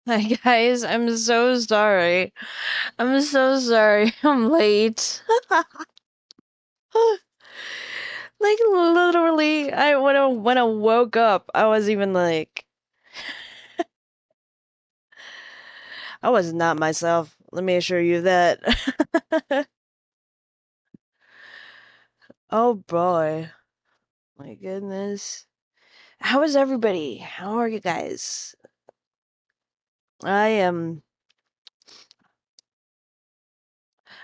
Hi guys, I'm so sorry. I'm so sorry. I'm late. Like literally, I when I woke up, I was even like I was not myself. Let me assure you that. Oh boy. My goodness. How is everybody? How are you guys? I am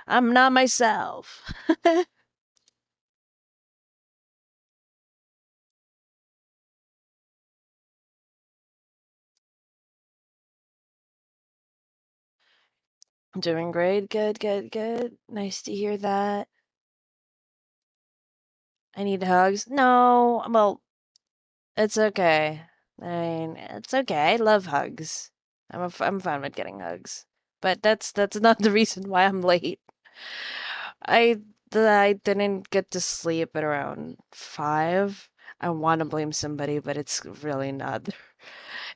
I'm not myself. I'm doing great. Good, good, good. Nice to hear that. I need hugs. No, well, it's okay. I mean, it's okay. I love hugs. I'm fine with getting hugs. But that's not the reason why I'm late. I I didn't get to sleep at around 5. I want to blame somebody, but it's really not.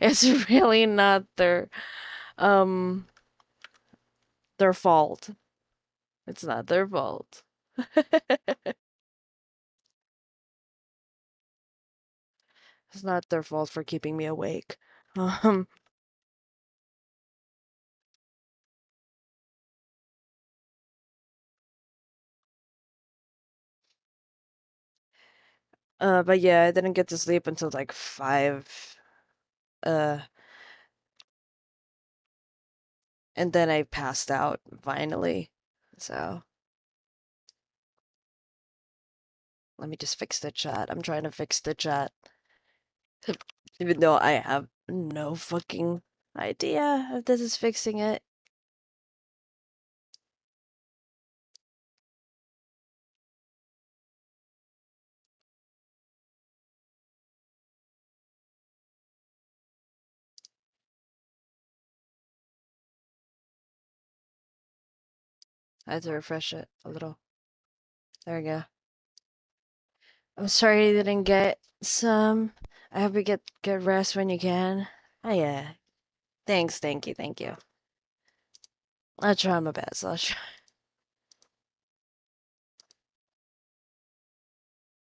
It's really not um their fault. It's not their fault. It's not their fault for keeping me awake. Um, but yeah, I didn't get to sleep until like 5. Uh, and then I passed out finally. So, let me just fix the chat. I'm trying to fix the chat. Even though I have no fucking idea if this is fixing it. I have to refresh it a little. There we go. I'm sorry you didn't get some. I hope you get rest when you can. Oh yeah. Thanks, thank you. I'll try my best. I'll try.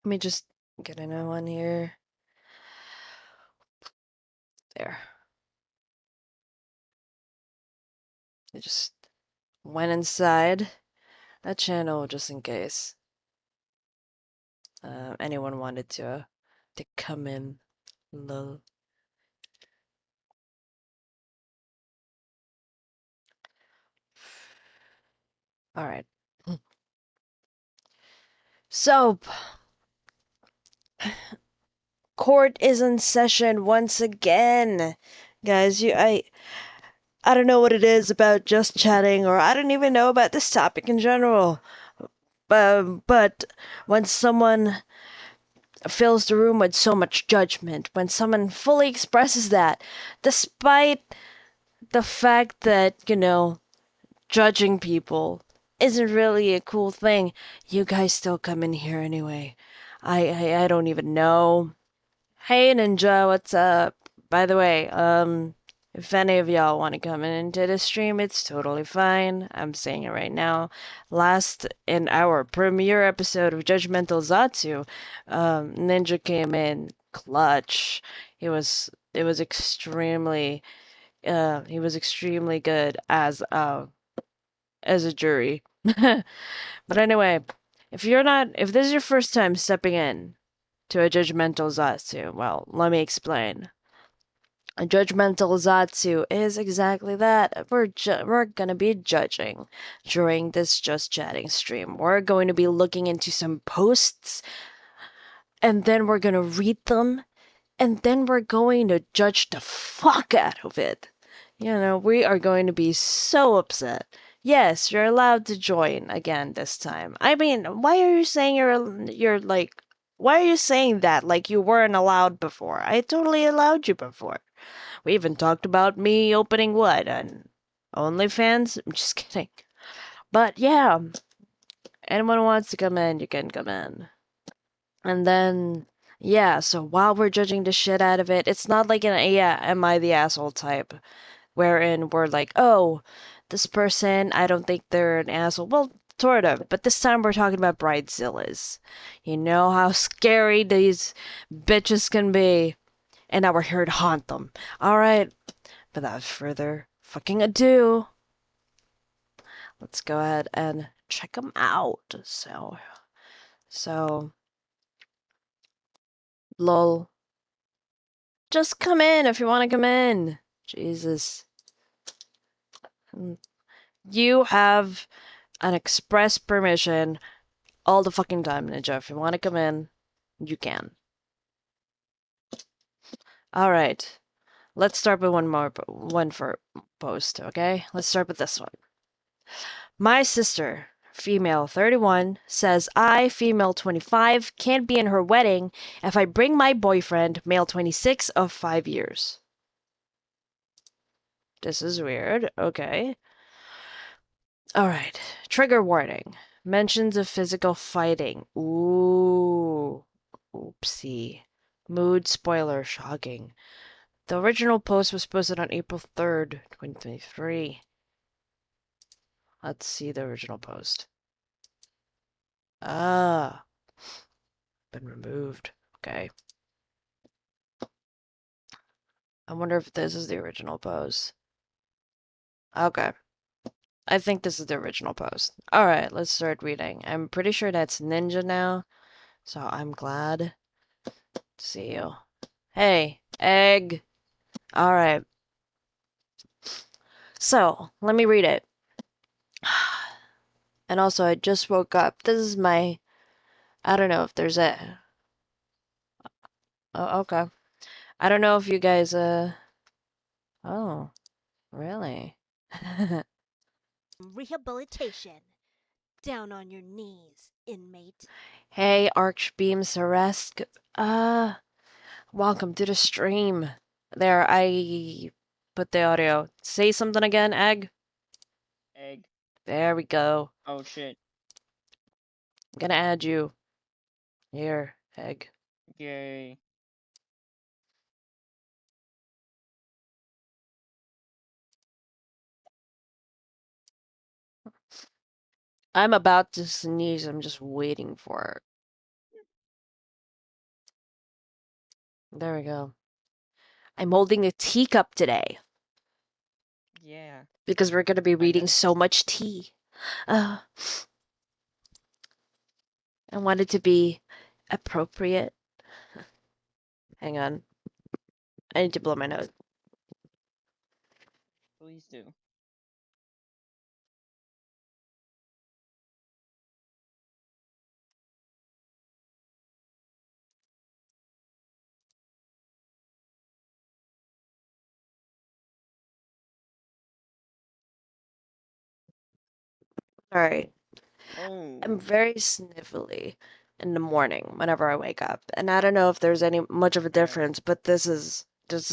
Let me just get a new one here. There. I just went inside that channel just in case anyone wanted to come in. Lol. All right. So, court is in session once again. Guys, I don't know what it is about just chatting, or I don't even know about this topic in general. But when someone fills the room with so much judgment, when someone fully expresses that, despite the fact that, judging people isn't really a cool thing, you guys still come in here anyway. I don't even know. Hey Ninja, what's up? By the way, if any of y'all want to come into the stream, it's totally fine. I'm saying it right now. Last in our premiere episode of Judgmental Zatsu, Ninja came in clutch. It was extremely he was extremely good as a jury. But anyway, if this is your first time stepping in to a judgmental Zatsu, well, let me explain. A judgmental Zatsu is exactly that. We're gonna be judging during this Just Chatting stream. We're going to be looking into some posts, and then we're gonna read them, and then we're going to judge the fuck out of it. We are going to be so upset. Yes, you're allowed to join again this time. I mean, why are you saying you're like why are you saying that like you weren't allowed before? I totally allowed you before. We even talked about me opening what? An OnlyFans? I'm just kidding. But yeah, anyone who wants to come in, you can come in. And then yeah, so while we're judging the shit out of it, it's not like an yeah, am I the asshole type, wherein we're like, oh, this person, I don't think they're an asshole. Well, sort of, but this time we're talking about bridezillas. You know how scary these bitches can be, and now we're here to haunt them. All right, without further fucking ado, let's go ahead and check them out. So, lol. Just come in if you want to come in. Jesus. You have an express permission all the fucking time, Ninja. If you want to come in, you can. All right. Let's start with one for post, okay? Let's start with this one. My sister, female 31, says I, female 25, can't be in her wedding if I bring my boyfriend, male 26, of 5 years. This is weird. Okay. All right. Trigger warning. Mentions of physical fighting. Ooh. Oopsie. Mood spoiler. Shocking. The original post was posted on April 3rd, 2023. Let's see the original post. Ah. Been removed. Okay. I wonder if this is the original post. Okay. I think this is the original post. Alright, let's start reading. I'm pretty sure that's Ninja now, so I'm glad to see you. Hey, egg! Alright. So, let me read it. And also, I just woke up. This is my... I don't know if there's a... Oh, okay. I don't know if you guys, Oh, really? Rehabilitation. Down on your knees, inmate. Hey, Archbeam Saresk. Welcome to the stream. There, I put the audio. Say something again, Egg. Egg. There we go. Oh shit. I'm gonna add you. Here, Egg. Yay. I'm about to sneeze. I'm just waiting for it. There we go. I'm holding a teacup today Yeah. because we're gonna be I reading noticed. so much tea. I want it to be appropriate. Hang on. I need to blow my nose. Please do. All right. Oh. I'm very sniffly in the morning whenever I wake up, and I don't know if there's any much of a Yeah. difference, but this is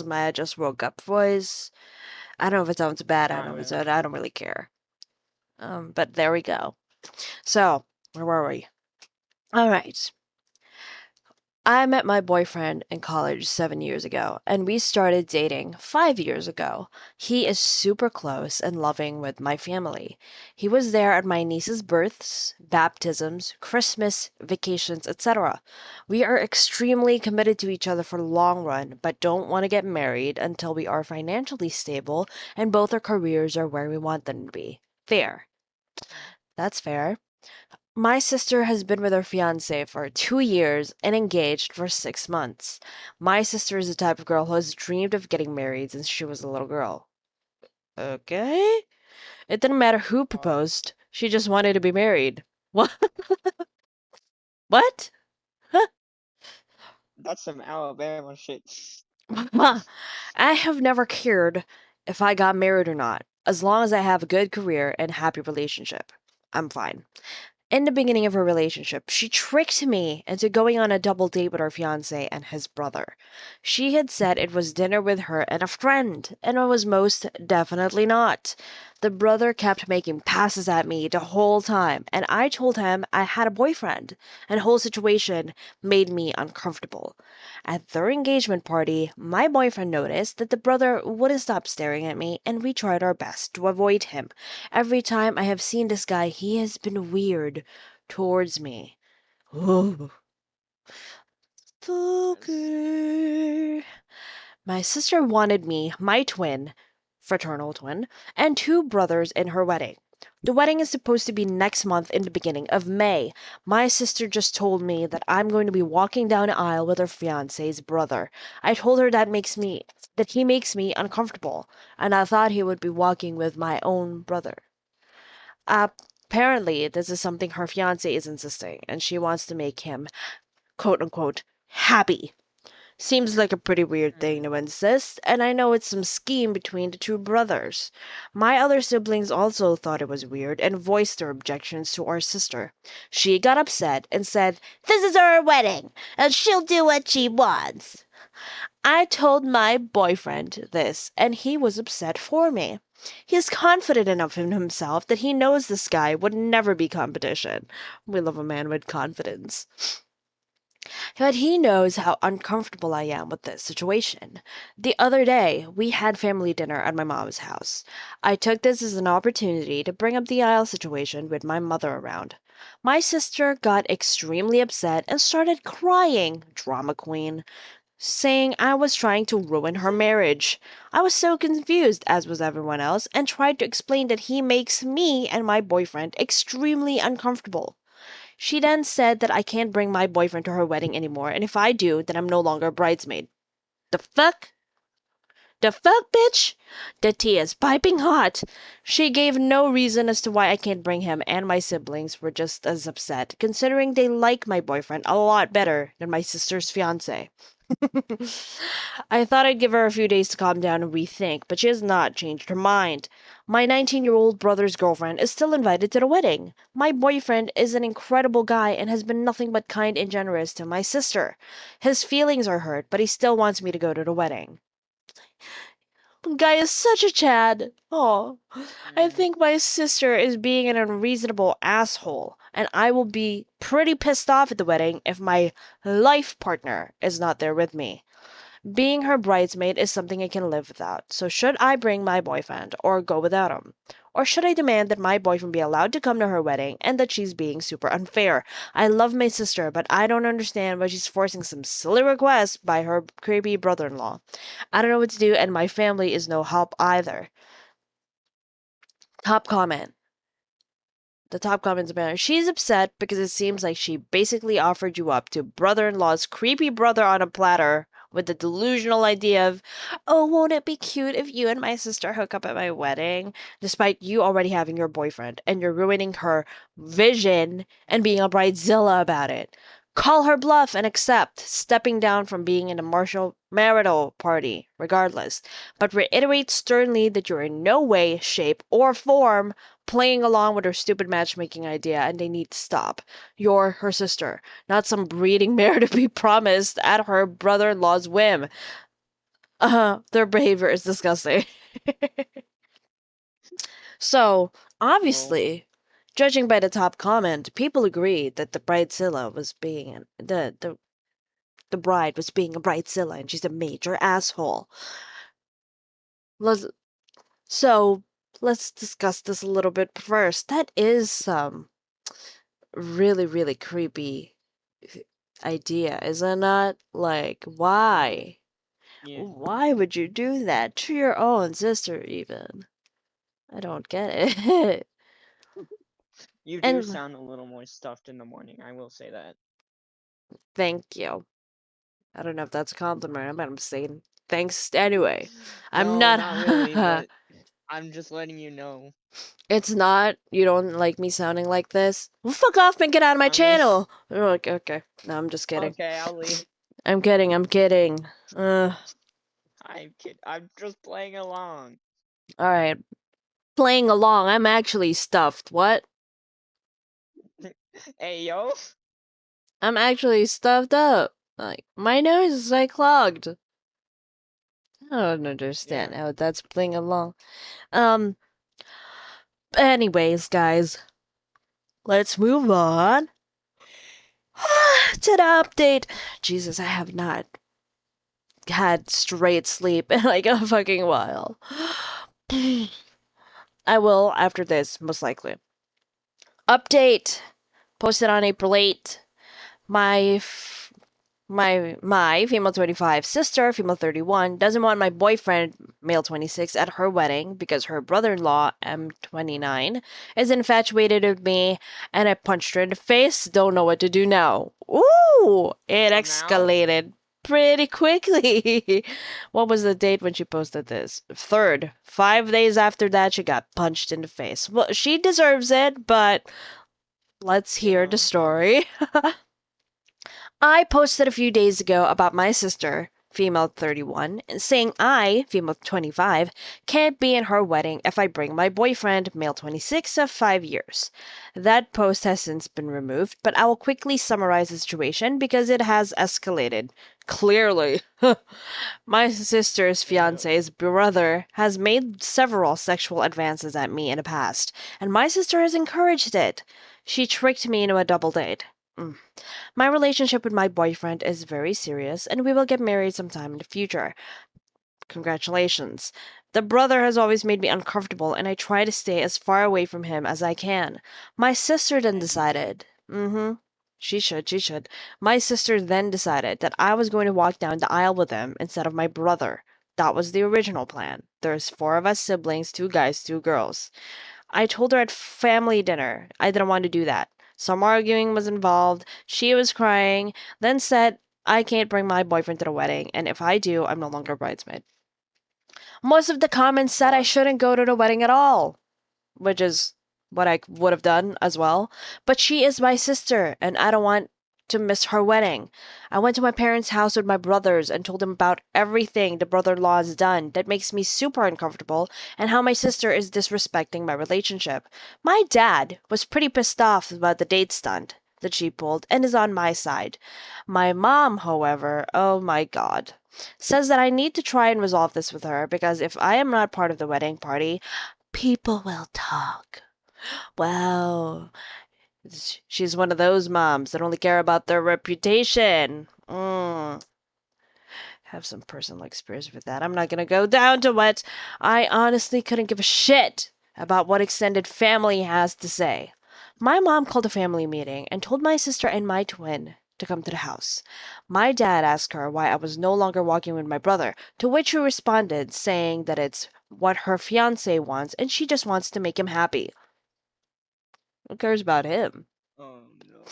my I just woke up voice. I don't know if it sounds bad. I don't know if it's Yeah. good. I don't really care. But there we go. So, where were we? All right. I met my boyfriend in college 7 years ago, and we started dating 5 years ago. He is super close and loving with my family. He was there at my niece's births, baptisms, Christmas, vacations, etc. We are extremely committed to each other for the long run, but don't want to get married until we are financially stable and both our careers are where we want them to be. Fair. That's fair. My sister has been with her fiance for 2 years and engaged for 6 months. My sister is the type of girl who has dreamed of getting married since she was a little girl. Okay? It didn't matter who proposed. She just wanted to be married. What? What? Huh? That's some Alabama shit. I have never cared if I got married or not. As long as I have a good career and happy relationship, I'm fine. In the beginning of her relationship, she tricked me into going on a double date with her fiance and his brother. She had said it was dinner with her and a friend, and it was most definitely not. The brother kept making passes at me the whole time, and I told him I had a boyfriend, and the whole situation made me uncomfortable. At their engagement party, my boyfriend noticed that the brother wouldn't stop staring at me, and we tried our best to avoid him. Every time I have seen this guy, he has been weird towards me. Oh, Yes. stalker. My sister wanted me, my twin, fraternal twin, and two brothers in her wedding. The wedding is supposed to be next month in the beginning of May. My sister just told me that I'm going to be walking down the aisle with her fiance's brother. I told her that he makes me uncomfortable, and I thought he would be walking with my own brother. Apparently, this is something her fiance is insisting, and she wants to make him, quote unquote, happy. Seems like a pretty weird thing to insist, and I know it's some scheme between the two brothers. My other siblings also thought it was weird and voiced their objections to our sister. She got upset and said, "This is her wedding, and she'll do what she wants." I told my boyfriend this, and he was upset for me. He is confident enough in himself that he knows this guy would never be competition. We love a man with confidence. But he knows how uncomfortable I am with this situation. The other day, we had family dinner at my mom's house. I took this as an opportunity to bring up the aisle situation with my mother around. My sister got extremely upset and started crying, drama queen, saying I was trying to ruin her marriage. I was so confused, as was everyone else, and tried to explain that he makes me and my boyfriend extremely uncomfortable. She then said that I can't bring my boyfriend to her wedding anymore, and if I do, then I'm no longer a bridesmaid. The fuck? The fuck, bitch? The tea is piping hot. She gave no reason as to why I can't bring him, and my siblings were just as upset, considering they like my boyfriend a lot better than my sister's fiance. I thought I'd give her a few days to calm down and rethink, but she has not changed her mind. My 19-year-old brother's girlfriend is still invited to the wedding. My boyfriend is an incredible guy and has been nothing but kind and generous to my sister. His feelings are hurt, but he still wants me to go to the wedding. Guy is such a Chad. Oh, I think my sister is being an unreasonable asshole, and I will be pretty pissed off at the wedding if my life partner is not there with me. Being her bridesmaid is something I can live without, so should I bring my boyfriend or go without him? Or should I demand that my boyfriend be allowed to come to her wedding and that she's being super unfair? I love my sister, but I don't understand why she's forcing some silly request by her creepy brother in law. I don't know what to do, and my family is no help either. Top comment. The top comment's about she's upset because it seems like she basically offered you up to brother in law's creepy brother on a platter with the delusional idea of, oh, won't it be cute if you and my sister hook up at my wedding? Despite you already having your boyfriend and you're ruining her vision and being a bridezilla about it. Call her bluff and accept stepping down from being in the marital party, regardless, but reiterate sternly that you're in no way, shape, or form playing along with her stupid matchmaking idea and they need to stop. You're her sister, not some breeding mare to be promised at her brother in law's whim. Their behavior is disgusting. So, obviously, judging by the top comment, people agreed that the bridezilla was being the bride was being a bridezilla and she's a major asshole. Let's so let's discuss this a little bit first. That is some really, really creepy idea, isn't it? Like, why? Yeah. Why would you do that to your own sister even? I don't get it. You do And sound a little more stuffed in the morning, I will say that. thank you. I don't know if that's a compliment, but I'm saying thanks anyway. I'm No, not really, not. but I'm just letting you know. It's not. You don't like me sounding like this? Well, fuck off and get out of my I mean, channel. You're like, okay. No, I'm just kidding. okay, I'll leave. I'm kidding. I'm kidding. All I'm just playing along. right. Playing along. I'm actually stuffed. What? Hey, yo. I'm actually stuffed up. Like, my nose is like clogged. I don't understand Yeah. how that's playing along. Um, anyways, guys, let's move on to the update. Jesus, I have not had straight sleep in like a fucking while. I will after this, most likely. Update posted on April 8th. My female 25 sister, female 31, doesn't want my boyfriend, male 26, at her wedding because her brother-in-law, M29, is infatuated with me and I punched her in the face. Don't know what to do now. Ooh, it Somehow. escalated pretty quickly. What was the date when she posted this? 3rd. 5 days after that, she got punched in the face. Well, she deserves it, but let's hear the Yeah. story. I posted a few days ago about my sister, female 31, saying I, female 25, can't be in her wedding if I bring my boyfriend, male 26, of 5 years. That post has since been removed, but I will quickly summarize the situation because it has escalated. Clearly. My sister's fiance's brother has made several sexual advances at me in the past, and my sister has encouraged it. She tricked me into a double date. My relationship with my boyfriend is very serious, and we will get married sometime in the future. Congratulations. The brother has always made me uncomfortable, and I try to stay as far away from him as I can. My sister then As you should. decided. She should. My sister then decided that I was going to walk down the aisle with him instead of my brother. That was the original plan. There's 4 of us siblings, 2 guys, 2 girls. I told her at family dinner I didn't want to do that. Some arguing was involved. She was crying, then said, I can't bring my boyfriend to the wedding, and if I do, I'm no longer a bridesmaid. Most of the comments said I Fuck. shouldn't go to the wedding at all, which is what I would have done as well. But she is my sister, and I don't want to miss her wedding. I went to my parents' house with my brothers and told them about everything the brother-in-law has done that makes me super uncomfortable and how my sister is disrespecting my relationship. My dad was pretty pissed off about the date stunt that she pulled and is on my side. My mom, however, oh my god, says that I need to try and resolve this with her because if I am not part of the wedding party, people will talk. Wow. She's one of those moms that only care about their reputation. Have some personal experience with that. I'm not gonna go down to it. I honestly couldn't give a shit about what extended family has to say. My mom called a family meeting and told my sister and my twin to come to the house. My dad asked her why I was no longer walking with my brother, to which she responded saying that it's what her fiance wants and she just wants to make him happy. Who cares about him? Oh no.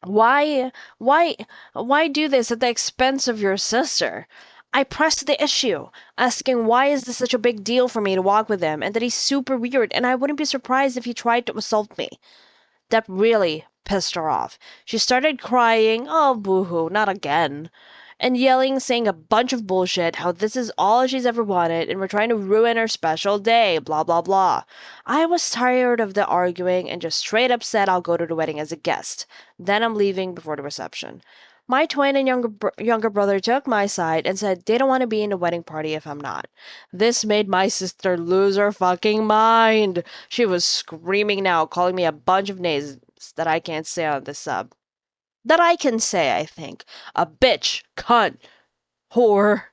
Why why why do this at the expense of your sister? I pressed the issue, asking why is this such a big deal for me to walk with him and that he's super weird and I wouldn't be surprised if he tried to assault me. That really pissed her off. She started crying, oh, boo-hoo, not again, and yelling, saying a bunch of bullshit, how this is all she's ever wanted, and we're trying to ruin her special day, blah, blah, blah. I was tired of the arguing and just straight up said I'll go to the wedding as a guest. Then I'm leaving before the reception. My twin and younger brother took my side and said they don't want to be in the wedding party if I'm not. This made my sister lose her fucking mind. She was screaming now, calling me a bunch of names that I can't say on this sub. That I can say, I think. A bitch, cunt, whore,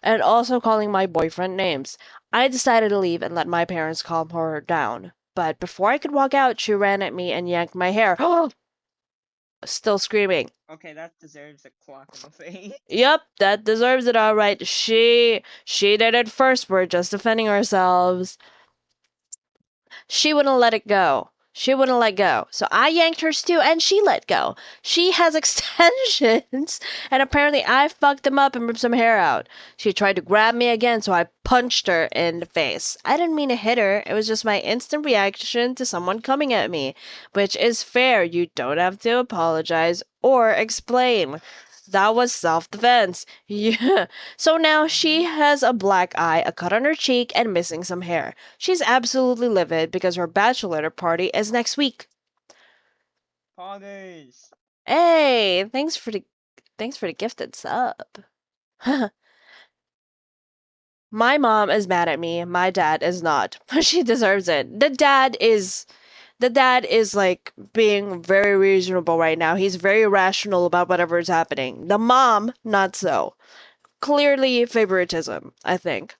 and also calling my boyfriend names. I decided to leave and let my parents calm her down. But before I could walk out, she ran at me and yanked my hair. Still screaming. Okay, that deserves a clock in the face. Yep, that deserves it all right. She did it first. We're just defending ourselves. She wouldn't let it go. She wouldn't let go. So I yanked hers too, and she let go. She has extensions, and apparently I fucked them up and ripped some hair out. She tried to grab me again, so I punched her in the face. I didn't mean to hit her. It was just my instant reaction to someone coming at me, which is fair. You don't have to apologize or explain. That was self-defense. Yeah. So now she has a black eye, a cut on her cheek, and missing some hair. She's absolutely livid because her bachelor party is next week. Poggers. Hey, thanks for the gifted sub. My mom is mad at me. My dad is not. She deserves it. The dad is like being very reasonable right now. He's very rational about whatever is happening. The mom, not so. Clearly favoritism, I think.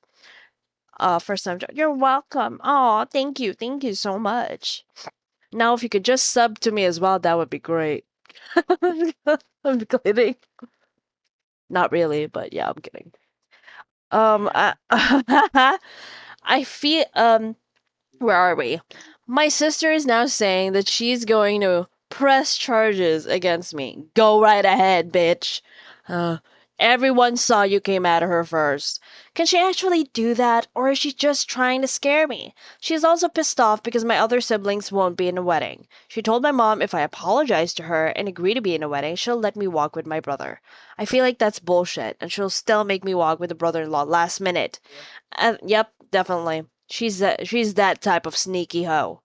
First time. You're welcome. Oh, thank you. Thank you so much. Now, if you could just sub to me as well, that would be great. I'm kidding. Not really, but yeah, I'm kidding. Yeah. I feel where are we? My sister is now saying that she's going to press charges against me. Go right ahead, bitch. Uh, Everyone saw you came at her first. Can she actually do that, or is she just trying to scare me? She is also pissed off because my other siblings won't be in the wedding. She told my mom if I apologize to her and agree to be in the wedding, she'll let me walk with my brother. I feel like that's bullshit, and she'll still make me walk with the brother-in-law last minute. Yep, definitely. She's that type of sneaky hoe.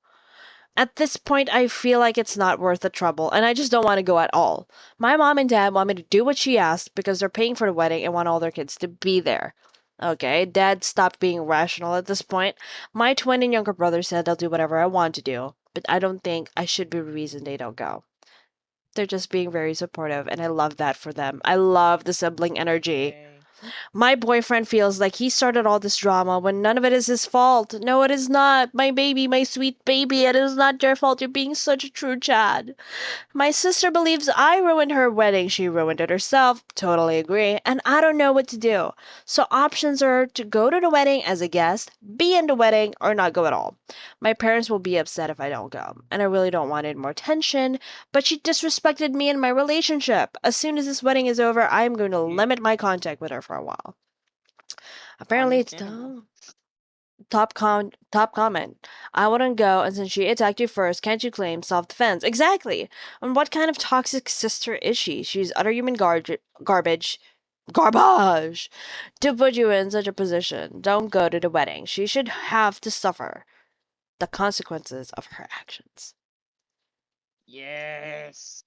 At this point, I feel like it's not worth the trouble, and I just don't want to go at all. My mom and dad want me to do what she asked because they're paying for the wedding and want all their kids to be there. Okay, dad stopped being rational at this point. My twin and younger brother said they'll do whatever I want to do, but I don't think I should be the reason they don't go. They're just being very supportive, and I love that for them. I love the sibling energy. Yay. My boyfriend feels like he started all this drama when none of it is his fault. No, it is not. My baby, my sweet baby, it is not your fault. You're being such a true Chad. My sister believes I ruined her wedding. She ruined it herself. Totally agree. And I don't know what to do. So options are to go to the wedding as a guest, be in the wedding, or not go at all. My parents will be upset if I don't go. And I really don't want any more tension. But she disrespected me and my relationship. As soon as this wedding is over, I am going to Yeah. limit my contact with her for a while. Apparently, it's Understandable. top comment. I wouldn't go, and since she attacked you first, can't you claim self-defense? Exactly. And what kind of toxic sister is she? She's utter human garbage. Garbage! To put you in such a position, don't go to the wedding. She should have to suffer the consequences of her actions. Yes.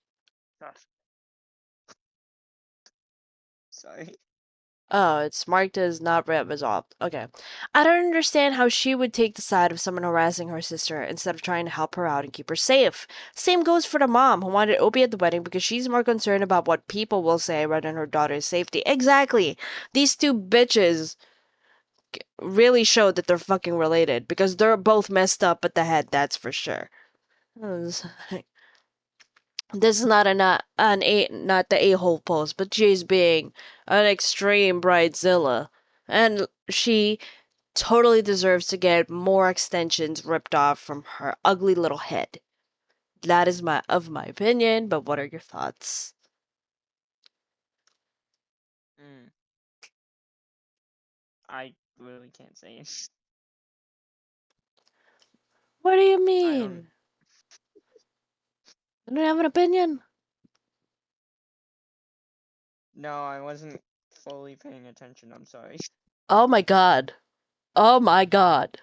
Gosh. Sorry. Oh, it's marked as not resolved. Okay. I don't understand how she would take the side of someone harassing her sister instead of trying to help her out and keep her safe. Same goes for the mom who wanted Opie at the wedding because she's more concerned about what people will say rather than her daughter's safety. Exactly. These two bitches really showed that they're fucking related because they're both messed up at the head, that's for sure. This is not not the a-hole post, but she's being an extreme bridezilla. And she totally deserves to get more extensions ripped off from her ugly little head. That is my opinion, but what are your thoughts? Mm. I really can't say it. What do you I don't. mean? You don't have an opinion? No, I wasn't fully paying attention. I'm sorry. Oh my god. Oh my god.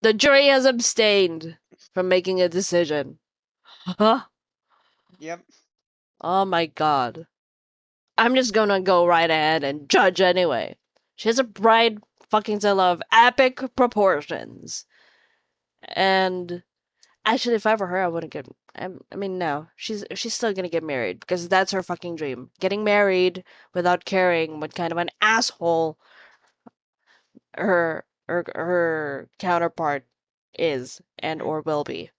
The jury has abstained from making a decision. Huh? Yep. Oh my god. I'm just gonna go right ahead and judge anyway. She has a bride fucking Zilla of epic proportions. And actually, if I were her, I wouldn't get. I mean, no. She's still gonna get married because that's her fucking dream. Getting married without caring what kind of an asshole her counterpart is and Mhm. or will be.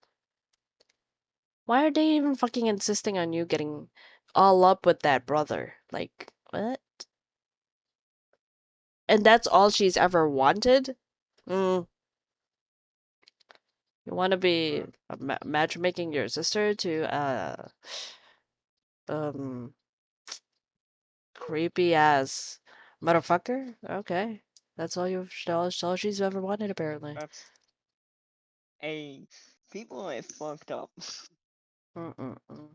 Why are they even fucking insisting on you getting all up with that brother? Like, what? And that's all she's ever wanted? Mm, you want to be matchmaking your sister to um creepy ass motherfucker? Okay. That's all she's ever wanted apparently. That's people are fucked up. Mm-mm-mm.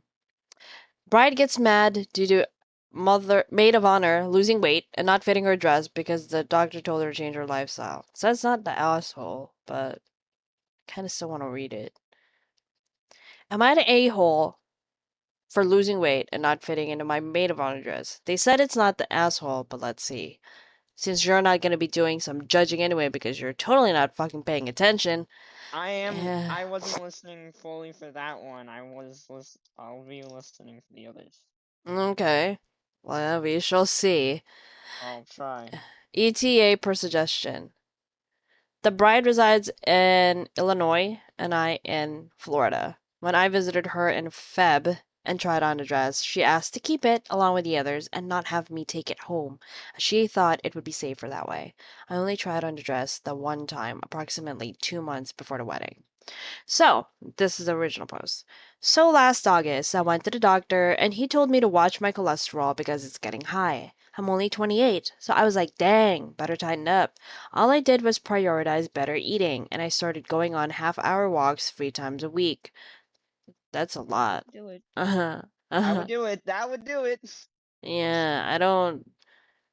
Bride gets mad due to maid of honor losing weight and not fitting her dress because the doctor told her to change her lifestyle. So that's not the asshole, but I kind of still want to read it. Am I the a-hole for losing weight and not fitting into my maid of honor dress? They said it's not the asshole, but let's see. Since you're not going to be doing some judging anyway because you're totally not fucking paying attention. Eh, I wasn't listening fully for that one. I'll be listening for the others. okay. Well, we shall see. I'll try. ETA per suggestion. The bride resides in Illinois and I in Florida. When I visited her in Feb and tried on the dress, she asked to keep it along with the others and not have me take it home. She thought it would be safer that way. I only tried on the dress the one time, approximately 2 months before the wedding. So, this is the original post. So, last August, I went to the doctor and he told me to watch my cholesterol because it's getting high. I'm only 28, so I was like, dang, better tighten up. All I did was prioritize better eating, and I started going on half-hour walks 3 times a week. That's a lot. Do it. Uh-huh. I Uh-huh. would do it. That would do it. Yeah, I don't.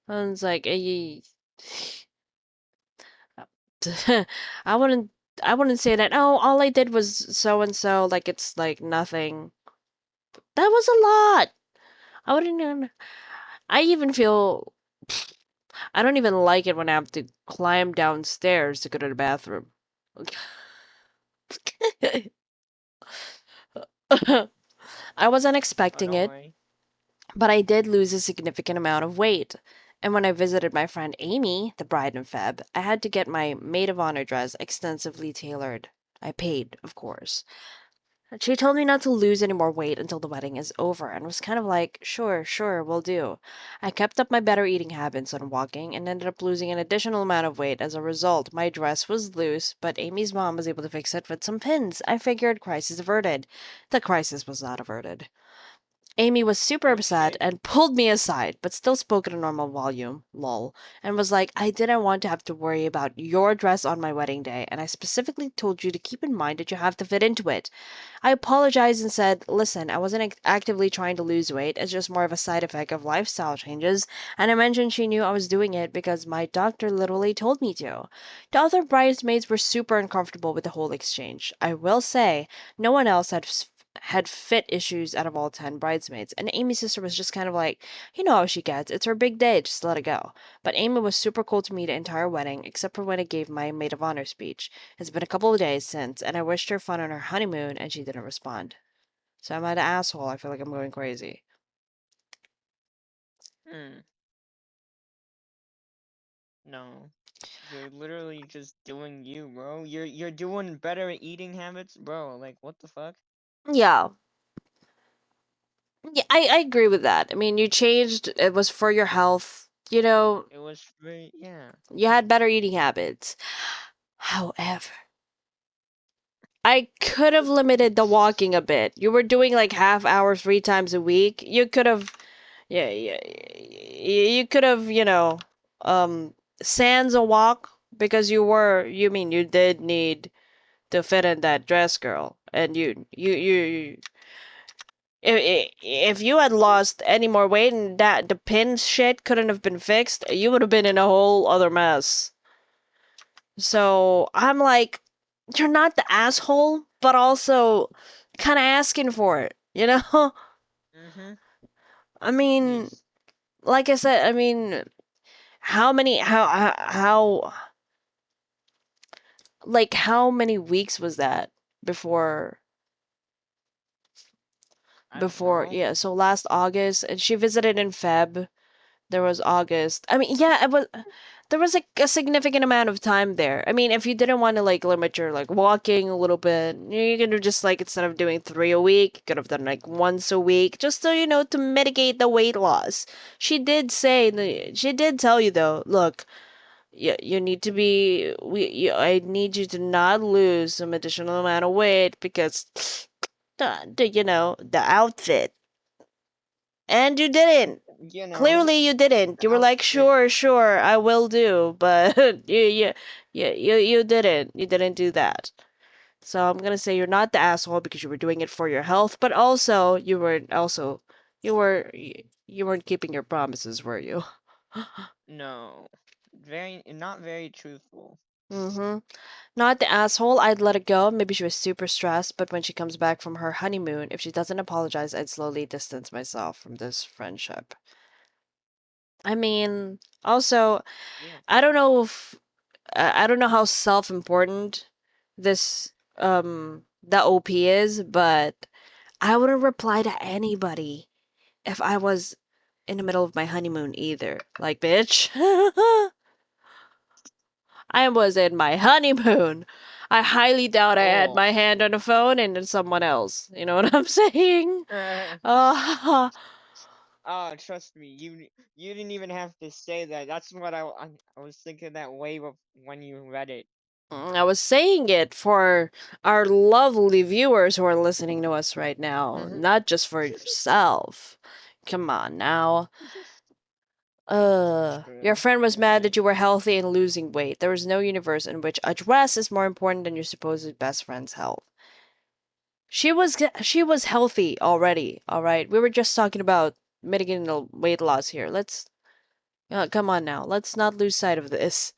I was like, I wouldn't. I wouldn't say that. Oh, all I did was so and so. Like it's like nothing. That was a lot. I wouldn't even. I even feel. I don't even like it when I have to climb downstairs to go to the bathroom. I wasn't Oh, expecting don't it, worry. but I did lose a significant amount of weight. And when I visited my friend Amy, the bride in Feb, I had to get my maid of honor dress extensively tailored. I paid, of course. She told me not to lose any more weight until the wedding is over and was kind of like, sure, sure, will do. I kept up my better eating habits and walking and ended up losing an additional amount of weight as a result. My dress was loose, but Amy's mom was able to fix it with some pins. I figured crisis averted. The crisis was not averted. Amy was super Oh upset shit. and pulled me aside, but still spoke at a normal volume, lol, and was like, I didn't want to have to worry about your dress on my wedding day, and I specifically told you to keep in mind that you have to fit into it. I apologized and said, listen, I wasn't actively trying to lose weight. It's just more of a side effect of lifestyle changes. And I mentioned she knew I was doing it because my doctor literally told me to. The other bridesmaids were super uncomfortable with the whole exchange. I will say, no one else had fit issues out of all 10 bridesmaids. And Amy's sister was just kind of like, you know how she gets. It's her big day, just let it go. But Amy was super cool to me the entire wedding, except for when I gave my maid of honor speech. It's been a couple of days since, and I wished her fun on her honeymoon, and she didn't respond. So am I the asshole? I feel like I'm going crazy. Hmm. No. You're literally just doing you, bro. You're doing better at eating habits, bro. Like what the fuck? Yeah. Yeah, I agree with that. I mean, you changed, it was for your health. You know, It was very yeah. you had better eating habits. However, I could have limited the walking a bit. You were doing like half hours 3 times a week. You could have, yeah, yeah, you could have, um, sans a walk because you did need to fit in that dress, girl. And if you had lost any more weight and that the pin shit couldn't have been fixed, you would have been in a whole other mess. So I'm like, you're not the asshole, but also kind of asking for it, you know? Mm-hmm. I mean, Yes. like I said, I mean, how like how many weeks was that before I don't know. yeah, so last August, and she visited in Feb. There was August. I mean, yeah, it was there was like a significant amount of time there. I mean, if you didn't want to like limit your like walking a little bit, you could have just like instead of doing 3 a week, you could have done like once a week, just so you know to mitigate the weight loss. She did tell you though, look, you need to be I need you to not lose some additional amount of weight because the outfit. And you didn't. You know, Clearly you didn't. the You were like, outfit. sure, I will do, but you didn't. You didn't do that. So I'm gonna say you're not the asshole because you were doing it for your health, but also you were you weren't keeping your promises, were you? No. Not very truthful. Mm-hmm. Not the asshole. I'd let it go. Maybe she was super stressed, but when she comes back from her honeymoon, if she doesn't apologize, I'd slowly distance myself from this friendship. I mean, also, Yeah. I don't know if I don't know how self-important this the OP is, but I wouldn't reply to anybody if I was in the middle of my honeymoon either. Like, bitch, I was in my honeymoon. I highly doubt I had Oh. my hand on the phone and then someone else. You know what I'm saying? Uh, Oh, trust me, you didn't even have to say that. That's what I was thinking that way when you read it. I was saying it for our lovely viewers who are listening to us right now, Mm-hmm. not just for yourself. Come on now. Your True. friend was You're mad right. that you were healthy and losing weight. There is no universe in which a dress is more important than your supposed best friend's health. She was healthy already, all right? We were just talking about mitigating the weight loss here. Let's come on now. Let's not lose sight of this.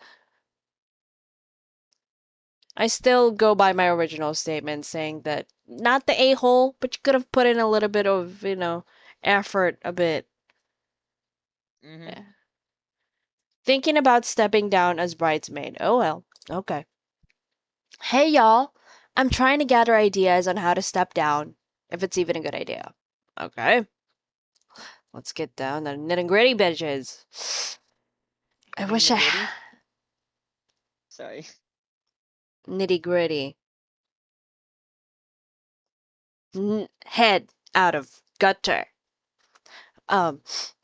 I still go by my original statement saying that not the a-hole, but you could have put in a little bit of, effort a bit. Mm-hmm. Yeah. Thinking about stepping down as bridesmaid. Oh well. Okay. Hey y'all. I'm trying to gather ideas on how to step down, if it's even a good idea. Okay. Let's get down to the nitty gritty, bitches. I wish Nitty I gritty. Sorry. nitty gritty. Head out of gutter. Um,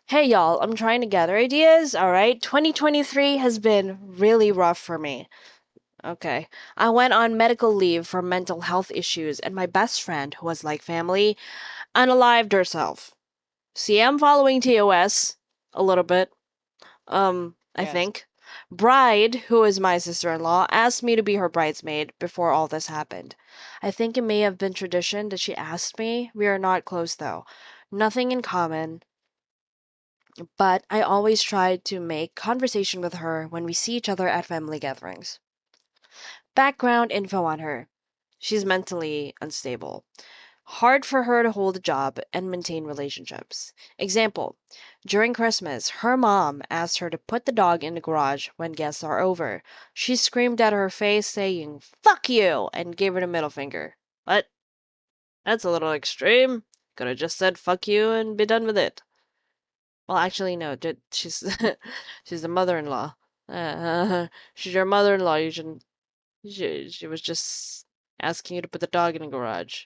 hey y'all, I'm trying to gather ideas, alright? 2023 has been really rough for me. Okay. I went on medical leave for mental health issues, and my best friend, who was like family, unalived herself. See, I'm following TOS a little bit. I Yes. think. Bride, who is my sister in law, asked me to be her bridesmaid before all this happened. I think it may have been tradition that she asked me. We are not close though. Nothing in common, but I always try to make conversation with her when we see each other at family gatherings. Background info on her. She's mentally unstable. Hard for her to hold a job and maintain relationships. Example, during Christmas, her mom asked her to put the dog in the garage when guests are over. She screamed at her face, saying, "Fuck you!" and gave her the middle finger. What? That's a little extreme. Could have just said "fuck you" and be done with it. Well, actually, no. She's she's the mother-in-law. She's your mother-in-law. You shouldn't. She was just asking you to put the dog in the garage.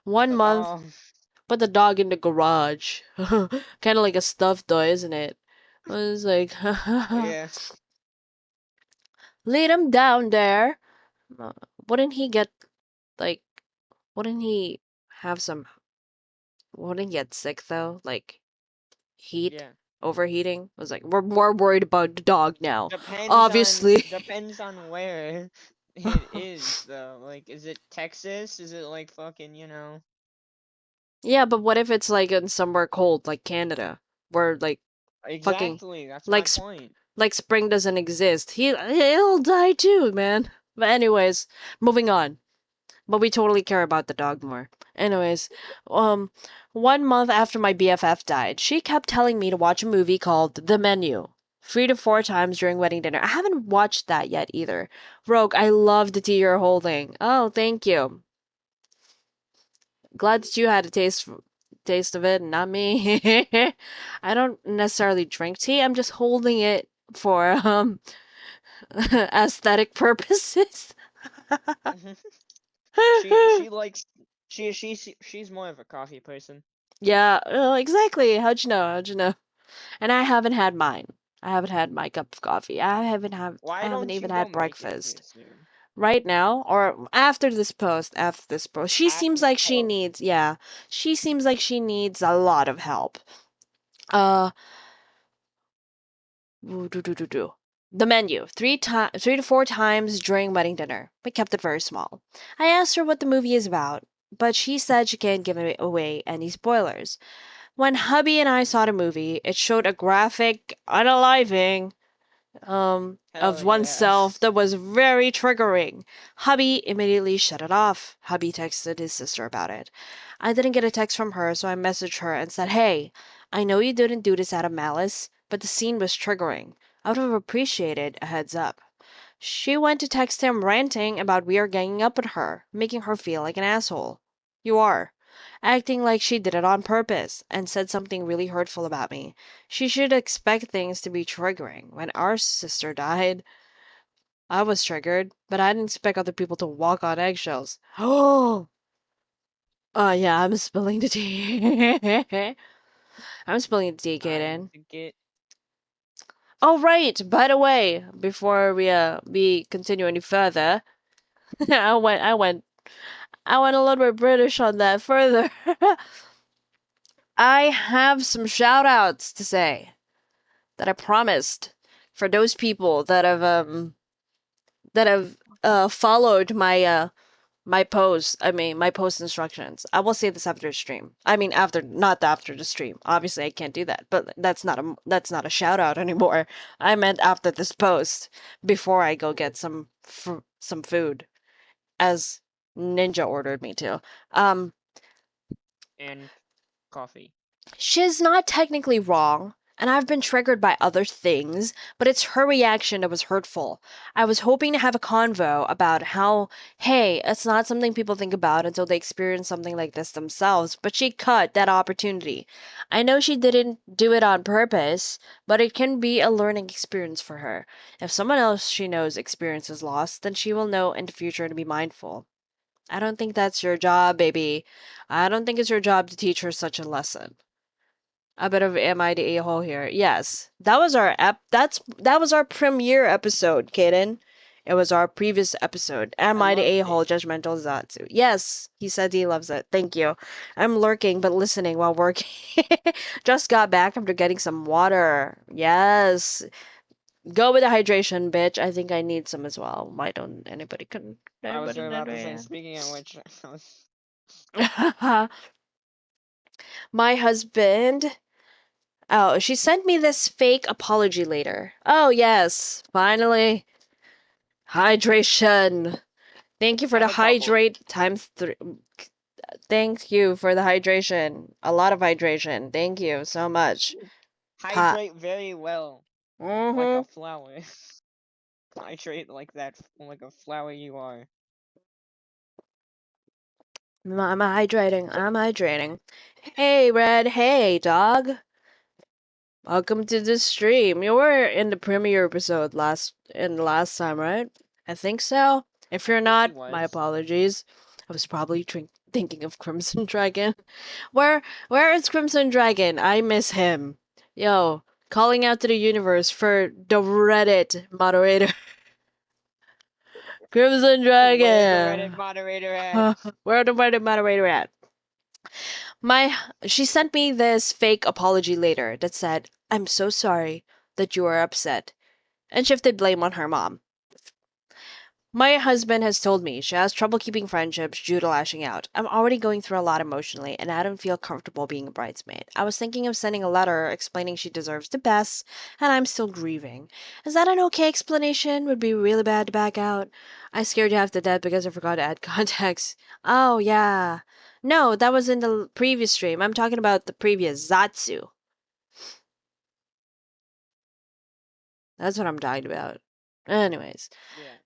1 month. Oh. Put the dog in the garage. Kind of like a stuffed toy, isn't it? I was like, Yeah. lead him down there. Uh, Wouldn't he get, like, wouldn't he have some, wouldn't he get sick though? Like, heat? Yeah. overheating. It was like, we're more worried about the dog now. Depends Obviously. on where it is though. Like, is it Texas? Is it like fucking, Yeah, but what if it's like in somewhere cold, like Canada, where like fucking Exactly, that's my like point. like spring doesn't exist. He'll die too, man. But anyways, moving on. But we totally care about the dog more. Anyways, um, 1 month after my BFF died, she kept telling me to watch a movie called The Menu. 3 to 4 times during wedding dinner. I haven't watched that yet either. Rogue, I love the tea you're holding. Oh, thank you. Glad that you had a taste of it, not me. I don't necessarily drink tea. I'm just holding it for aesthetic purposes. She likes she's more of a coffee person. Yeah, exactly. How'd you know? How'd you know? And I haven't had mine. I haven't had my cup of coffee. I Why haven't don't even you go had make it breakfast. here soon? Right now or after this post, after this post. She After seems the like she post. needs, yeah. She seems like she needs a lot of help. Uh Ooh, do. The menu, 3 to 4 times during wedding dinner. We kept it very small. I asked her what the movie is about, but she said she can't give away any spoilers. When hubby and I saw the movie, it showed a graphic unaliving Hell of yeah. oneself that was very triggering. Hubby immediately shut it off. Hubby texted his sister about it. I didn't get a text from her, so I messaged her and said, "Hey, I know you didn't do this out of malice, but the scene was triggering. I would have appreciated a heads up." She went to text him ranting about we are ganging up on her, making her feel like an asshole. You are. Acting like she did it on purpose, and said something really hurtful about me. She should expect things to be triggering. When our sister died, I was triggered, but I didn't expect other people to walk on eggshells. Oh, yeah, I'm spilling the tea. I'm spilling the tea, Time Kaden. to get Oh, right. By the way, before we continue any further, I went a little bit British on that further. I have some shout outs to say that I promised for those people that have followed my post. I mean my post instructions. I will say this after the stream. I mean after not after the stream. Obviously I can't do that. But that's not a shout out anymore. I meant after this post before I go get some food as Ninja ordered me to. Um and coffee. She's not technically wrong, and I've been triggered by other things, but it's her reaction that was hurtful. I was hoping to have a convo about how, hey, it's not something people think about until they experience something like this themselves, but she cut that opportunity. I know she didn't do it on purpose, but it can be a learning experience for her. If someone else she knows experiences loss, then she will know in the future to be mindful. I don't think that's your job, baby. I don't think it's your job to teach her such a lesson. A bit of am I the a-hole here? Yes. That was our premiere episode, Kaden. It was our previous episode. Am I I the loved a-hole it. judgmental Zatsu? Yes, he said he loves it. Thank you. I'm lurking but listening while working. Just got back after getting some water. Yes. Go with the hydration, bitch. I think I need some as well. Why don't I was anybody about to say, know? speaking of which, I was My husband. Oh, she sent me this fake apology later. Oh, yes, finally. Hydration. Thank you for the have a couple. hydrate times 3. Thank you for the hydration. A lot of hydration. Thank you so much. Pa. Hydrate very well, like a Mm-hmm. flower. Hydrate like that, like a flower you are. I'm hydrating. I'm hydrating. Hey, Red. Hey, dog. Welcome to the stream. You were in the premiere episode last time, right? I think so. If I you're think he not, my was. apologies. I was probably thinking of Crimson Dragon. Where is Crimson Dragon? I miss him. Yo, calling out to the universe for the Reddit moderator. Crimson Where's the Reddit Dragon. moderator at? Where the Reddit moderator at? She sent me this fake apology later that said, "I'm so sorry that you were upset," and shifted blame on her mom. My husband has told me she has trouble keeping friendships due to lashing out. I'm already going through a lot emotionally, and I don't feel comfortable being a bridesmaid. I was thinking of sending a letter explaining she deserves the best, and I'm still grieving. Is that an okay explanation? Would be really bad to back out. I scared you half to death because I forgot to add context. Oh, yeah. No, that was in the previous stream. I'm talking about the previous Zatsu. That's what I'm talking about. Anyways. Yeah.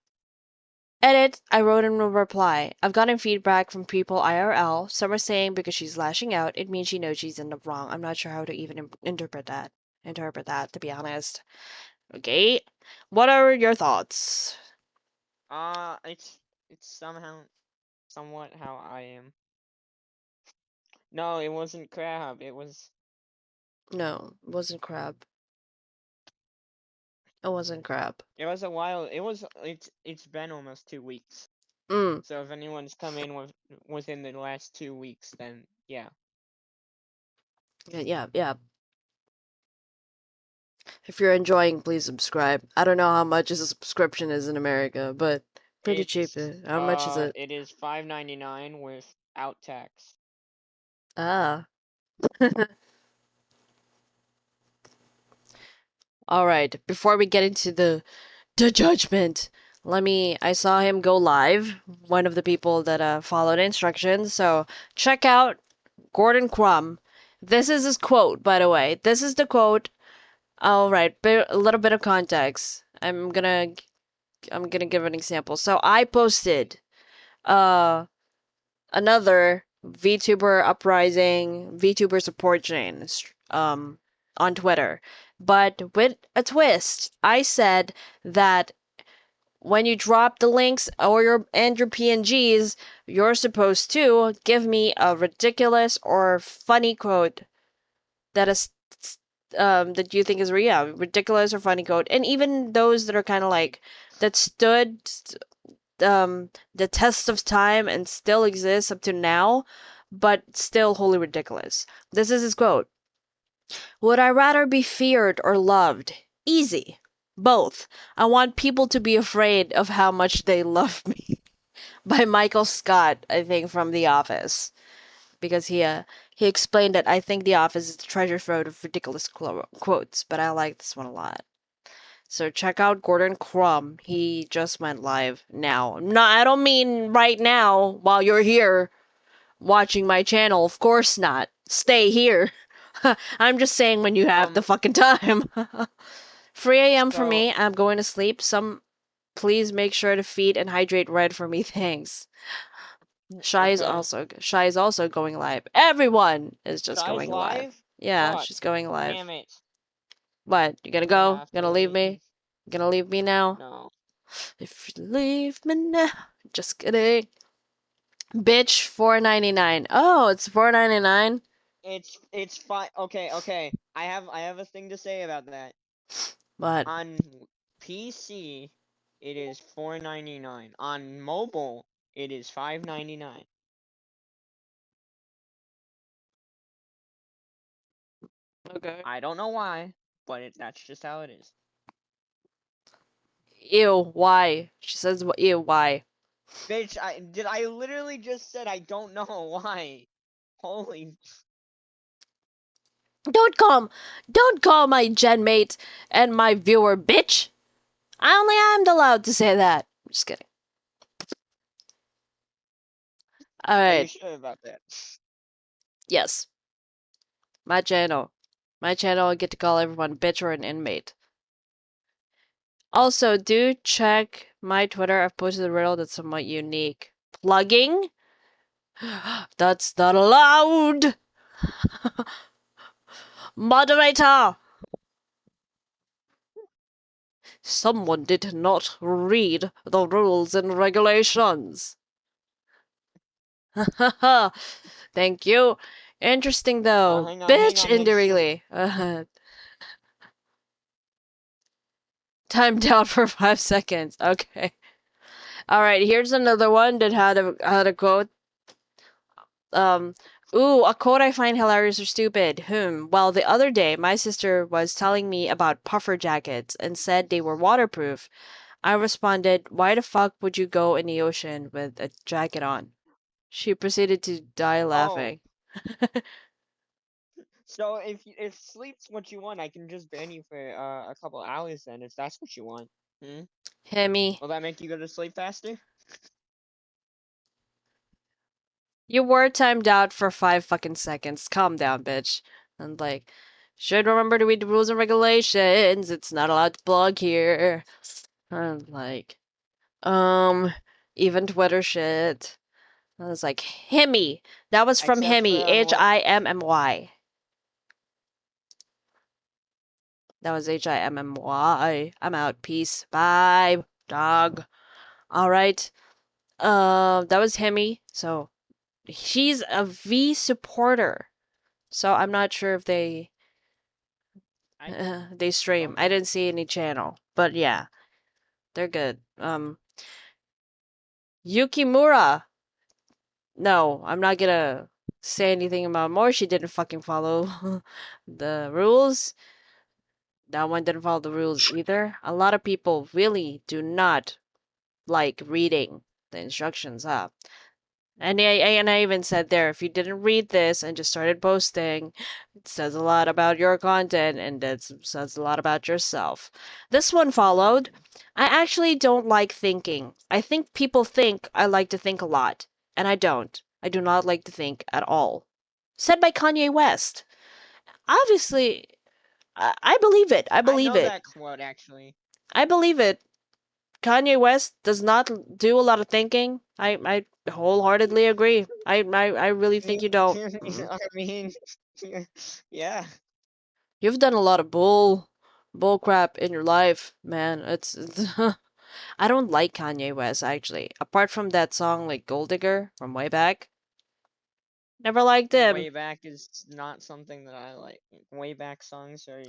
Edit, I wrote in a reply. I've gotten feedback from people IRL. Some are saying because she's lashing out, it means she knows she's in the wrong. I'm not sure how to even interpret that. To be honest. Okay. What are your thoughts? It's somehow somewhat how I am. No, it wasn't crab. It was No, it wasn't crab. It wasn't crab. it was a while. It's been almost 2 weeks. Mm. So if anyone's come in within the last 2 weeks, then yeah. Yeah. If you're enjoying, please subscribe. I don't know how much a subscription is in America, but pretty cheap. How much is it? It is $5.99 without tax. Ah. All right. Before we get into the judgment, I saw him go live, one of the people that followed instructions. So check out Gordon Crumb. This is his quote, by the way. This is the quote. All right, a little bit of context. I'm gonna give an example. So I posted uh another VTuber uprising, VTuber support chain on Twitter. But with a twist, I said that when you drop the links or your PNGs, you're supposed to give me a ridiculous or funny quote that is that you think is ridiculous or funny quote, and even those that are kind of like that stood the test of time and still exists up to now, but still wholly ridiculous. This is his quote. Would I rather be feared or loved? Easy. Both. I want people to be afraid of how much they love me. By Michael Scott, I think, from The Office. Because he explained that I think The Office is the treasure trove of ridiculous quotes, but I like this one a lot. So check out Gordon Crumb. He just went live now. No, I don't mean right now while you're here watching my channel. Of course not. Stay here. I'm just saying when you have the fucking time. 3 a.m. for me. I'm going to sleep. Please make sure to feed and hydrate Red for me. Thanks. Shy is also going live. Everyone is just going live. Yeah, Fuck. she's going live. Damn it. What? You gonna I go? have Gonna to leave me? leave. Gonna leave me now? No. If you leave me now. Just kidding. Bitch, $4.99. Oh, it's $4.99. It's fine. Okay. I have a thing to say about that. What? On PC, it is $4.99. On mobile, it is $5.99. Okay. I don't know why, but that's just how it is. Ew, why? She says, ew, why? Bitch, I literally just said I don't know why. Holy. Don't call my genmate and my viewer bitch. I only am allowed to say that. Just kidding. Are you Alright, sure about that? yes. My channel. I get to call everyone bitch or an inmate. Also, do check my Twitter. I've posted a riddle that's somewhat unique. Plugging? That's not allowed! Moderator! Someone did not read the rules and regulations. Thank you. Interesting though. Hang on, Bitch, make sure. indirectly. Timed out for 5 seconds. Okay. All right. Here's another one that had a quote. Ooh, a quote I find hilarious or stupid. Well, the other day, my sister was telling me about puffer jackets and said they were waterproof. I responded, "Why the fuck would you go in the ocean with a jacket on?" She proceeded to die Oh, laughing. so if sleep's what you want, I can just ban you for a couple hours then, if that's what you want. Hmm? Hemi, Will that make you go to sleep faster? you were timed out for 5 fucking seconds. Calm down, bitch. And like, should remember to read the rules and regulations. It's not allowed to blog here. And like, um, even Twitter shit. I was like, Hemi. That was from Except for Hemi. Himmy. That was Himmy. I'm out. Peace. Bye, dog. All right. That was Hemi. So she's a V supporter. So I'm not sure if they I they stream. don't I know. didn't see any channel, but yeah, they're good. Yukimura. No, I'm not gonna say anything about more. She didn't fucking follow the rules. That one didn't follow the rules either. A lot of people really do not like reading the instructions up. And I even said there, if you didn't read this and just started posting, it says a lot about your content and it says a lot about yourself. This one followed. I actually don't like thinking. I think people think I like to think a lot, and I don't. I do not like to think at all. Said by Kanye West. Obviously, I believe it. I I believe know it. that quote actually. I believe it. Kanye West does not do a lot of thinking. I wholeheartedly agree. I really think you don't. I mean, yeah. You've done a lot of bull crap in your life, man. It's I don't like Kanye West actually. Apart from that song like Gold Digger from way back. Never liked him. Way back is not something that I like. Way back songs are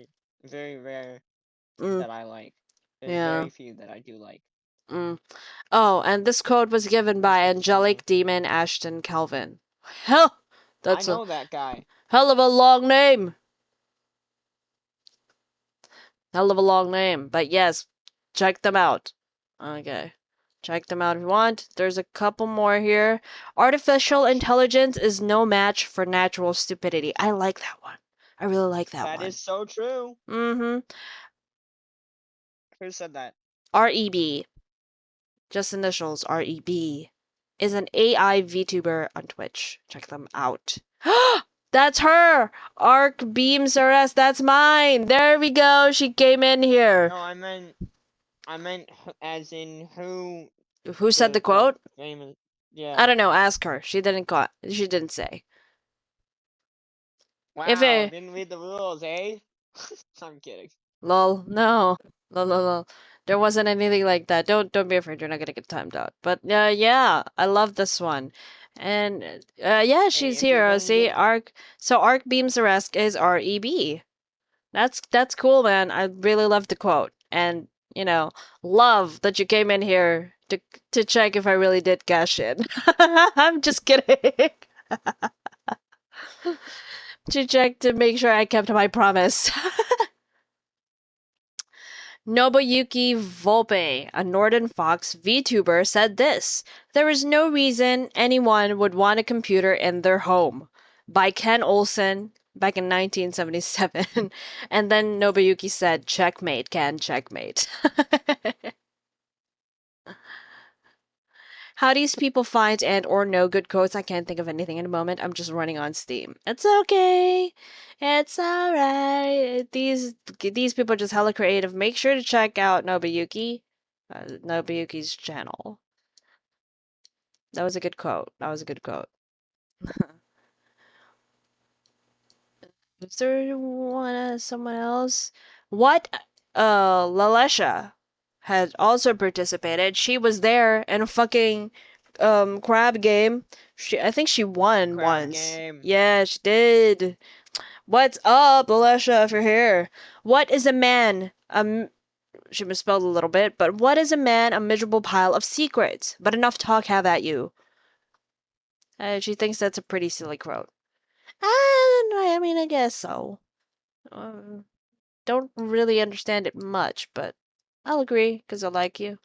very rare Mm, that I like. There's yeah. very few that I do like. Mm. Oh, and this quote was given Just by like the song. Angelic Demon Ashton Calvin. Hell, I that's a know that guy. hell of a long name. Hell of a long name. But yes, check them out. Okay. Check them out if you want. There's a couple more here. Artificial intelligence is no match for natural stupidity. I like that one. I really like that That one. is so true. Mm-hmm. Who said that? REB. Just initials REB. Is an AI VTuber on Twitch. Check them out. That's her! Arc Beams RS. That's mine. There we go. She came in here. No, I meant as in who Who said the quote? famous. I Yeah. don't know. Ask her. She didn't call. She didn't say. If Wow, it, didn't read the rules, eh? I'm kidding. lol, no, lol, lol, lol. There wasn't anything like that. Don't be afraid. You're not gonna get timed out. But yeah, I love this one, and yeah, Hey, she's if you're here. gonna See, get Arc. So Arc Beams Arrest is REB. That's cool, man. I really love the quote, and love that you came in here to check if I really did cash in. I'm just kidding. To check to make sure I kept my promise. Nobuyuki Volpe, a Northern Fox VTuber, said this: "There is no reason anyone would want a computer in their home." By Ken Olsen back in 1977. And then Nobuyuki said, "Checkmate, Ken, checkmate." How these people find and or know good quotes? I can't think of anything in a moment. I'm just running on Steam. It's okay. It's alright. These people are just hella creative. Make sure to check out Nobuyuki's channel. That was a good quote. That was a good quote. Is there someone else? What? Lalesha had also participated. She was there in a fucking crab game. I think she won crab once. game. Yeah, she did. What's up, Lalesha, if you're here? What is a man? She misspelled a little bit, but what is a man? A miserable pile of secrets. But enough talk, have at you. She thinks that's a pretty silly quote. I mean, I guess so. Don't really understand it much, but I'll agree because I like you.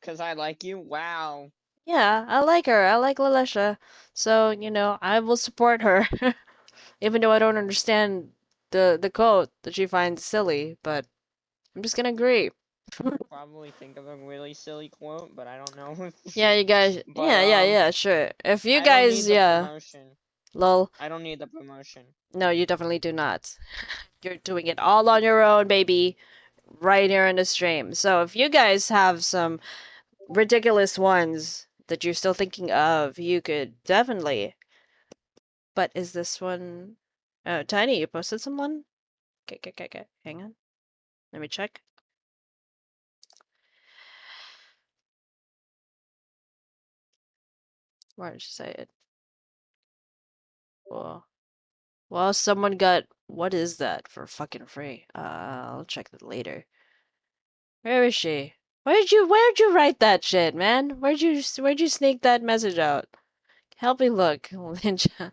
Cause I like you. Wow. Yeah, I like her. I like Lalisha. So, I will support her. Even though I don't understand the quote that she finds silly, but I'm just gonna agree. Probably think of a really silly quote, but I don't know. Yeah, you guys. But Yeah, sure. If you I don't guys, need the yeah, promotion. lol. I don't need the promotion. No, you definitely do not. You're doing it all on your own, baby, right here in the stream. So if you guys have some ridiculous ones that you're still thinking of, you could definitely. But is this one? Oh, Tiny, you posted someone? Okay. Hang on. Let me check. Where did she say it? Well, someone got. What is that for fucking free? I'll check that later. Where is she? Where'd you write that shit, man? Where'd you sneak that message out? Help me look, Ninja.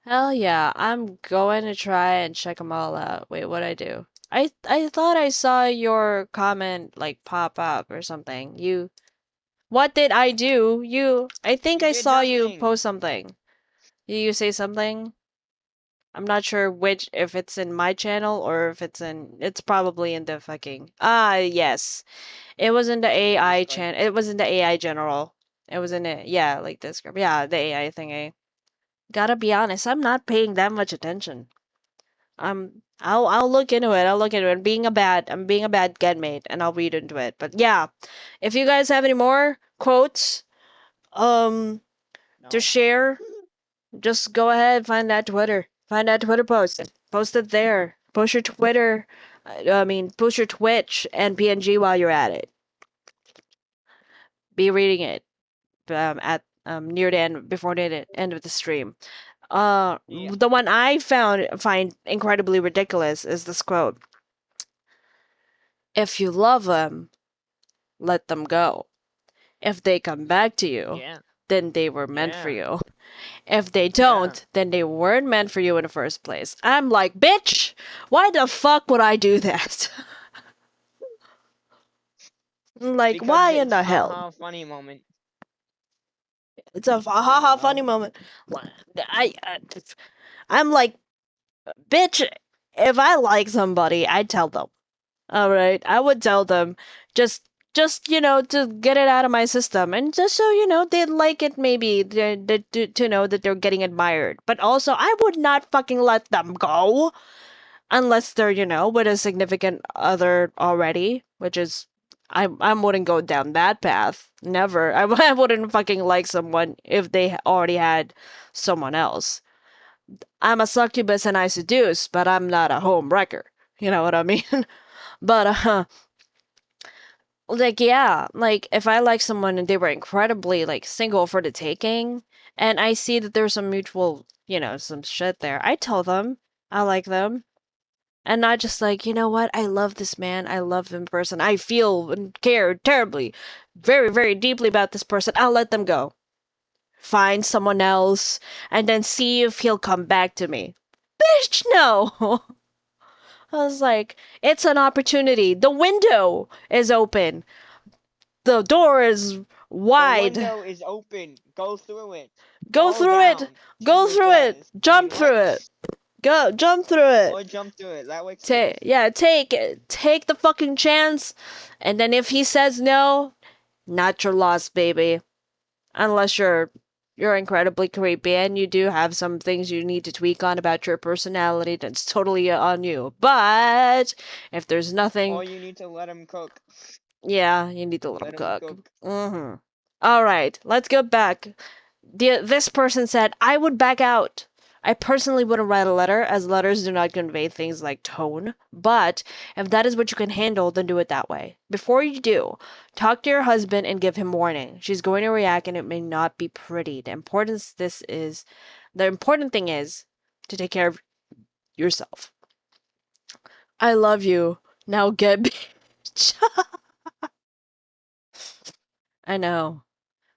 Hell yeah, I'm going to try and check them all out. Wait, what'd I do? I thought I saw your comment like pop up or something. What did I do? I think You I did saw you nothing. post something. Did you say something? I'm not sure if it's in my channel or if it's probably in the fucking, yes. It was in the In the AI Discord. channel. It was in the AI general. It was in it. Yeah, like this group. Yeah, the AI thingy. Gotta be honest, I'm not paying that much attention. I'll look into it. I'll look into it. I'm being a bad genmate, and I'll read into it. But yeah, if you guys have any more quotes, um, to No. share, just go ahead, find that Twitter. Find that Twitter post. Post it there. Post your Twitter. Post your Twitch and PNG while you're at it. Be reading it at near the end, before the end of the stream. Yeah. The one I find incredibly ridiculous is this quote: "If you love them, let them go. If they come back to you, Yeah. then they were meant for Yeah. you. If they Yeah. don't, then they weren't meant for you in the first place." I'm like, bitch, why the fuck would I do that? Like, Because why in it's the hell? haha funny moment. It's a I ha don't funny know. moment. I, I I'm like, bitch, if I like somebody, I tell them. All right, I would tell them, just to get it out of my system, and just so they'd like it, maybe to know that they're getting admired. But also, I would not fucking let them go unless they're with a significant other already, which is. I wouldn't go down that path. Never. I wouldn't fucking like someone if they already had someone else. I'm a succubus and I seduce, but I'm not a home wrecker. You know what I mean? But like, yeah, like if I like someone and they were incredibly like single for the taking, and I see that there's some mutual, some shit there, I tell them I like them. And not just like, you know what, I love this man, I love him in person, I feel and care terribly, very, very deeply about this person, I'll let them go. Find someone else, and then see if he'll come back to me. Bitch, no! I was like, it's an opportunity. The window is open. The door is The wide. window is open. Go through it. Go Fall through it. down to Go your through it. death. I Jump mean, what? through it. Go jump through it. Or jump through it. That works too. Take the fucking chance. And then if he says no, not your loss, baby. Unless you're incredibly creepy and you do have some things you need to tweak on about your personality, that's totally on you. But if there's nothing, Or you need to let him cook. yeah, you need to let him Let him cook. cook. All right, let's go back. This person said, I would back out. I personally wouldn't write a letter, as letters do not convey things like tone. But if that is what you can handle, then do it that way. Before you do, talk to your husband and give him warning. She's going to react, and it may not be pretty. The important thing is to take care of yourself. I love you. Now get bitch. I know.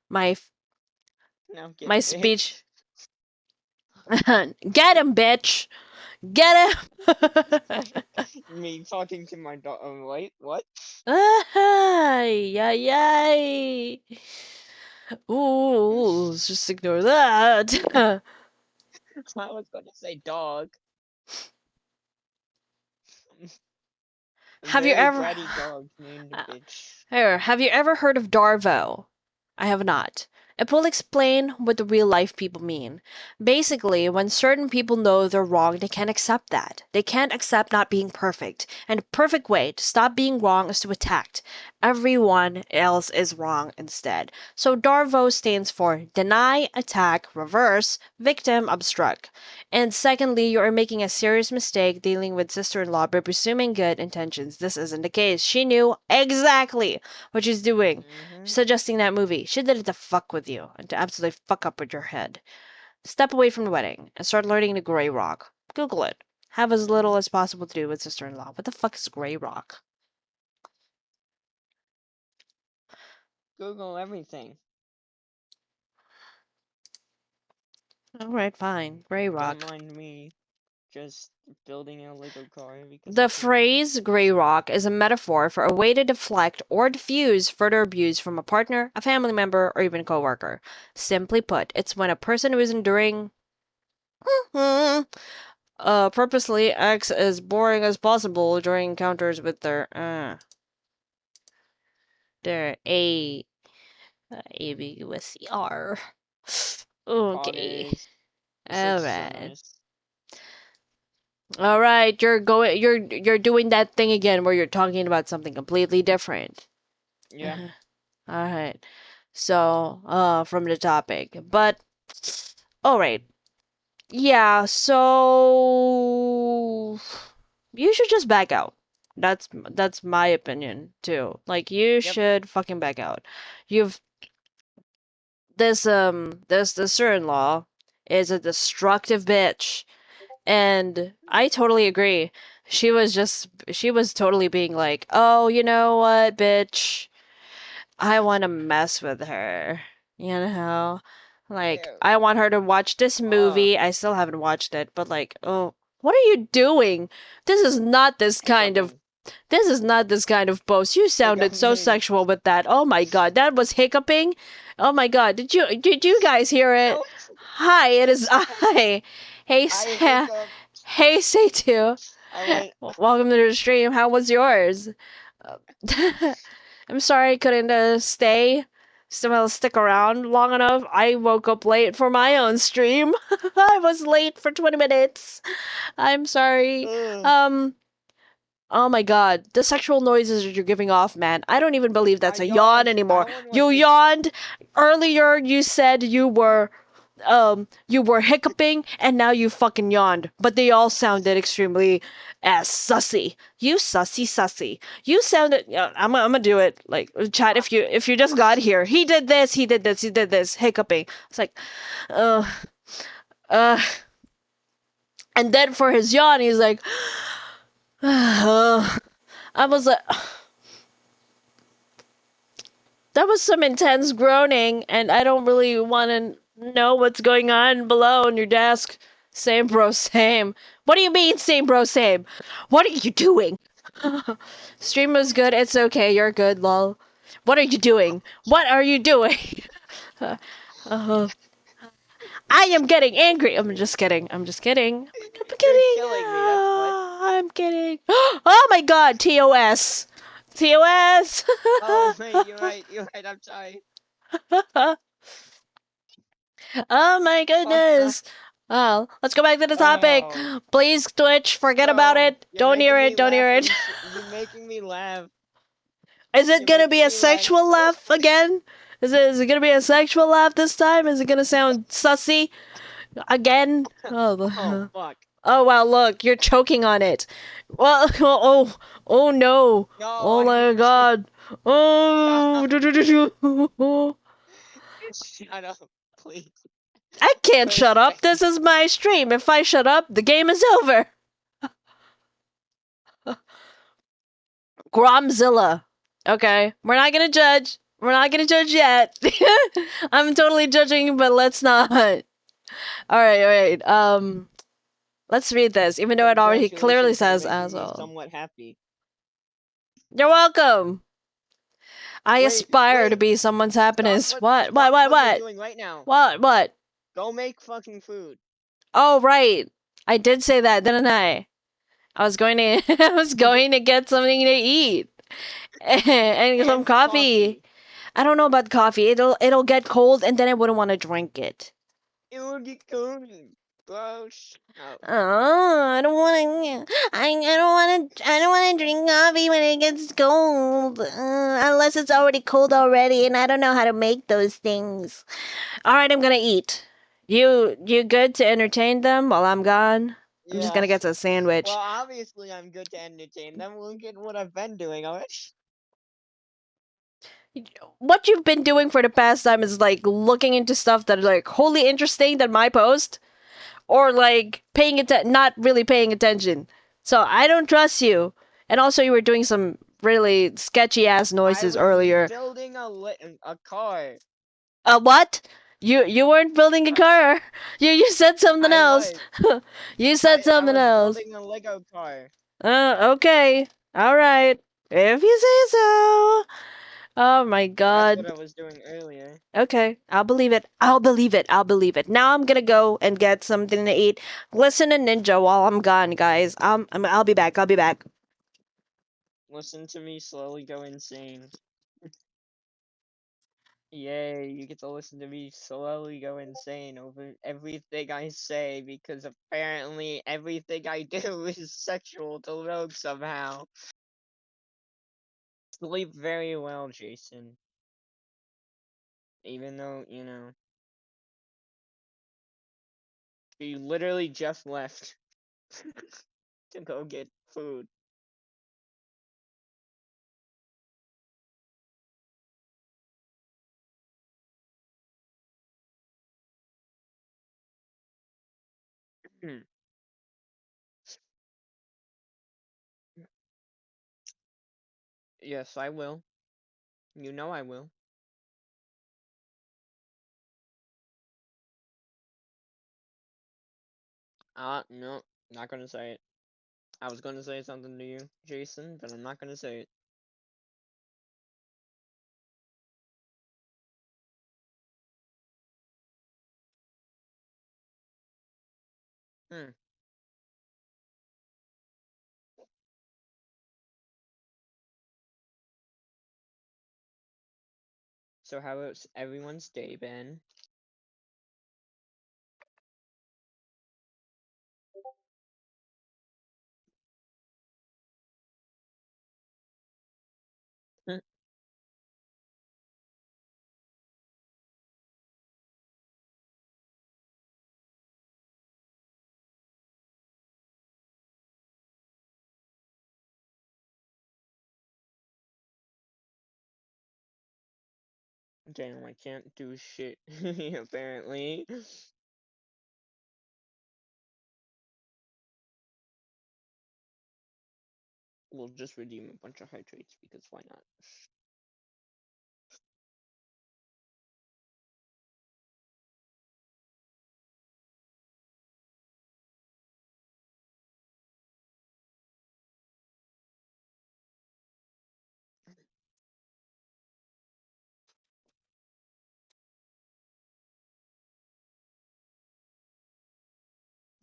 My Now get my speech bitch. Get him, bitch! Get him! Me talking to my dog. Wait, what? Ay, ay, ay. Ooh, let's just ignore that. I was gonna say dog. A Have you very ever bratty dog named Bitch. Here, have you ever heard of Darvo? I have not. It will explain what the real life people mean. Basically, when certain people know they're wrong, they can't accept that. They can't accept not being perfect. And the perfect way to stop being wrong is to attack. Everyone else is wrong instead. So Darvo stands for deny, attack, reverse, victim, obstruct. And secondly, you are making a serious mistake dealing with sister-in-law by presuming good intentions. This isn't the case. She knew exactly what she's doing. Mm-hmm. Suggesting that movie. She did it to fuck with you and to absolutely fuck up with your head. Step away from the wedding and start learning the Grey Rock. Google it. Have as little as possible to do with sister-in-law. What the fuck is Grey Rock? Google everything. Alright, fine. Grey Rock. Don't mind me just building a Lego car because The I can. phrase Grey Rock is a metaphor for a way to deflect or diffuse further abuse from a partner, a family member, or even a coworker. Simply put, it's when a person who is enduring purposely acts as boring as possible during encounters with their ambiguous R. Okay. Poggers. All Such right. sinners. All right, you're doing that thing again where you're talking about something completely different. Yeah. All right. So, from the topic. But all right. Yeah, so you should just back out. That's my opinion too. Like you Yep. should fucking back out. You've this sister-in-law is a destructive bitch. And I totally agree. She was totally being like, "Oh, you know what, bitch? I want to mess with her." You know? Like, Ew. I want her to watch this movie. I still haven't watched it, but like, oh, what are you doing? This is not this kind of post. You sounded so Hiccuping. sexual with that. Oh my god, that was hiccuping. Oh my god, did you guys hear it? No, Hi, it is I. Hey, I Sa- hiccuped. hey, Satu. I went. Welcome to the stream. How was yours? I'm sorry I couldn't stick around long enough. I woke up late for my own stream. I was late for 20 minutes. I'm sorry. Ugh. Oh my god, the sexual noises that you're giving off, man. I don't even believe that's I a yawn yawned. anymore. That one was You a- yawned earlier. You said you were hiccuping, and now you fucking yawned. But they all sounded extremely sussy. You sussy. You sounded. I'm gonna do it. Like chat. If you just got here, he did this. He did this. He did this. Hiccuping. It's like, uh, uh. And then for his yawn, he's like, I was like. That was some intense groaning, and I don't really want to know what's going on below on your desk. Same, bro, same. What do you mean, same, bro, same? What are you doing? Stream was good. It's okay. You're good, lol. What are you doing? What are you doing? uh, I am getting angry. I'm just kidding. I'm kidding. killing me, that's what. I'm kidding. Oh my god, TOS. TOS. Oh wait, you're right. You're right. I'm sorry. Oh my goodness. Well, let's go back to the topic. Oh. Please, Twitch, forget about No, it. you're Don't hear making it. me Don't hear laugh it. You're making me laugh. Is it You're gonna be making a me sexual laugh again? Is it gonna be a sexual laugh this time? Is it gonna sound sussy again? Oh fuck. Oh wow! Look, you're choking on it. Well, oh no! No. Oh my god! Oh! Shut up, please. I can't Wait a shut up. second. This is my stream. If I shut up, the game is over. Gromzilla. Okay, we're not gonna judge. We're not gonna judge yet. I'm totally judging, but let's not. All right. Let's read this, even though it already clearly Congratulations on says making me asshole. somewhat happy. You're welcome. I Wait, aspire to wait. be someone's happiness. Stop What? what you're doing right now. What? Go make fucking food. Oh, right. I did say that, didn't I? I was going to I was going to get something to eat. And some And coffee. I don't know about coffee. It'll get cold and then I wouldn't want to drink it. It will get cold. Bro, oh. Oh, I don't want to. I don't want to drink coffee when it gets cold. Unless it's already cold already, and I don't know how to make those things. All right, I'm gonna eat. You good to entertain them while I'm gone? I'm just Yeah. gonna get a sandwich. Well, obviously I'm good to entertain them. Look at what I've been doing, alright? What you've been doing for the past time is like looking into stuff that are like wholly interesting than my post, or like not really paying attention. So I don't trust you. And also, you were doing some really sketchy ass noises I was earlier. building a car. What? You weren't building a car. You said something I else. was. You said I something was else. building a Lego car. Okay. All right. If you say so. Oh my That's god. what I was doing earlier. Okay, I'll believe it. I'll believe it. I'll believe it. Now I'm gonna go and get something to eat. Listen to Ninja while I'm gone, guys. I'll be back. I'll be back. Listen to me slowly go insane. Yay, you get to listen to me slowly go insane over everything I say because apparently everything I do is sexual to Rogue somehow. Sleep very well, Jason. Even though, you know, you literally just left to go get food. Yes, I will. You know I will. No, not gonna say it. I was gonna say something to you, Jason, but I'm not gonna say it. Hmm. So how was everyone's day been? Hmm. Damn, I can't do shit, apparently. We'll just redeem a bunch of hydrates because why not?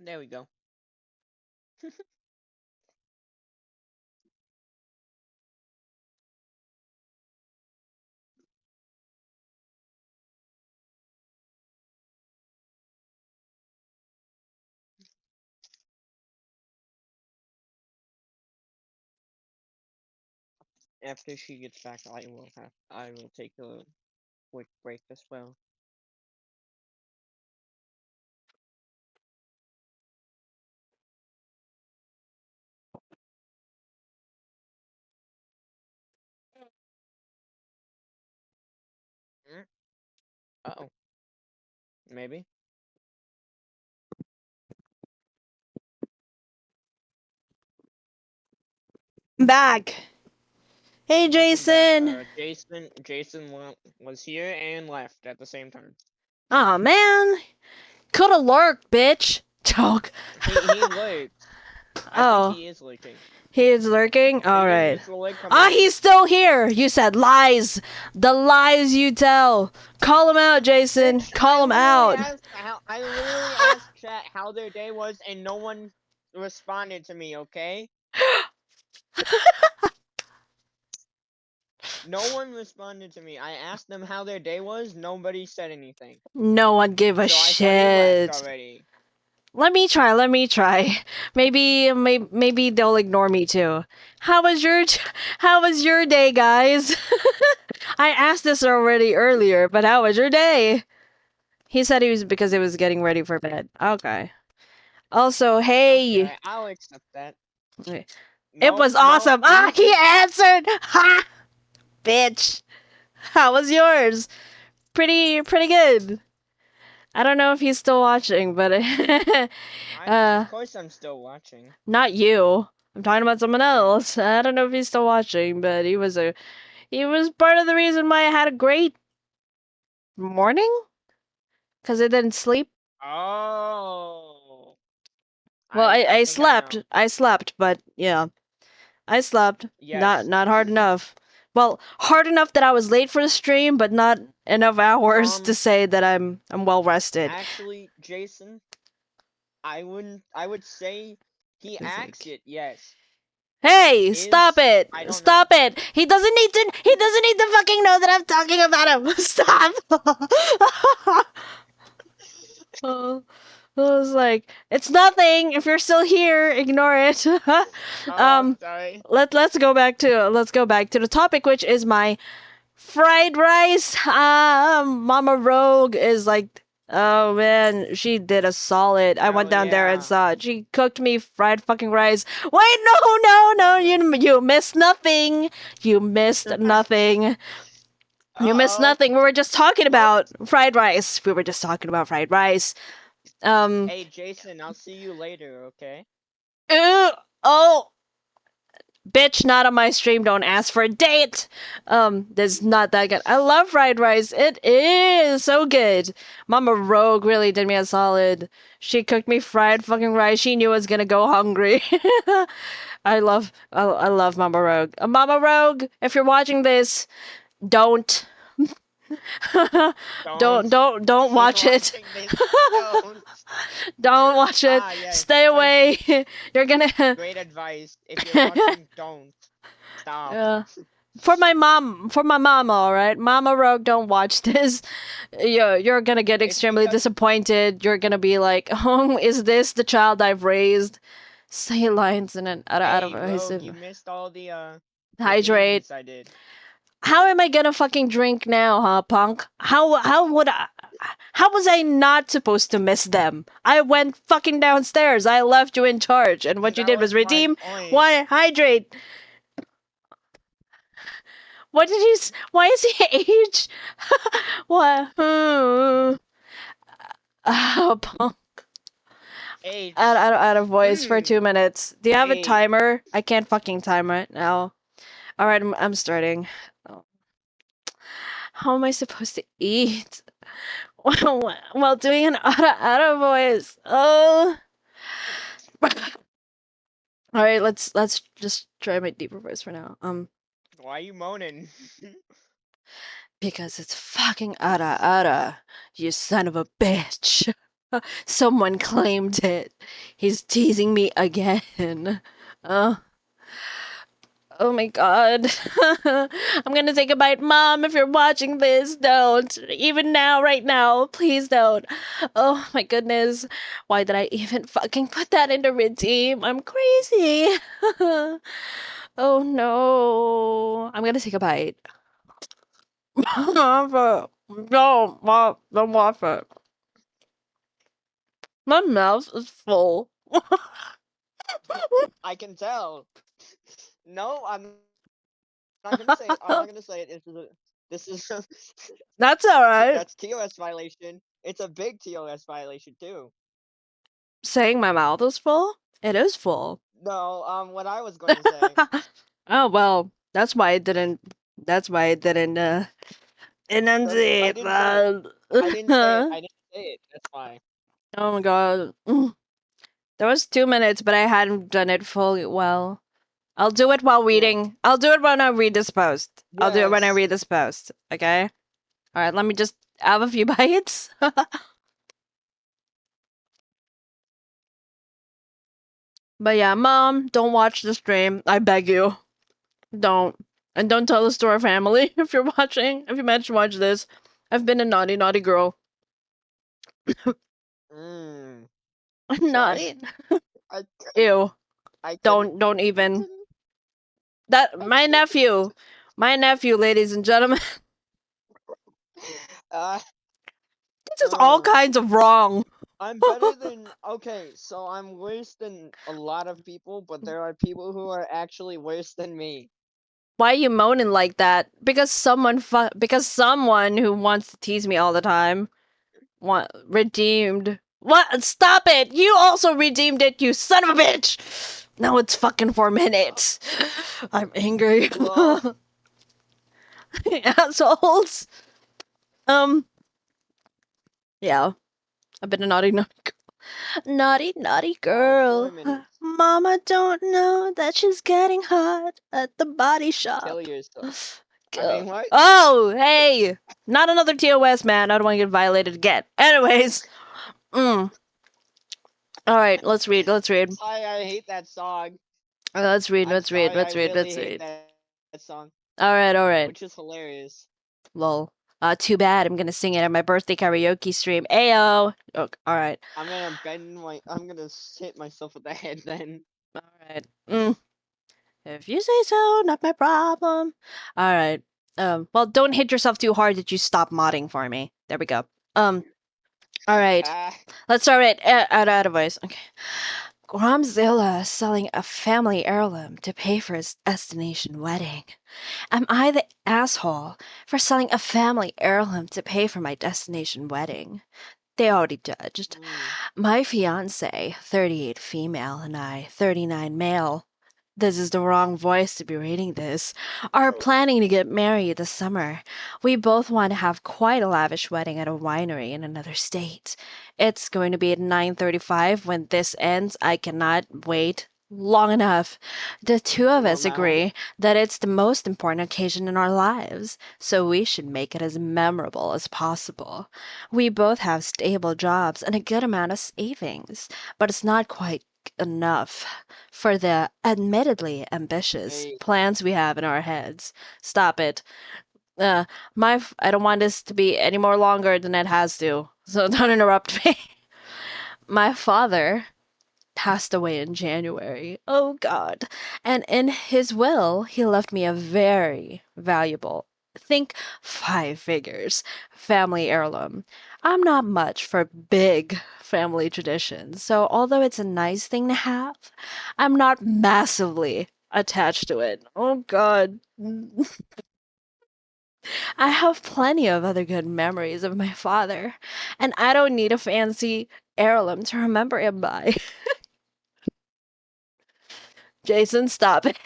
There we go. After she gets back, I will take a quick break as well. Mm. Uh-oh. Maybe. Back. Hey, Welcome back. Jason. Jason was here and left at the same time. Oh man, Coulda lurked, bitch. Joke. He lurked. I Oh, think he is lurking. he is lurking? Alright. Mr. Lurk, come Ah, in. he's still here! You said lies! The lies you tell! Call him out, Jason! Bitch, Call him out! I literally asked chat how their day was, and no one responded to me. Okay. No one responded to me. I asked them how their day was. Nobody said anything. No one gave a So I thought he left shit. already. Let me try. Maybe they'll ignore me too. How was your day, guys? I asked this already earlier, but how was your day? He said he was because he was getting ready for bed. Okay. Also, hey, Okay, I'll accept that. it No, was no, awesome. Ah, he answered. Ha, bitch. How was yours? Pretty good. I don't know if he's still watching, but Of course I'm still watching. not you. I'm talking about someone else. I don't know if he's still watching, but he was part of the reason why I had a great morning because I didn't sleep. Oh. Well, I think I slept. know. I slept, but yeah, I slept. Yes. Not hard enough. Well, hard enough that I was late for the stream, but not enough hours to say that I'm well rested. Actually, Jason, I would say he It's acts like- it. Yes. Hey, stop it! I don't Stop it! He doesn't need to. He doesn't need to fucking know that I'm talking about him. Stop. Oh, I was like, it's nothing. If you're still here, ignore it. Sorry. Let's go back to the topic, which is my fried rice. Mama Rogue is like, oh man, she did a solid. I went down there and yeah. saw it. She cooked me fried fucking rice. Wait, no, you missed nothing. You missed nothing. You missed Uh-oh. nothing. We were just talking about fried rice. We were just talking about fried rice. Hey, Jason, I'll see you later, okay? Oh, bitch, not on my stream. Don't ask for a date. That's not that good. I love fried rice. It is so good. Mama Rogue really did me a solid. She cooked me fried fucking rice. She knew I was gonna go hungry. I love Mama Rogue. Mama Rogue, if you're watching this, don't. Don't watch it. Don't watch it. Yes, Stay away. You're gonna. Great advice. If you're watching, don't. Stop. For my mom, all right. Mama Rogue, don't watch this. You're gonna get extremely disappointed. You're gonna be like, "Oh, is this the child I've raised?" Say lines and then out of Rogue, you missed all the hydrate. games I did. How am I gonna fucking drink now, huh, punk? How was I not supposed to miss them? I went fucking downstairs. I left you in charge, and what you did was redeem. Why hydrate? What did you? Why is he age? What? Punk. Age. Out of voice for 2 minutes. Do you have a timer? I can't fucking time right now. All right, I'm starting. Oh. How am I supposed to eat? While doing an auto voice. Oh. All right, let's just try my deeper voice for now. Why are you moaning? Because it's fucking Ara, you son of a bitch. Someone claimed it. He's teasing me again. Oh my god. I'm gonna take a bite. Mom, if you're watching this, don't. Even now, right now, please don't. Oh my goodness. Why did I even fucking put that into redeem? I'm crazy. Oh no. I'm gonna take a bite. Don't watch it. My mouth is full. I can tell. No, I'm not gonna say it. I'm not gonna say it. This is That's alright. That's TOS violation. It's a big TOS violation too. Saying my mouth is full? It is full. No, what I was going to say. Oh well, that's why I didn't enunciate. I didn't say it. I didn't say it. That's why. Oh my god. There was 2 minutes, but I hadn't done it fully well. I'll do it while Yeah. reading. I'll do it when I read this post. I'll do it when I Yes. read this post. Okay? Alright, let me just have a few bites. But yeah, Mom, don't watch the stream. I beg you. Don't. And don't tell this to our family if you're watching. If you manage to watch this. I've been a naughty, naughty girl. Sorry. Naughty. I Ew. I couldn't. Don't even. That my nephew. My nephew, ladies and gentlemen. Uh, This is all um, kinds of wrong. I'm better than. Okay, so I'm worse than a lot of people, but there are people who are actually worse than me. Why are you moaning like that? Because someone who wants to tease me all the time redeemed. What? Stop it! You also redeemed it, you son of a bitch! Now it's fucking 4 minutes. I'm angry. Well, Assholes. Yeah. I've been a naughty, naughty girl. Naughty, naughty girl. 4 minutes. Mama don't know that she's getting hot at the body shop. Kill yourself. I Go. mean, what? Oh, hey! Not another TOS, man. I don't want to get violated again. Anyways. Alright, let's read. Sorry, I hate that song. Let's read. I'm Let's read. sorry, Let's I read. really Let's hate read. that song, Alright. which is hilarious. Lol. Too bad. I'm gonna sing it at my birthday karaoke stream. Ayo! Oh, alright. I'm gonna hit myself with the head then. Alright. If you say so, not my problem. Alright. Well, don't hit yourself too hard that you stop modding for me. There we go. Alright. Ah, Let's start it out of voice. Okay. Gromzilla selling a family heirloom to pay for his destination wedding. Am I the asshole for selling a family heirloom to pay for my destination wedding? They already judged. My fiance, 38 female, and I, 39 male. This is the wrong voice to be reading this. Are planning to get married this summer. We both want to have quite a lavish wedding at a winery in another state. It's going to be at 9:35 when this ends. I cannot wait long enough. The two of well us now. agree that it's the most important occasion in our lives, so we should make it as memorable as possible. We both have stable jobs and a good amount of savings, but it's not quite enough for the admittedly ambitious Hey, plans we have in our heads. Stop it. I don't want this to be any more longer than it has to, so don't interrupt me. My father passed away in January. Oh God. And in his will, he left me a very valuable, think 5 figures, family heirloom. I'm not much for big family traditions, so although it's a nice thing to have, I'm not massively attached to it. Oh God. I have plenty of other good memories of my father, and I don't need a fancy heirloom to remember him by. Jason, stop it.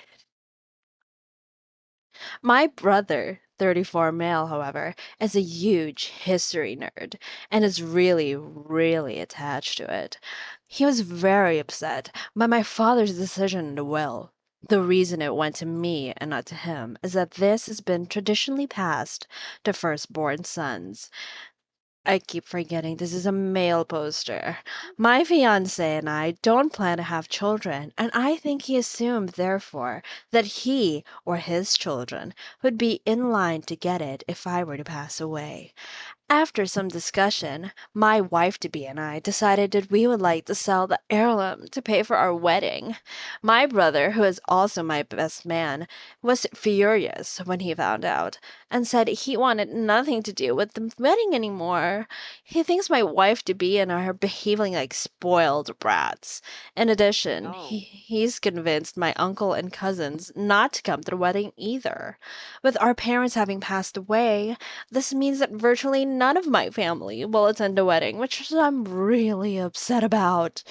My brother, 34 male, however, is a huge history nerd and is really, really attached to it. He was very upset by my father's decision in the will. The reason it went to me and not to him is that this has been traditionally passed to firstborn sons. I keep forgetting this is a male poster. My fiance and I don't plan to have children, and I think he assumed, therefore, that he or his children would be in line to get it if I were to pass away. After some discussion, my wife to be and I decided that we would like to sell the heirloom to pay for our wedding. My brother, who is also my best man, was furious when he found out and said he wanted nothing to do with the wedding anymore. He thinks my wife to be and I are behaving like spoiled brats. In addition, no. he's convinced my uncle and cousins not to come to the wedding either. With our parents having passed away, this means that virtually none of my family will attend the wedding, which I'm really upset about.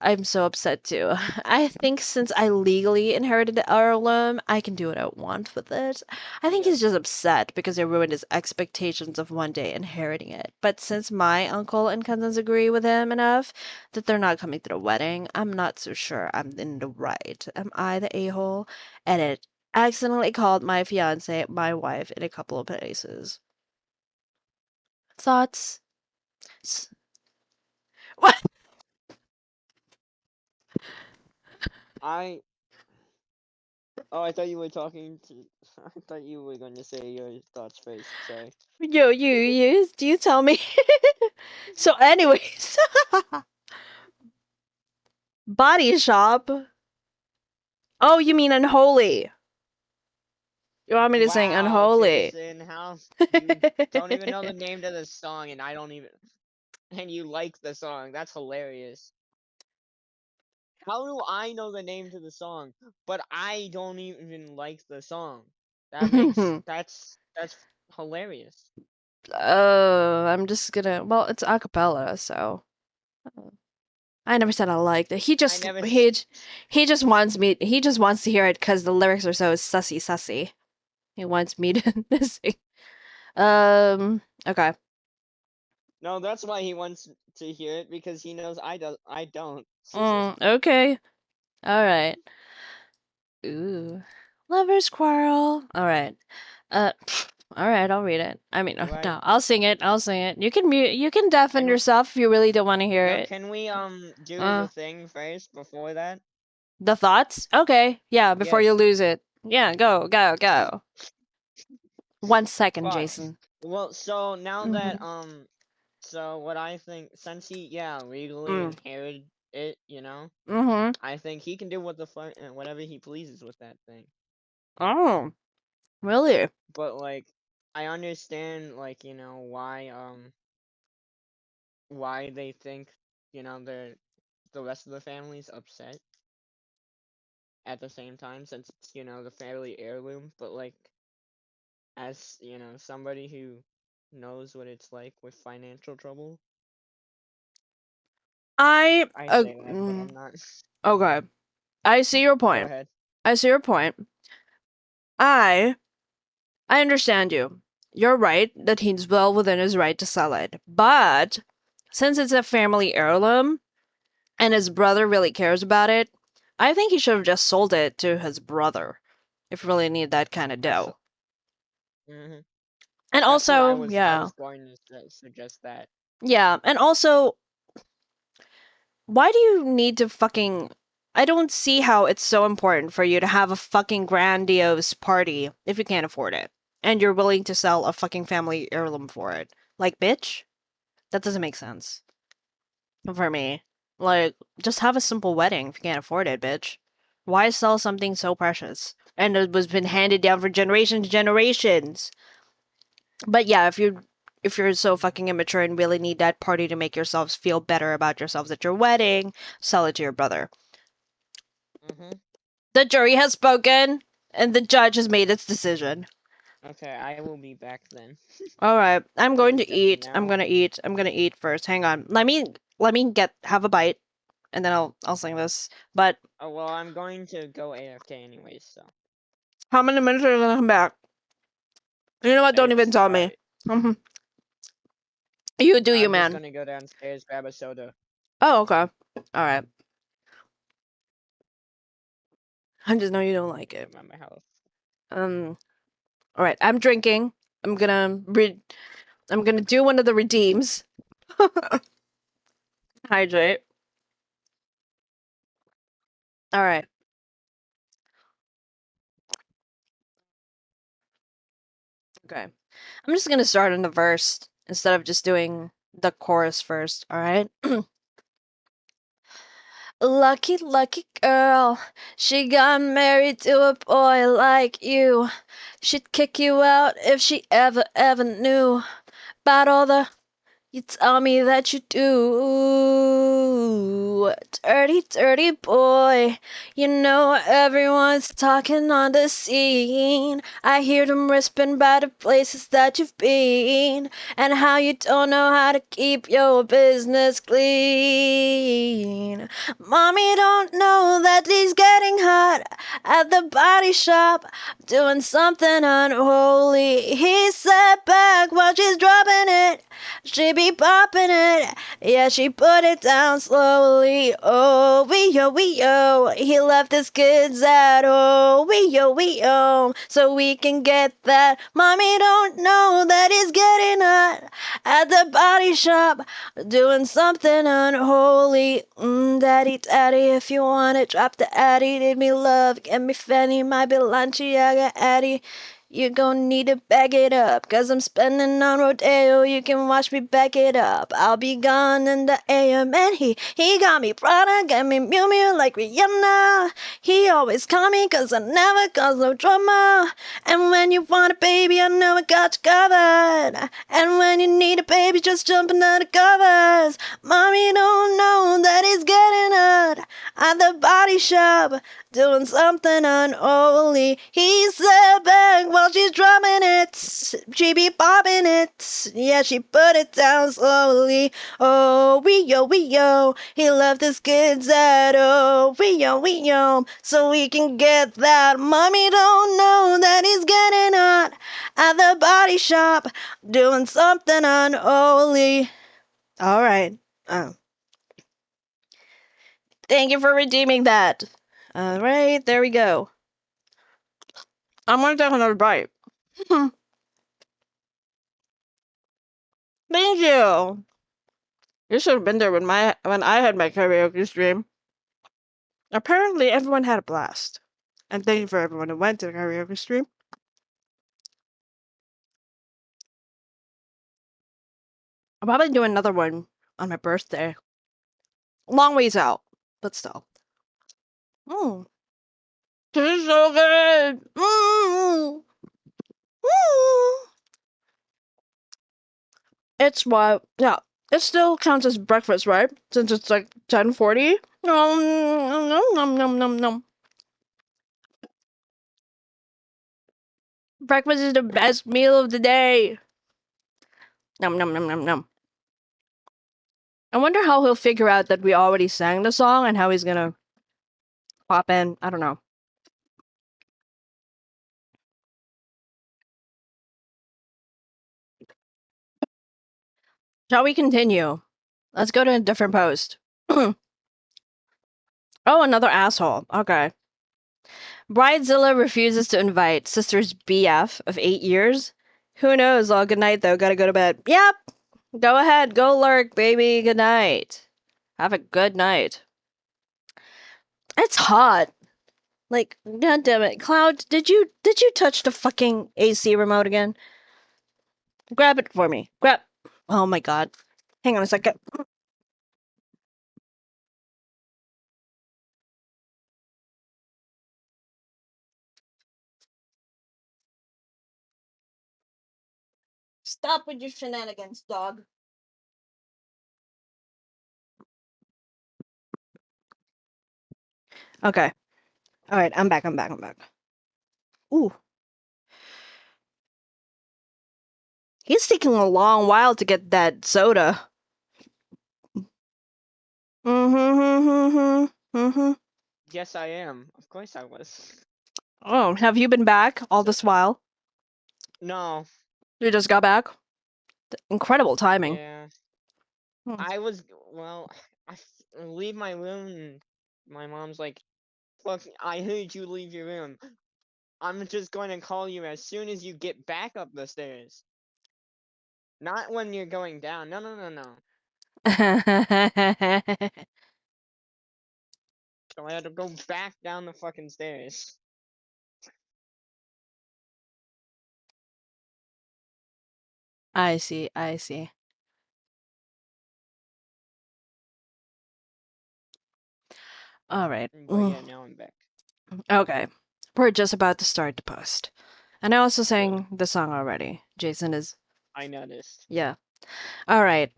I'm so upset too. I think since I legally inherited the heirloom, I can do what I want with it. I think Yeah. he's just upset because I ruined his expectations of one day inheriting it. But since my uncle and cousins agree with him enough that they're not coming to the wedding, I'm not so sure I'm in the right. Am I the a-hole? And it accidentally called my fiance my wife in a couple of places. Thoughts? S- What? I Oh, I thought you were talking to. I thought you were going to say your thoughts first. Sorry. You tell me. So, anyways, body shop. Oh, you mean unholy? You want me to sing Wow, unholy? Jason, how you don't even know the name to the song, and I don't even, and you like the song. That's hilarious. How do I know the name to the song, but I don't even like the song? That's hilarious. Oh, I'm just gonna. Well, it's a cappella, so I never said I liked it. I never. s- He just wants me. He just wants to hear it because the lyrics are so sussy sussy. He wants me to sing. Okay. No, that's why he wants to hear it because he knows I don't. Okay. All right. Ooh. Lover's quarrel. All right. All right, I'll read it. I mean, Do I? no, I'll sing it. I'll sing it. You can mute. You can deafen Can yourself if you really don't want to hear no? it. Can we do Uh, the thing first before that? the thoughts? Okay. Yeah, before you Yes. lose it. Yeah, go, go, go. 1 second, Fuck. Jason. Well, so now that Mm-hmm. so what I think, since he legally Mm. inherited it, Mm-hmm. I think he can do whatever he pleases with that thing. Oh, really? But like, I understand like why they think the rest of the family's upset at the same time since it's the family heirloom. But like, as somebody who knows what it's like with financial trouble, I I say that, but I'm not. okay. I see your Go point. ahead. I see your point. I I understand you. You're right that he's well within his right to sell it. But since it's a family heirloom and his brother really cares about it, I think he should have just sold it to his brother if you really need that kind of So, dough. hmm And that's what I also, was. I yeah. was going to suggest that. Yeah, and also, why do you need to fucking I don't see how it's so important for you to have a fucking grandiose party if you can't afford it. And you're willing to sell a fucking family heirloom for it. Like, bitch? That doesn't make sense for me. Like, just have a simple wedding if you can't afford it, bitch. Why sell something so precious? And it was been handed down for generations to generations. But yeah, if you're so fucking immature and really need that party to make yourselves feel better about yourselves at your wedding, sell it to your brother. Hmm The jury has spoken, and the judge has made its decision. Okay, I will be back then. All right, I'm going to Because eat. I'm now. gonna eat. I'm gonna eat first. Hang on. Let me have a bite, and then I'll sing this. But Oh well, I'm going to go AFK anyways. So. how many minutes are you gonna come back? You know what? Don't even It's tell me. Mhm. You do you, I'm just man. gonna go downstairs, grab a soda. Oh, okay. All right. I just know you don't like it. Get my health. All right. I'm drinking. I'm gonna read. I'm gonna do one of the redeems. Hydrate. All right. Okay. I'm just gonna start in the verse instead of just doing the chorus first. All right. Lucky, lucky girl. She got married to a boy like you. She'd kick you out if she ever knew about all the you tell me that you do. Ooh, dirty, dirty boy. You know everyone's talking on the scene. I hear them risping about the places that you've been and how you don't know how to keep your business clean. Mommy don't know that he's getting hot at the body shop, doing something unholy. He sat back while she's dropping it. She be popping it. Yeah, she put it down slowly. Oh, wee yo. He left his kids at home. Wee yo. So we can get that. Mommy don't know that he's getting hot at the body shop, doing something unholy. Daddy, if you want it, drop the addy. Need me love, get me Fanny, my Balenciaga addy. You gon' need to back it up, cause I'm spending on Rodeo. You can watch me back it up. I'll be gone in the AM, and he got me Prada, got me Miu Miu like Rihanna. He always call me cause I never cause no drama. And when you want a baby, I know I got you covered. And when you need a baby, just jump under the covers. Mommy don't know that he's getting hurt at the body shop, doing something unholy. He sat back while she's drumming it. She be popping it. Yeah, she put it down slowly. Oh, wee yo. He left his kids at home. Wee yo. So we can get that. Mommy don't know that he's getting hot at the body shop, doing something unholy. All right. Thank you for redeeming that. All right, there we go. I'm gonna take another bite. Thank you. You should have been there when I had my karaoke stream. Apparently, everyone had a blast. And thank you for everyone who went to the karaoke stream. I'll probably do another one on my birthday. Long ways out, but still. This is so good. It's what? Yeah. It still counts as breakfast, right? Since it's like 10:40. Nom. Breakfast is the best meal of the day. Nom. I wonder how he'll figure out that we already sang the song and how he's gonna pop in. I don't know. Shall we continue? Let's go to a different post. Oh, another asshole. Okay. Bridezilla refuses to invite sister's BF of 8 years. Who knows? All good night, though. Gotta go to bed. Yep. Go ahead. Go lurk, baby. Good night. Have a good night. It's hot. Like, god damn it. Cloud, did you touch the fucking AC remote again? Grab it for me. Grab. Oh my god. Hang on a second. Stop with your shenanigans, dog. Okay. Alright, I'm back. Ooh. He's taking a long while to get that soda. Yes, I am. Of course I was. Oh, have you been back all this while? No. You just got back? Incredible timing. Yeah. Hmm. I was, well, leave my room and my mom's like, look, I heard you leave your room. I'm just going to call you as soon as you get back up the stairs. Not when you're going down. No. So I had to go back down the fucking stairs. I see. All right. But yeah, now I'm back. Okay. We're just about to start the post. And I also sang the song already. Jason is... I noticed. Yeah. All right.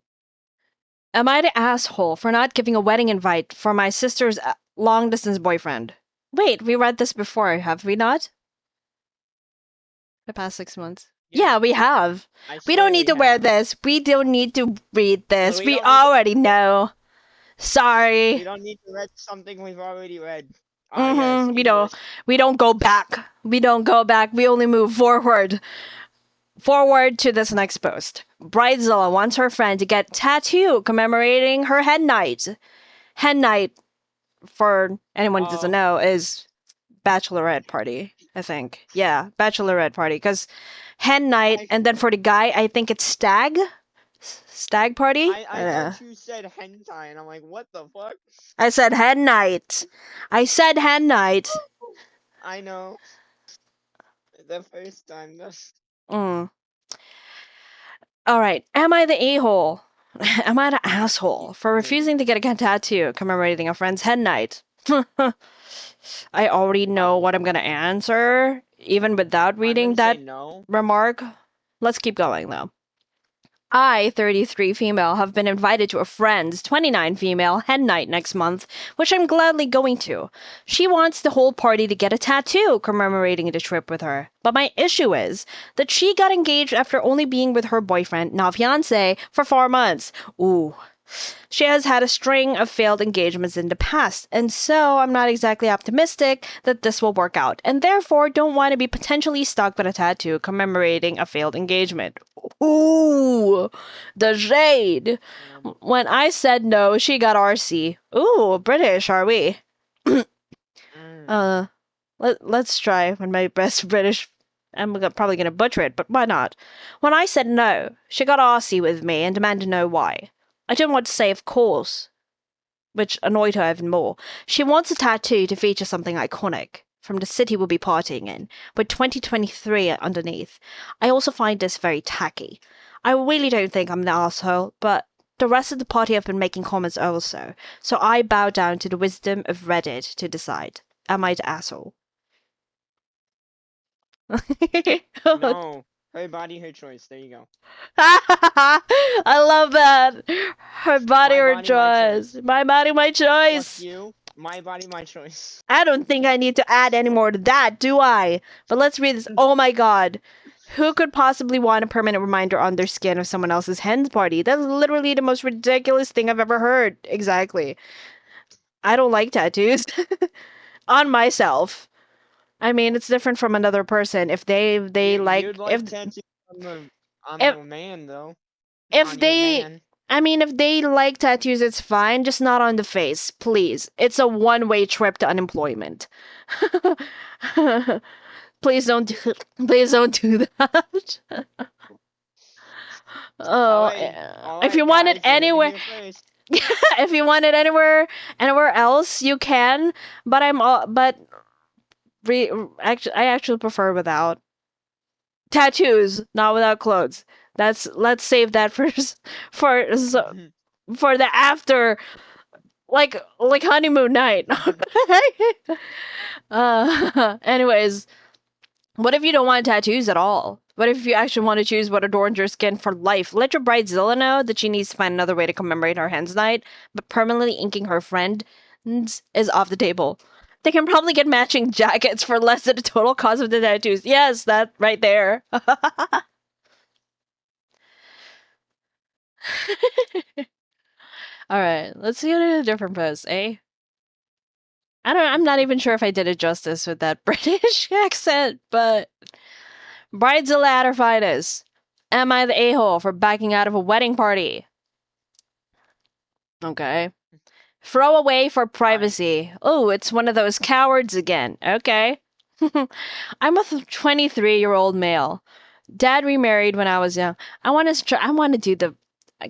Am I the asshole for not giving a wedding invite for my sister's long distance boyfriend? Wait, we read this before, have we not? The past 6 months. Yeah, we have. I We swear don't need to wear have. this. We don't need to read this. we We don't need to- already know. We Sorry. don't need to read something we've already read. Mhm, Yes, we don't. English. We don't go back. We don't go back. We only move forward. Forward to this next post. Bridezilla wants her friend to get tattoo commemorating her hen night. Hen night, for anyone who doesn't know, is bachelorette party. I think, yeah, bachelorette party. Because hen night, and then for the guy, I think it's stag party. I thought you said hentai, and I'm like, what the fuck? I said hen night. I said hen night. I know. The first time, though. Mm. All right. Am I the a-hole? Am I the asshole for refusing to get a tattoo commemorating a friend's hen night? I already know what I'm gonna answer, even without reading I'm gonna that say no. remark. Let's keep going though. I, 33 female, have been invited to a friend's 29 female hen night next month, which I'm gladly going to. She wants the whole party to get a tattoo commemorating the trip with her. But my issue is that she got engaged after only being with her boyfriend, now fiance, for 4 months. Ooh. She has had a string of failed engagements in the past, and so I'm not exactly optimistic that this will work out, and therefore don't want to be potentially stuck with a tattoo commemorating a failed engagement. Ooh, the shade. When I said no, she got RC. Ooh, British, are we? Let's try when my best British. I'm probably gonna butcher it, but why not? When I said no, she got RC with me and demanded to know why. I didn't want to say of course, which annoyed her even more. She wants a tattoo to feature something iconic from the city we'll be partying in, with 2023 underneath. I also find this very tacky. I really don't think I'm the asshole, but the rest of the party have been making comments also, so I bow down to the wisdom of Reddit to decide. Am I the asshole? No. Her body, her choice. There you go. I love that. Her body, My her body, my choice. choice. My body, my Fuck choice. you. My body, my choice. I don't think I need to add any more to that, do I? But let's read this. Oh my god. Who could possibly want a permanent reminder on their skin of someone else's hen party? That's literally the most ridiculous thing I've ever heard. Exactly. I don't like tattoos on myself. I mean, it's different from another person. If they like You'd like tattoos on if- the man though. if On your they man. I mean, if they like tattoos, it's fine, just not on the face, please. It's a one-way trip to unemployment. Please don't do that. Oh, if you want it anywhere, if you want it anywhere else, you can. But I actually prefer without tattoos, not without clothes. Let's save that for the after, like honeymoon night. Anyways, what if you don't want tattoos at all? What if you actually want to choose what adorns your skin for life? Let your bridezilla know that she needs to find another way to commemorate her hen's night, but permanently inking her friend is off the table. They can probably get matching jackets for less than the total cost of the tattoos. Yes, that right there. All right, let's see a different post, eh? I'm not even sure if I did it justice with that British accent, but Bridezilla at her finest. Am I the a-hole for backing out of a wedding party? Okay. Throw away for privacy. Oh, it's one of those cowards again. Okay. I'm a 23-year-old male. Dad remarried when I was young. I want to do the.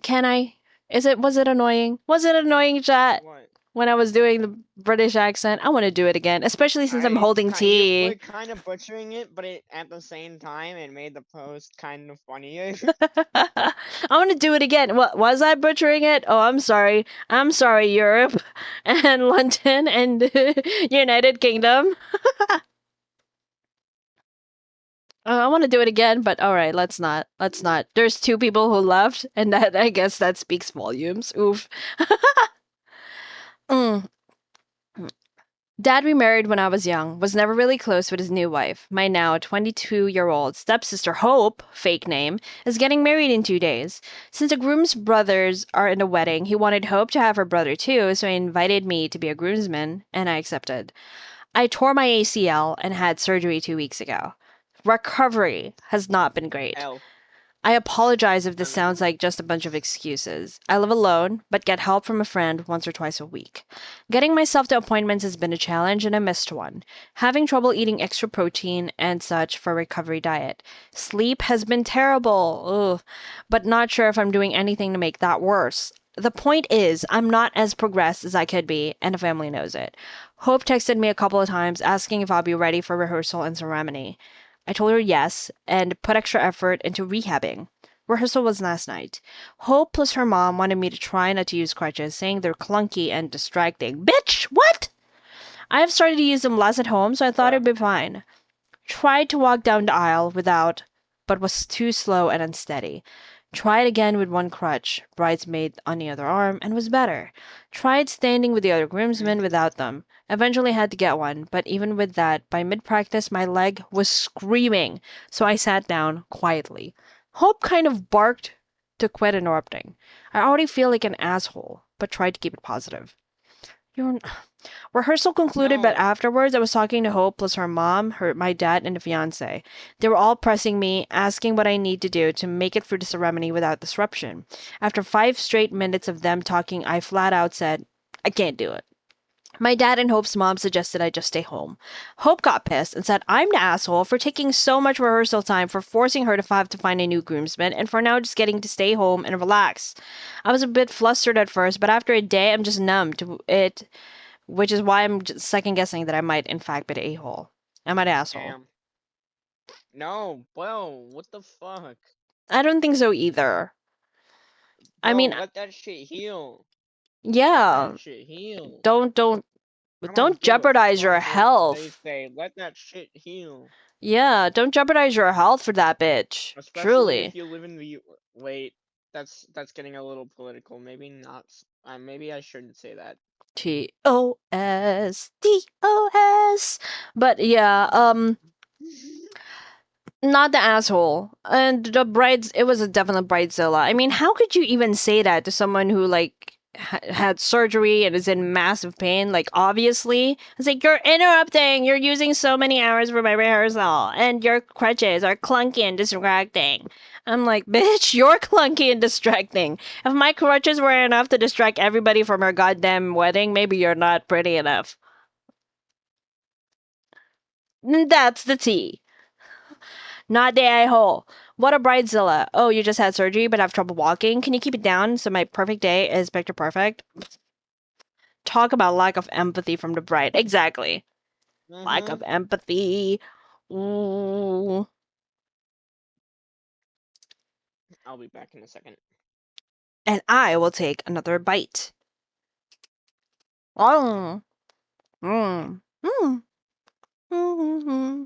Can I? Was it annoying? Was it annoying, chat? What? When I was doing the British accent, I want to do it again, especially since I'm holding You tea. were kind of butchering it, but at the same time, it made the post kind of funnier. I want to do it again. What was I butchering it? Oh, I'm sorry. I'm sorry, Europe and London and United Kingdom. I want to do it again, but all right, let's not. Let's not. There's two people who left, and that I guess that speaks volumes. Oof. Mm. Dad remarried when I was young, was never really close with his new wife. My now 22-year-old stepsister Hope, fake name, is getting married in 2 days. Since the groom's brothers are in the wedding, he wanted Hope to have her brother too, so he invited me to be a groomsman, and I accepted. I tore my ACL and had surgery 2 weeks ago. Recovery has not been great. Hell, I apologize if I this mean, sounds like just a bunch of excuses. I live alone, but get help from a friend once or twice a week. Getting myself to appointments has been a challenge, and I missed one. Having trouble eating extra protein and such for recovery diet. Sleep has been terrible, ugh, but not sure if I'm doing anything to make that worse. The point is, I'm not as progressed as I could be, and the family knows it. Hope texted me a couple of times asking if I'll be ready for rehearsal and ceremony. I told her yes and put extra effort into rehabbing. Rehearsal was last night. Hope plus her mom wanted me to try not to use crutches, saying they're clunky and distracting. Bitch, what? I have started to use them less at home, so I thought bruh. it'd be fine. Tried to walk down the aisle without, but was too slow and unsteady. Tried again with one crutch, bridesmaid on the other arm, and was better. Tried standing with the other groomsmen Mhm. without them. Eventually had to get one, but even with that, by mid practice, my leg was screaming, so I sat down quietly. Hope kind of barked to quit interrupting. I already feel like an asshole, but tried to keep it positive. You're Rehearsal concluded, but No, afterwards, I was talking to Hope plus her mom, my dad, and the fiance. They were all pressing me, asking what I need to do to make it through the ceremony without disruption. After 5 straight minutes of them talking, I flat out said, I can't do it. My dad and Hope's mom suggested I just stay home. Hope got pissed and said I'm the asshole for taking so much rehearsal time, for forcing her to have to find a new groomsman, and for now just getting to stay home and relax. I was a bit flustered at first, but after a day, I'm just numb to it, which is why I'm second guessing that I might, in fact, be the a hole. Am I the asshole? damn. No, bro, what the fuck? I don't think so either. I Bro, mean, let that shit heal. Let yeah, that shit heal. don't I don't don't give a jeopardize your fuck what they health. say. Let that shit heal. Yeah, don't jeopardize your health for that bitch. Especially if Truly. you live in the wait, that's getting a little political. Maybe not. Maybe I shouldn't say that. TOS. But yeah, not the asshole. And the brides, it was a definite bridezilla. I mean, how could you even say that to someone who, like, had surgery and is in massive pain? Like, obviously, it's like, you're interrupting. You're using so many hours for my rehearsal, and your crutches are clunky and distracting. I'm like, bitch, you're clunky and distracting. If my crutches were enough to distract everybody from our goddamn wedding, maybe you're not pretty enough. That's the tea. Not the a-hole. What a bridezilla. Oh, you just had surgery but have trouble walking? Can you keep it down so my perfect day is picture perfect? Talk about lack of empathy from the bride. Exactly. Lack Mhm. of empathy. Ooh. I'll be back in a second. And I will take another bite. Oh. Mm. Mm. Mm-hmm.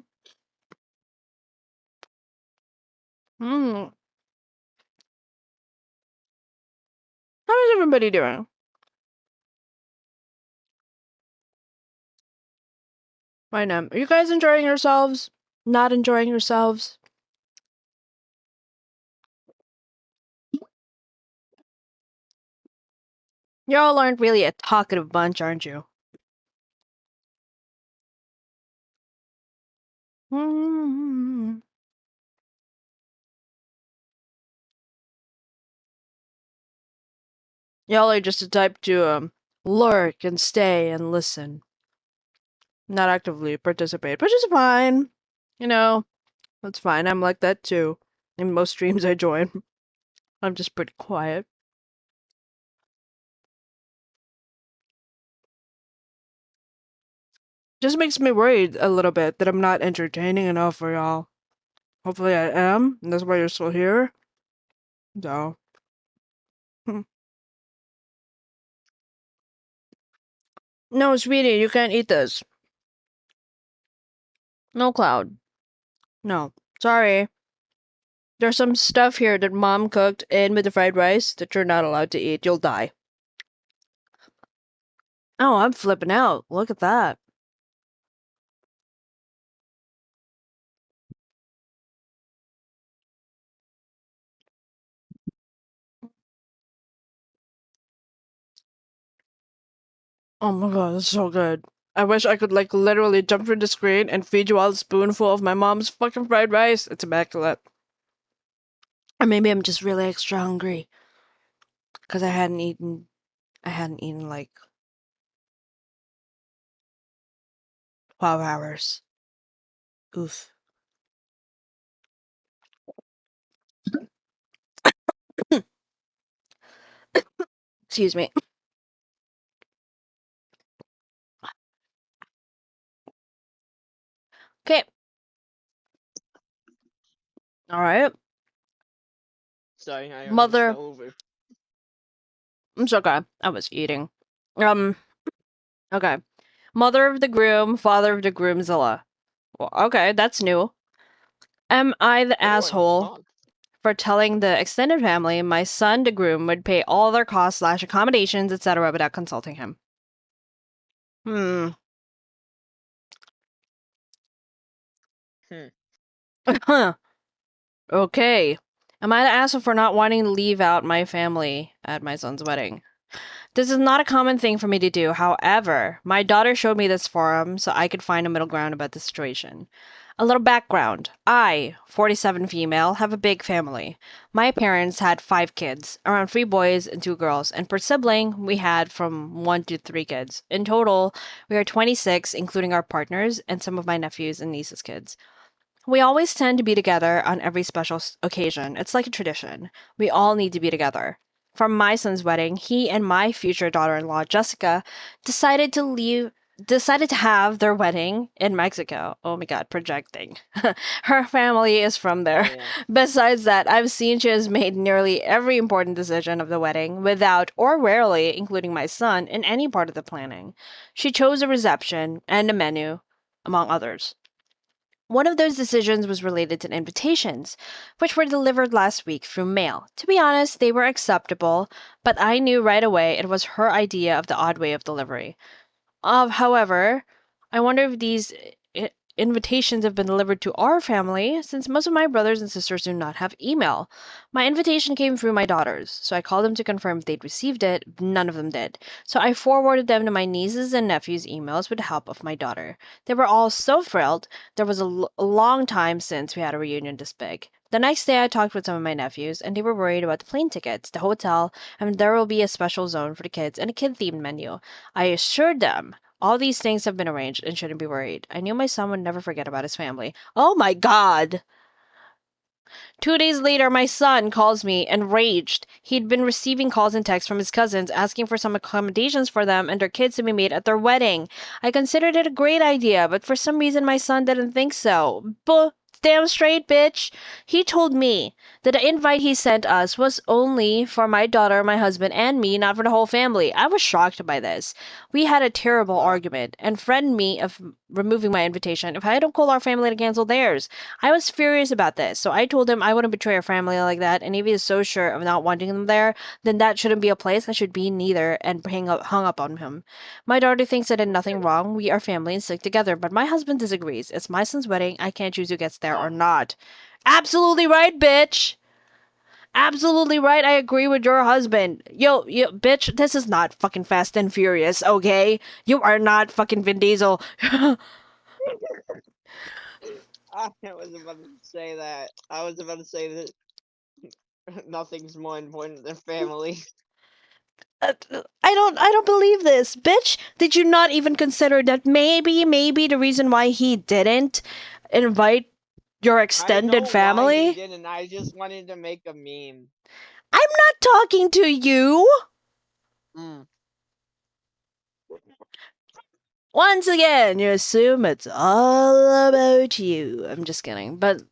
Mm. How is everybody doing? Right now. Are you guys enjoying yourselves? Not enjoying yourselves? Y'all aren't really a talkative bunch, aren't you? Mm. Y'all are just the type to lurk and stay and listen, not actively participate, which is fine. You know, that's fine. I'm like that too. In most streams I join, I'm just pretty quiet. Just makes me worried a little bit that I'm not entertaining enough for y'all. Hopefully I am, and that's why you're still here. So, hmm. No, sweetie, you can't eat this. No, Cloud. No. Sorry. There's some stuff here that Mom cooked in with the fried rice that you're not allowed to eat. You'll die. Oh, I'm flipping out. Look at that. Oh my god, that's so good. I wish I could like literally jump through the screen and feed you all a spoonful of my mom's fucking fried rice. It's immaculate. Or maybe I'm just really extra hungry because I hadn't eaten like 12 hours. Oof. Excuse me. Okay. All right. Sorry, I almost Mother, fell over. it's okay. I was eating. Okay. Mother of the groom, father of the groomzilla. Well, okay, that's new. Am I the Good one, asshole talk. for telling the extended family my son, the groom, would pay all their costs / accommodations, etc., without consulting him? Hmm. Huh. Okay. Am I the asshole for not wanting to leave out my family at my son's wedding? This is not a common thing for me to do. However, my daughter showed me this forum so I could find a middle ground about the situation. A little background. I, 47 female, have a big family. My parents had 5 kids, around 3 boys and 2 girls, and per sibling, we had from 1 to 3 kids. In total, we are 26, including our partners and some of my nephews and nieces' kids. We always tend to be together on every special occasion. It's like a tradition. We all need to be together. For my son's wedding, he and my future daughter-in-law, Jessica, decided to have their wedding in Mexico. Oh my god, projecting. Her family is from there. Yeah. Besides that, I've seen she has made nearly every important decision of the wedding without or rarely including my son in any part of the planning. She chose a reception and a menu, among others. One of those decisions was related to invitations, which were delivered last week through mail. To be honest, they were acceptable, but I knew right away it was her idea of the odd way of delivery. However, I wonder if these invitations have been delivered to our family, since most of my brothers and sisters do not have email. My invitation came through my daughters, so I called them to confirm if they'd received it. None of them did. So I forwarded them to my nieces and nephews' emails with the help of my daughter. They were all so thrilled. There was a long time since we had a reunion this big. The next day, I talked with some of my nephews, and they were worried about the plane tickets, the hotel, and there will be a special zone for the kids and a kid-themed menu. I assured them all these things have been arranged and shouldn't be worried. I knew my son would never forget about his family. Oh my god! 2 days later, my son calls me, enraged. He'd been receiving calls and texts from his cousins asking for some accommodations for them and their kids to be made at their wedding. I considered it a great idea, but for some reason my son didn't think so. Damn straight, bitch. He told me that the invite he sent us was only for my daughter, my husband, and me, not for the whole family. I was shocked by this. We had a terrible Wow. argument and threatened me of removing my invitation if I don't call our family to cancel theirs. I was furious about this, so I told him I wouldn't betray a family like that, and if he is so sure of not wanting them there, then that shouldn't be a place I should be in either, and hung up on him. My daughter thinks I did nothing wrong. We are family and stick together, but my husband disagrees. It's my son's wedding. I can't choose who gets there or not. Absolutely right, bitch. Absolutely right. I agree with your husband. Yo, bitch, this is not fucking Fast and Furious, okay? You are not fucking Vin Diesel. I was about to say that. I was about to say that nothing's more important than family. I don't believe this, bitch. Did you not even consider that maybe the reason why he didn't invite your I know extended why he family? didn't. I just wanted to make a meme. I'm not talking to you. Mm. Once again, you assume it's all about you. I'm just kidding, but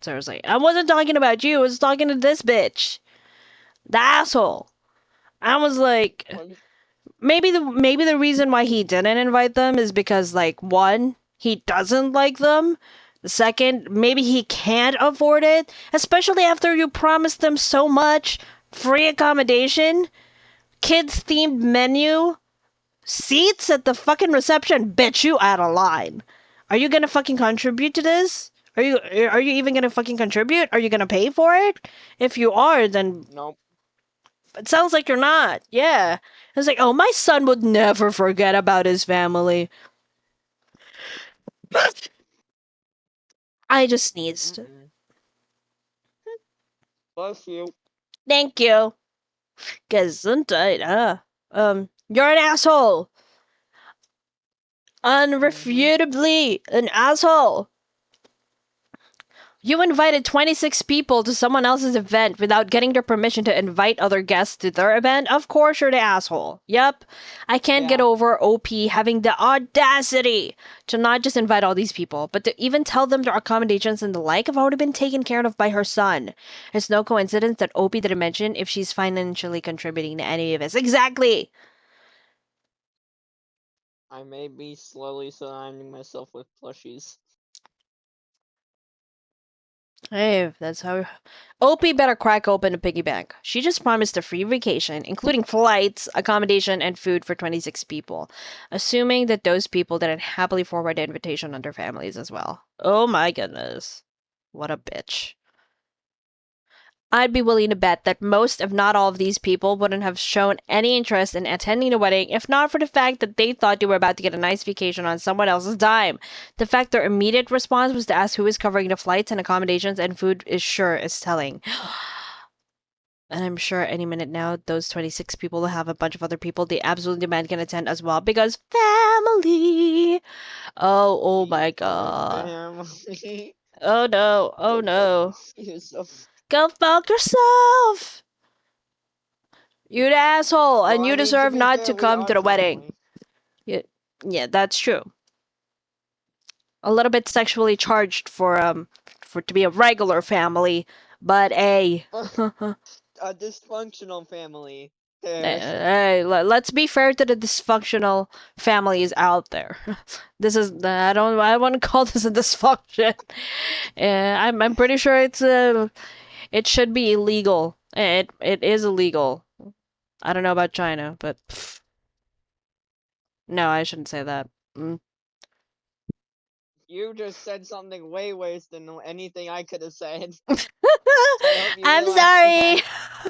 seriously, I wasn't talking about you. I was talking to this bitch, the asshole. I was like, What? maybe the reason why he didn't invite them is because like one, he doesn't like them. Second, maybe he can't afford it, especially after you promised them so much. Free accommodation, kids themed menu, seats at the fucking reception. Bet you out of line. Are you gonna fucking contribute to this? Are you even gonna fucking contribute? Are you gonna pay for it? If you are, then Nope. it sounds like you're not. Yeah. It's like, oh, my son would never forget about his family. I just sneezed. Mm-mm. Bless you. Thank you. Gesundheit, you're an asshole. Unrefutably an asshole. You invited 26 people to someone else's event without getting their permission to invite other guests to their event. Of course you're the asshole. Yep. I can't get Yeah. over OP having the audacity to not just invite all these people, but to even tell them their accommodations and the like have already been taken care of by her son. It's no coincidence that OP didn't mention if she's financially contributing to any of this. Exactly! I may be slowly surrounding myself with plushies. Hey, that's how. OP better crack open a piggy bank. She just promised a free vacation, including flights, accommodation, and food for 26 people, assuming that those people didn't happily forward the invitation on their families as well. Oh my goodness. What a bitch. I'd be willing to bet that most, if not all, of these people wouldn't have shown any interest in attending the wedding if not for the fact that they thought they were about to get a nice vacation on someone else's dime. The fact their immediate response was to ask who is covering the flights and accommodations and food is telling. And I'm sure any minute now, those 26 people will have a bunch of other people they absolutely demand can attend as well because family. Oh my god. Family. Oh no, oh no. You're so Go fuck yourself! You the asshole, Well, and you I mean, deserve be not fair, to we come are to the wedding. family. Yeah, that's true. A little bit sexually charged for to be a regular family, but a A dysfunctional family. hey, let's be fair to the dysfunctional families out there. This is I want to call this a dysfunction. I'm pretty sure it should be illegal. It is illegal. I don't know about China, but no, I shouldn't say that. Mm. You just said something way worse than anything I could have said. hope you I'm realize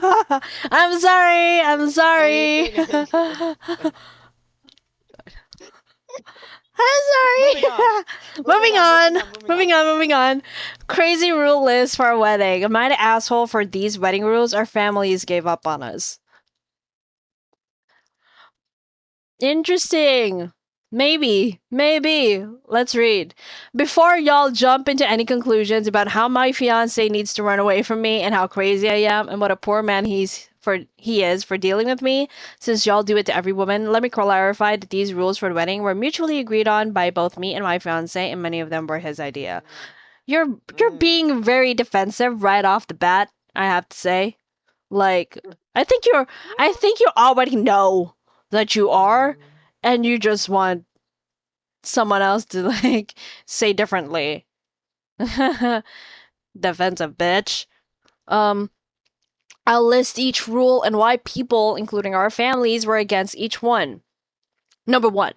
sorry. I'm sorry. I'm sorry. Anything- I'm sorry. Moving on. Moving on. Crazy rule list for a wedding. Am I the asshole for these wedding rules? Our families gave up on us. Interesting. Maybe. Let's read. Before y'all jump into any conclusions about how my fiance needs to run away from me and how crazy I am and what a poor man he is for dealing with me, since y'all do it to every woman, let me clarify that these rules for the wedding were mutually agreed on by both me and my fiance, and many of them were his idea. You're being very defensive right off the bat, I have to say. Like, I think you already know that you are, and you just want someone else to like say differently. Defensive bitch. I'll list each rule and why people, including our families, were against each one. Number 1.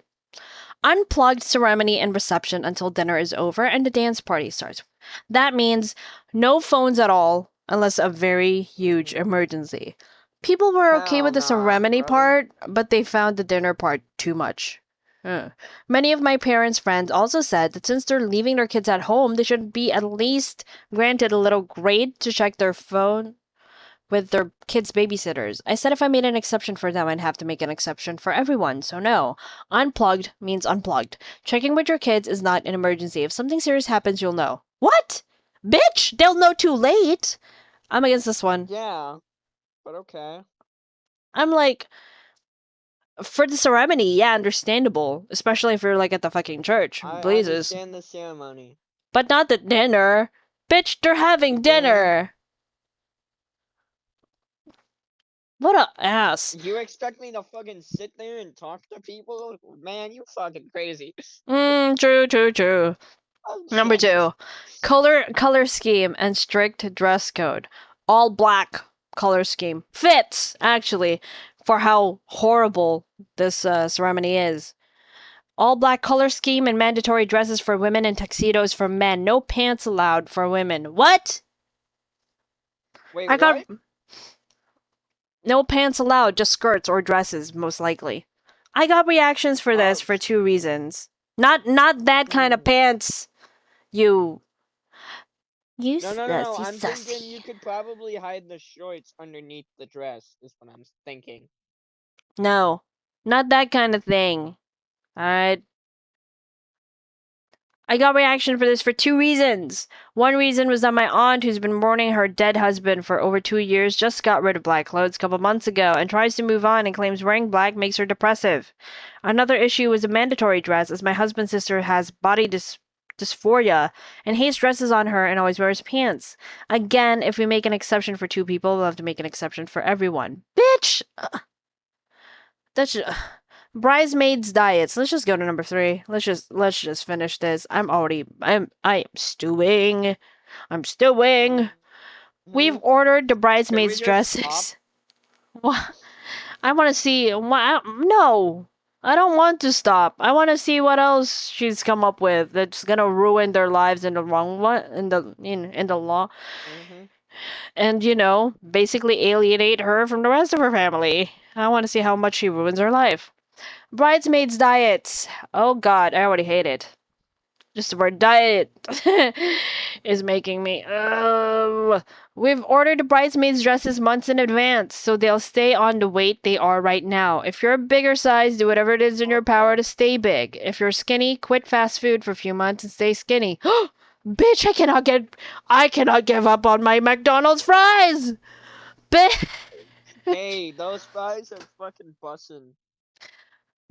Unplugged ceremony and reception until dinner is over and the dance party starts. That means no phones at all unless a very huge emergency. People were okay with the Hell nah, ceremony brother. part, but they found the dinner part too much. Many of my parents' friends also said that since they're leaving their kids at home, they should be at least granted a little grade to check their phone with their kids' babysitters. I said if I made an exception for them, I'd have to make an exception for everyone, so no. Unplugged means unplugged. Checking with your kids is not an emergency. If something serious happens, you'll know. What? Bitch! They'll know too late! I'm against this one. Yeah, but okay. I'm like, for the ceremony, yeah, understandable. Especially if you're like at the fucking church. I Blazes. understand the ceremony. But not the dinner. Bitch, they're having dinner. What a ass. You expect me to fucking sit there and talk to people? Man, you fucking crazy. True. I'm Number jealous. 2, color scheme and strict dress code. All black color scheme fits actually for how horrible this ceremony is. All black color scheme and mandatory dresses for women and tuxedos for men. No pants allowed for women. What? Wait, I got what? no pants allowed, just skirts or dresses, most likely. I got reactions for this for 2 reasons. Not that kind of Hmm. pants. You No. sussy I'm thinking sussy. you could probably hide the shorts underneath the dress. Is what I'm thinking. No, not that kind of thing. Alright. I got reaction for this for 2 reasons. One reason was that my aunt, who's been mourning her dead husband for over 2 years, just got rid of black clothes a couple months ago and tries to move on and claims wearing black makes her depressive. Another issue was a mandatory dress, as my husband's sister has body dysphoria and hates dresses on her and always wears pants. Again, if we make an exception for 2 people, we'll have to make an exception for everyone. Bitch! That's just, bridesmaids diets. Let's just go to number 3. Let's just finish this. I am stewing. I'm stewing. We've Mhm. ordered the Can we bridesmaids just stop? dresses. What? I want to see. No, I don't want to stop. I want to see what else she's come up with that's gonna ruin their lives in the wrong one in the law, Mhm. and basically alienate her from the rest of her family. I want to see how much she ruins her life. Bridesmaids diets. Oh god, I already hate it. Just the word diet is making me. We've ordered the bridesmaids dresses months in advance, so they'll stay on the weight they are right now. If you're a bigger size, do whatever it is in your power Okay. to stay big. If you're skinny, quit fast food for a few months and stay skinny. Bitch, I cannot give up on my McDonald's fries. Bitch. Hey, those fries are fucking bussin'.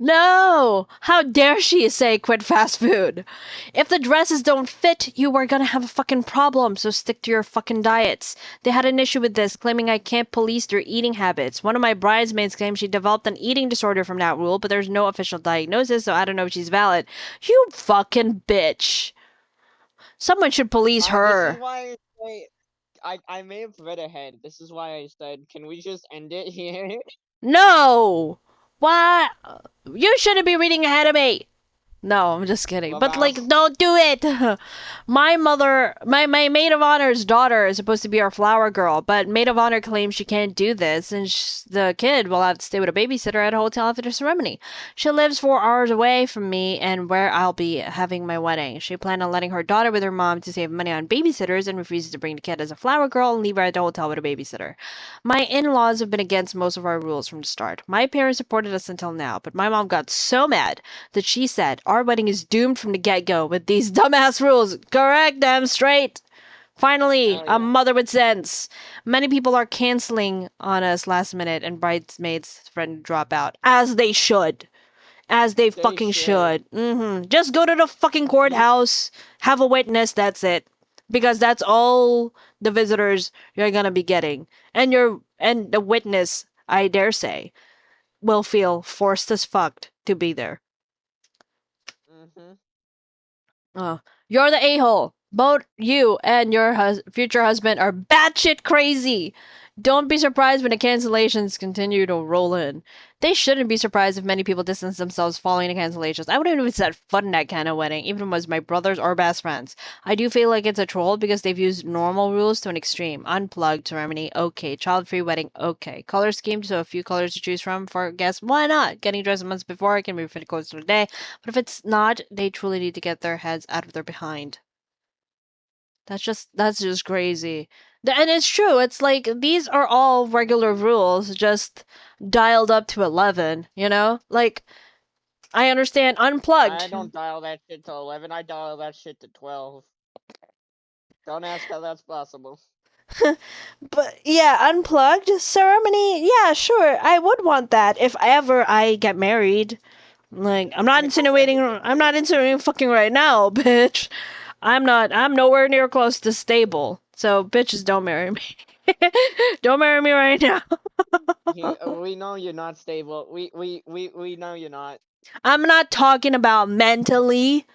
No! How dare she say quit fast food? If the dresses don't fit, you are gonna have a fucking problem, so stick to your fucking diets. They had an issue with this, claiming I can't police their eating habits. One of my bridesmaids claims she developed an eating disorder from that rule, but there's no official diagnosis, so I don't know if she's valid. You fucking bitch. Someone should police This is her. why I say I may have read ahead. This is why I said, can we just end it here? No! Why? You shouldn't be reading ahead of me. No, I'm just kidding. But Wow. don't do it. My maid of honor's daughter is supposed to be our flower girl, but maid of honor claims she can't do this, and the kid will have to stay with a babysitter at a hotel after the ceremony. She lives 4 hours away from me and where I'll be having my wedding. She planned on letting her daughter with her mom to save money on babysitters and refuses to bring the kid as a flower girl and leave her at the hotel with a babysitter. My in-laws have been against most of our rules from the start. My parents supported us until now, but my mom got so mad that she said our wedding is doomed from the get-go with these dumbass rules. Correct them straight. Finally, Hell a yeah. mother with sense. Many people are canceling on us last minute and bridesmaids threaten to drop out. As they should. As they They fucking should. should. Just go to the fucking courthouse, have a witness, that's it. Because that's all the visitors you're gonna be getting. And the witness, I dare say, will feel forced as fuck to be there. Mhm. You're the a-hole. Both you and your future husband are batshit crazy. Don't be surprised when the cancellations continue to roll in. They shouldn't be surprised if many people distance themselves following the cancellations. I wouldn't even set foot in that kind of wedding, even if it was my brothers or best friends. I do feel like it's a troll because they've used normal rules to an extreme. Unplugged ceremony, okay. Child-free wedding, okay. Color scheme, so a few colors to choose from for guests. Why not? Getting dressed months before, it can be fit close to the day. But if it's not, they truly need to get their heads out of their behind. That's just crazy. And it's true. It's like these are all regular rules, just dialed up to 11, you know? Like I understand I unplugged. don't dial that shit to 11. I dial that shit to 12. Don't ask how that's possible. But yeah, unplugged ceremony. Yeah, sure. I would want that if ever I get married. Like I'm not insinuating fucking right now, bitch. I'm nowhere near close to stable. So bitches don't marry me. Don't marry me right now. We know you're not stable. We know you're not. I'm not talking about mentally.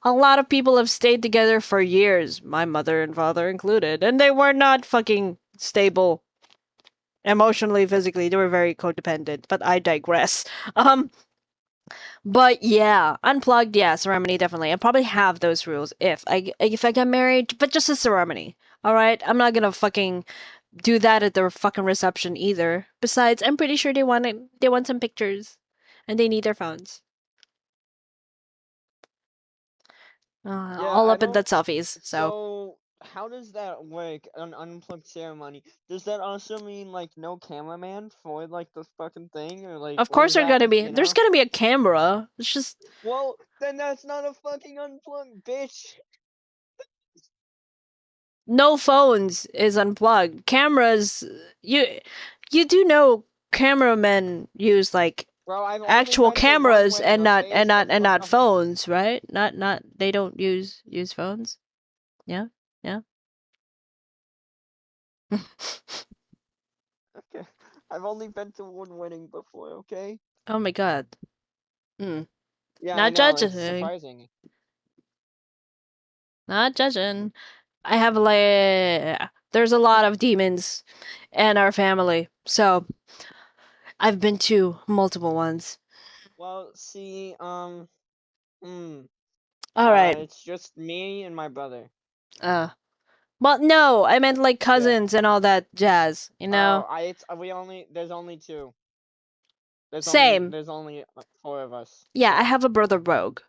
A lot of people have stayed together for years, my mother and father included, and they were not fucking stable emotionally, physically. They were very codependent, but I digress. But yeah, unplugged, yeah, ceremony definitely. I probably have those rules if I get married, but just a ceremony. All right, I'm not gonna fucking do that at the fucking reception either. Besides, I'm pretty sure they want some pictures, and they need their phones. Yeah, All I up in the don't. selfies. So So, how does that work? An unplugged ceremony? Does that also mean like no cameraman for like the fucking thing, or like of what course does that? there's gonna be a camera. It's just Well, then that's not a fucking unplugged, bitch. no phones is unplugged. Cameras, you do know cameramen use like Bro, I've only actual been to one cameras wedding, and not okay? and not So and fuck not off. phones, right? Not they don't use phones. Yeah, yeah. Okay, I've only been to one wedding before, okay? Oh my god. Yeah, I Not know, it's judging. surprising. Not judging. I have like there's a lot of demons in our family, so I've been to multiple ones. Well, see, All right. it's just me and my brother. Uh, well, no, I meant like Yeah. cousins and all that jazz. You know. There's only two. Same. There's only four of us. Yeah, I So. have a brother Rogue,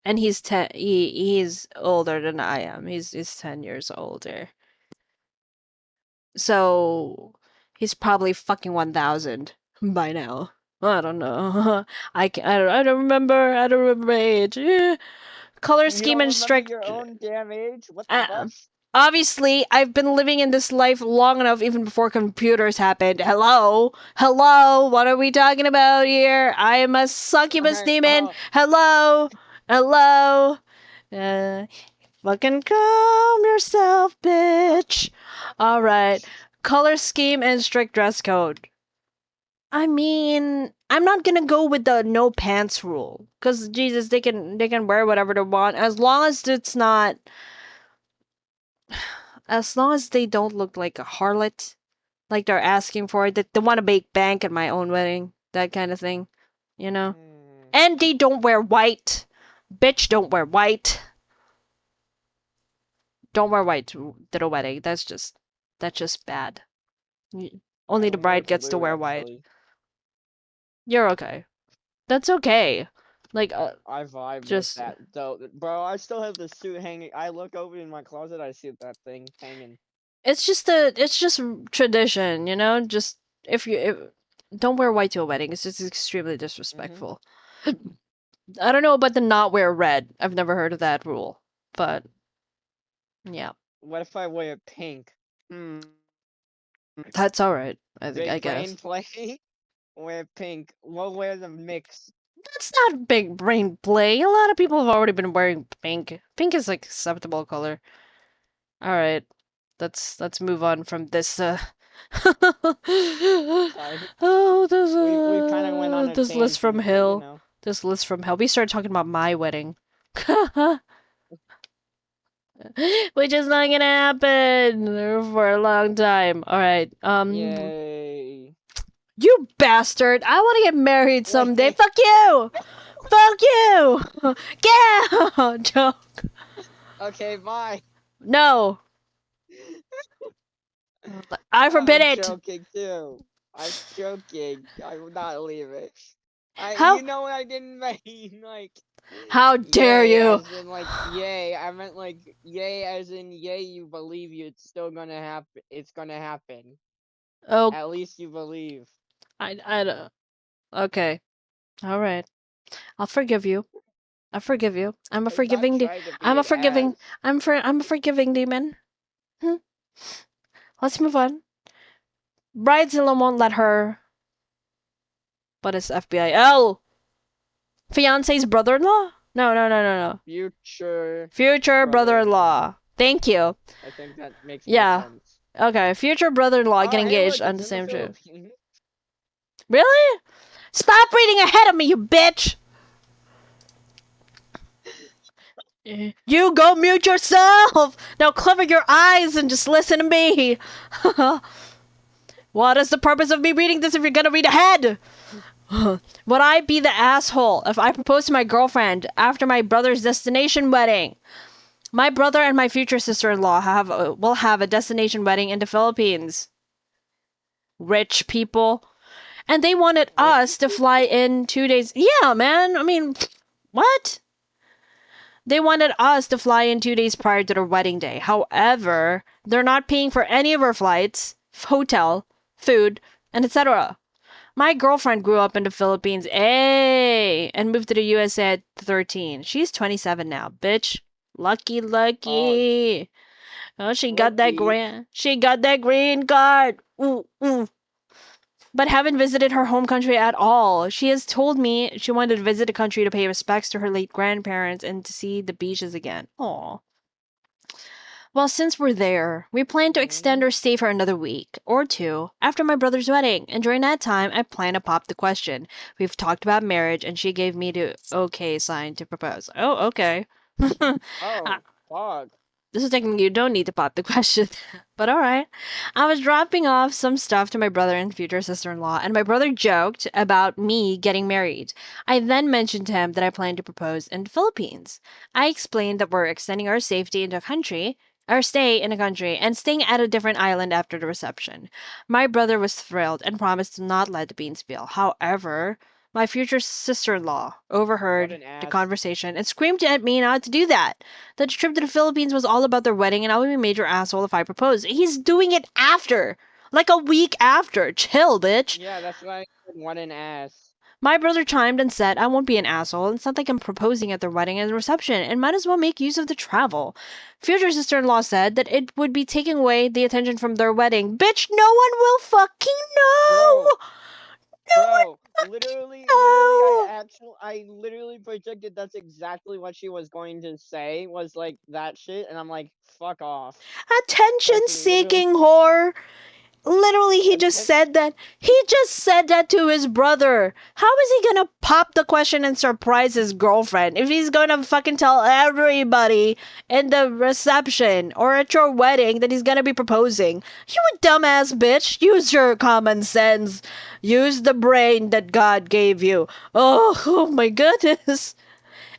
and he's he's older than I am. He's 10 years older. So he's probably fucking 1,000 by now. I don't know. I don't remember. I don't remember my age. Color You scheme don't and remember strict. your own damn age? What the fuck? Obviously, I've been living in this life long enough, even before computers happened. Hello, hello. What are we talking about here? I am a succubus Alright, demon. Hello, hello. Uh, Fucking calm yourself, bitch. All right. Color scheme and strict dress code. I mean, I'm not gonna go with the no pants rule, cause Jesus, they can wear whatever they want as long as it's not, as long as they don't look like a harlot, like they're asking for it. That they want to make bank at my own wedding, that kind of thing, you know. And they don't wear white. Bitch, don't wear white. Don't wear white to the wedding. That's just bad. Only I the wear bride gets to blue, wear white. actually. You're okay. That's okay. Like, I vibe just with that, though. Bro, I still have the suit hanging. I look over in my closet, I see that thing hanging. it's just tradition, you know. Just if don't wear white to a wedding. It's just extremely disrespectful. I don't know about the not wear red. I've never heard of that rule, but yeah, What if I wear pink? that's all right. I think I Big brain guess play? Wear pink. We'll wear the mix. that's not big brain play. A lot of people have already been wearing pink. Pink is like acceptable color. All right, let's move on from this. Sorry. Oh, this We kind of went on a this list from tangent, but you Hill. know. This list from Hell. We started talking about my wedding. Which is not gonna happen for a long time. All right. Yay. You bastard! I want to get married someday. Wait. Fuck you! Fuck you! Get out! Joke. Okay, bye. No. I forbid I'm it. joking too. I'm joking. I will not leave it. How? You know what I didn't mean, like. How dare Yay, you? as in like yay. I meant like yay, as in yay. You believe it's still gonna happen. It's gonna happen. Oh, At least you believe. I don't. Okay. All right. I'll forgive you. I forgive you. I'm a I'm not forgiving. trying to be I'm a an forgiving. ass. I'm a forgiving demon. Let's move on. Bridezilla won't let her. But it's FBI. Oh, fiance's brother-in-law? No, no, no, no, no. Future brother-in-law. Thank you. I think that makes more Yeah. sense. Okay, future brother-in-law Oh, get hey, engaged look, on it's the in same trip. Philippines. Really? Stop reading ahead of me, you bitch! You go mute yourself! Now cover your eyes and just listen to me! What is the purpose of me reading this if you're gonna read ahead? Would I be the asshole if I proposed to my girlfriend after my brother's destination wedding? My brother and my future sister-in-law will have a destination wedding in the Philippines. Rich people. And they wanted us to fly in 2 days. Yeah, man. I mean, what? They wanted us to fly in 2 days prior to their wedding day. However, they're not paying for any of our flights, hotel, food, and etc. My girlfriend grew up in the Philippines, and moved to the USA at 13. She's 27 now, bitch. Lucky. Oh, she got that green card. Ooh, ooh. But haven't visited her home country at all. She has told me she wanted to visit the country to pay respects to her late grandparents and to see the beaches again. Aw. Well, since we're there, we plan to extend our stay for another week or two after my brother's wedding, and during that time, I plan to pop the question. We've talked about marriage, and she gave me the okay sign to propose. Oh, okay. Oh, fuck. This is technically you don't need to pop the question, but all right. I was dropping off some stuff to my brother and future sister-in-law, and my brother joked about me getting married. I then mentioned to him that I plan to propose in the Philippines. I explained that we're extending our safety in the country, our stay in the country, and staying at a different island after the reception. My brother was thrilled and promised to not let the beans spill. However, my future sister-in-law What overheard an the ass. conversation and screamed at me not to do that. The trip to the Philippines was all about their wedding, and I would be a major asshole if I proposed. He's doing it after. Like a week after. Chill, bitch. Yeah, that's why I said what an ass. My brother chimed and said, I won't be an asshole. It's not like I'm proposing at their wedding and reception, and might as well make use of the travel. Future sister-in-law said that it would be taking away the attention from their wedding. Bitch, no one will fucking know! Bro, literally, I literally predicted that's exactly what she was going to say, was like that shit, and I'm like, fuck off. Attention-seeking whore! Literally, he just said that. He just said that to his brother. How is he gonna pop the question and surprise his girlfriend if he's gonna fucking tell everybody in the reception or at your wedding that he's gonna be proposing? You a dumbass bitch. Use your common sense. Use the brain that God gave you. Oh my goodness.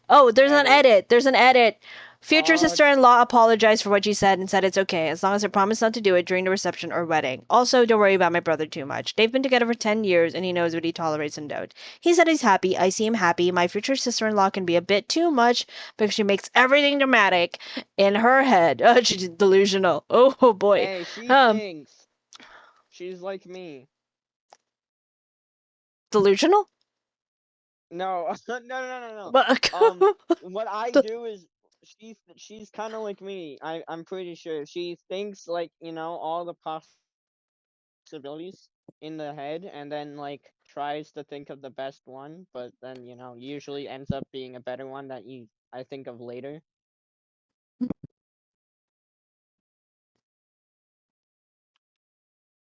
Oh, there's an edit. There's an edit. Future sister-in-law apologized for what she said and said it's okay as long as I promise not to do it during the reception or wedding. Also, don't worry about my brother too much. They've been together for 10 years and he knows what he tolerates and don't. He said he's happy. I see him happy. My future sister-in-law can be a bit too much because she makes everything dramatic in her head. Oh, she's delusional. Oh boy. Hey, she thinks. She's like me. Delusional? No, no. But, What I do is she's kind of like me. I'm pretty sure she thinks like all the possibilities in the head, and then like tries to think of the best one, but then usually ends up being a better one that I think of later.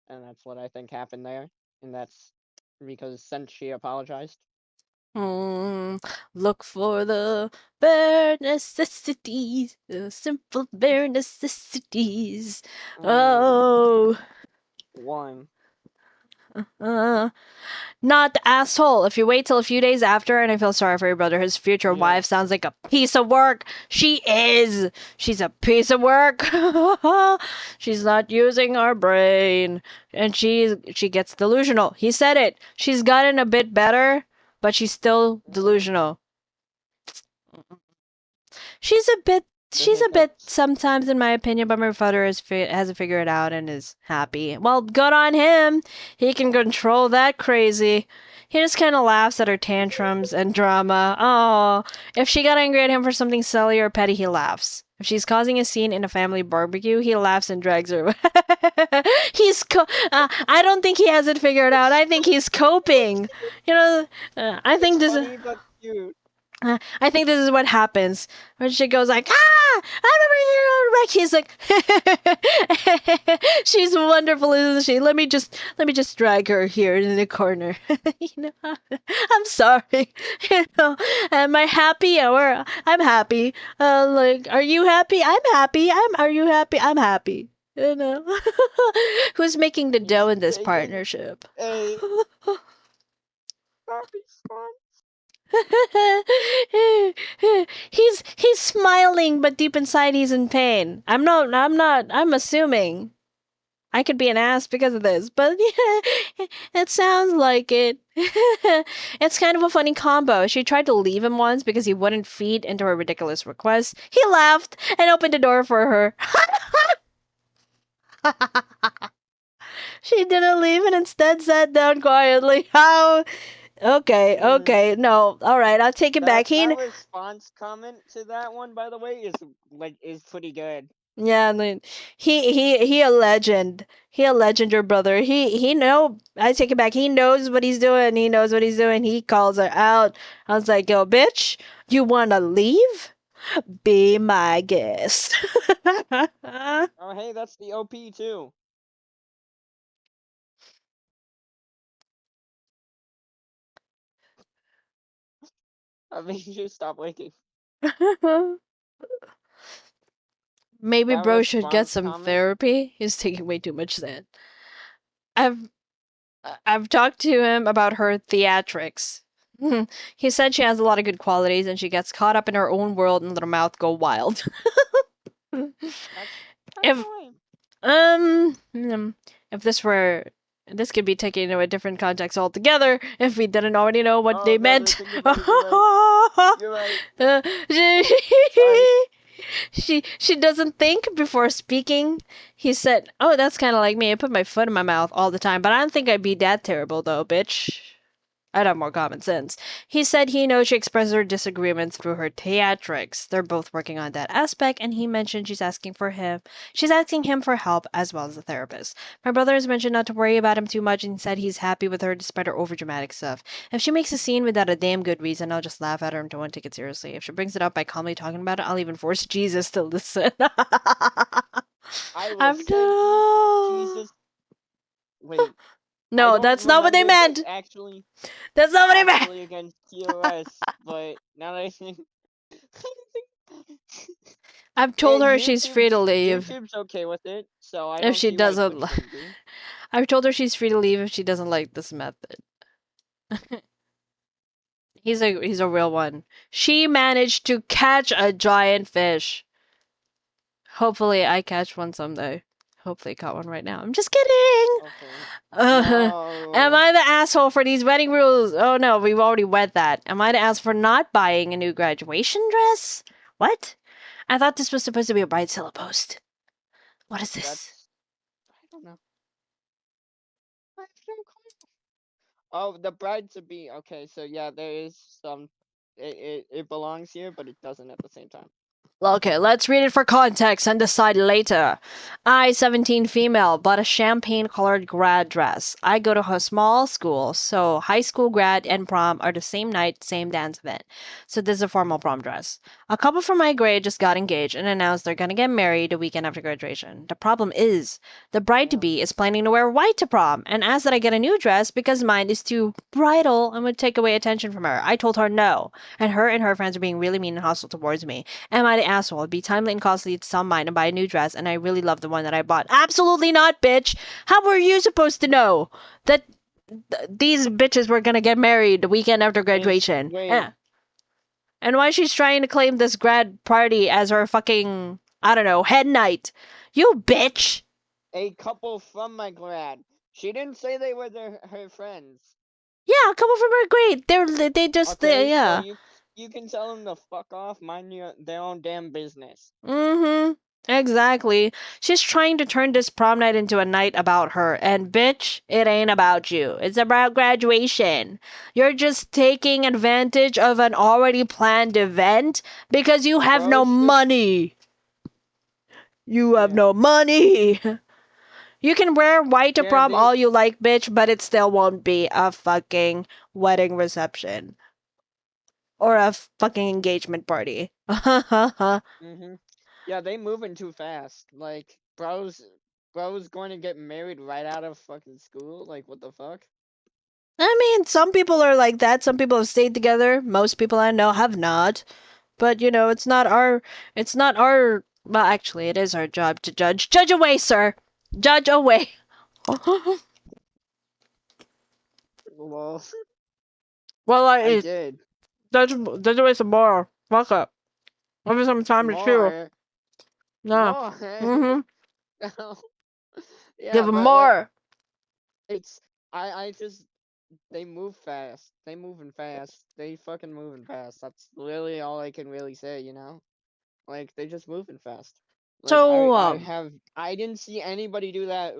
And that's what I think happened there, and that's because since she apologized. Look for the bare necessities, the simple bare necessities. Oh. One. Not the asshole. If you wait till a few days after, and I feel sorry for your brother, his future wife sounds like a piece of work. She is. She's a piece of work. She's not using our brain, and she gets delusional. He said it. She's gotten a bit better, but she's still delusional. She's a bit sometimes, in my opinion, but my father has to figure it out and is happy. Well, good on him. He can control that crazy. He just kind of laughs at her tantrums and drama. Oh, if she got angry at him for something silly or petty, he laughs. If she's causing a scene in a family barbecue, he laughs and drags her. I don't think he has it figured out. I think he's coping. I think this is. Funny but cute. I think this is what happens when she goes like, "Ah, I'm over here on wreck." He's like, "She's wonderful, isn't she? Let me just drag her here in the corner." I'm sorry. Am I happy or I'm happy? Like, are you happy? I'm happy. Are you happy? I'm happy. Who's making the dough in this Taking partnership? a garbage can. He's smiling, but deep inside he's in pain. I'm assuming. I could be an ass because of this, but yeah, it sounds like it. It's kind of a funny combo. She tried to leave him once because he wouldn't feed into her ridiculous request. He laughed and opened the door for her. She didn't leave and instead sat down quietly. How? Okay, okay, no, all right, I'll take it back. That response comment to that one, by the way, is pretty good. Yeah, I mean, he a legend. He a legend, your brother. He know. I take it back. He knows what he's doing. He knows what he's doing. He calls her out. I was like, yo, bitch, you wanna leave? Be my guest. Oh, hey, that's the OP too. I mean, you stop winking. Maybe That bro should get response some comment. therapy. He's taking way too much Zen. I've I've talked to him about her theatrics. He said she has a lot of good qualities and she gets caught up in her own world and let her mouth go wild. That's kind if of lame. if this could be taken into a different context altogether if we didn't already know what Oh, they no, meant. think about it, you're right. You're right. Oh, she doesn't think before speaking. He said, "Oh, that's kind of like me. I put my foot in my mouth all the time, but I don't think I'd be that terrible though, bitch. I'd have more common sense." He said he knows she expresses her disagreements through her theatrics. They're both working on that aspect, and he mentioned she's asking him for help as well as the therapist. My brother has mentioned not to worry about him too much and said he's happy with her despite her overdramatic stuff. If she makes a scene without a damn good reason, I'll just laugh at her and don't take it seriously. If she brings it up by calmly talking about it, I'll even force Jesus to listen. I will I'm send Jesus. Wait, I No, don't that's not what they remember meant. this actually That's not what they meant. against TOS, but now that I think, I've told her she's free to YouTube's leave YouTube's okay with it, so I if don't she see why doesn't. Twitch wouldn't be. I've told her she's free to leave if she doesn't like this method. He's a real one. She managed to catch a giant fish. Hopefully, I catch one someday. Hopefully, I caught one right now. I'm just kidding. Okay. Am No. I the asshole for these wedding rules? Oh no, we've already read that. Am I the asshole for not buying a new graduation dress? What? I thought this was supposed to be a bridezilla post. What is this? I don't know. I have no clue. Oh, the bride to be. Okay, so yeah, there is some. It belongs here, but it doesn't at the same time. Okay, let's read it for context and decide later. I, 17 female, bought a champagne colored grad dress. I go to a small school, so high school grad and prom are the same night, same dance event. So this is a formal prom dress. A couple from my grade just got engaged and announced they're gonna get married the weekend after graduation. The problem is, the bride to be is planning to wear white to prom and asked that I get a new dress because mine is too bridal and would take away attention from her. I told her no, and her friends are being really mean and hostile towards me. Am I the asshole? It'd be timely and costly to sell mine and buy a new dress, and I really love the one that I bought. Absolutely not, bitch! How were you supposed to know that these bitches were gonna get married the weekend after graduation? Wait. And why she's trying to claim this grad party as her fucking, I don't know, head night? You bitch! A couple from my grad. She didn't say they were her friends. Yeah, a couple from her grade. They just, Okay, yeah. so you can tell them to fuck off, mind their own damn business. Mm-hmm. Exactly. She's trying to turn this prom night into a night about her. And bitch, it ain't about you. It's about graduation. You're just taking advantage of an already planned event because you have no money. You have no money. You can wear white to prom all you like, bitch, but it still won't be a fucking wedding reception. or a fucking engagement party. Mm-hmm. Yeah, they moving too fast. Like, bro's going to get married right out of fucking school. Like, what the fuck? I mean, some people are like that. Some people have stayed together. Most people I know have not. But you know, it's not our. Well, actually, it is our job to judge. Judge away, sir. Judge away. Well, Well, I I did judge away some more. Fuck up. Give me some time to chew. more, No. more. Mm-hmm. Yeah, Give him but like, more. it's I just they move fast. They moving fast. They fucking moving fast. That's really all I can really say. Like they just moving fast. Like So, I didn't see anybody do that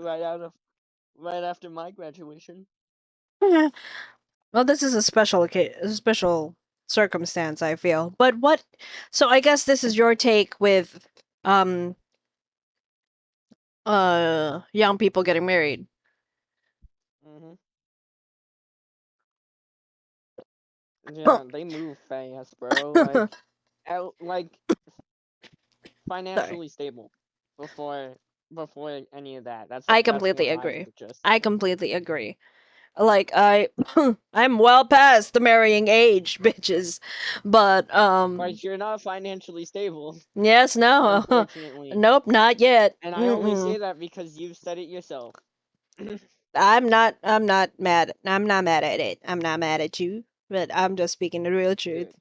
right after my graduation. well, this is a a special circumstance, I feel. But what? So, I guess this is your take with um young people getting married. Hmm. Yeah, they move fast, bro. Like, like Sorry. financially stable before any of that. I That's completely what I agree. suggest. I completely agree. Like I'm well past the marrying age, bitches. But But you're not financially stable, yes, no. unfortunately. Nope, not yet. And I only say Mm-mm. that because you've said it yourself. I'm not mad. I'm not mad at it. I'm not mad at you, but I'm just speaking the real truth. Good.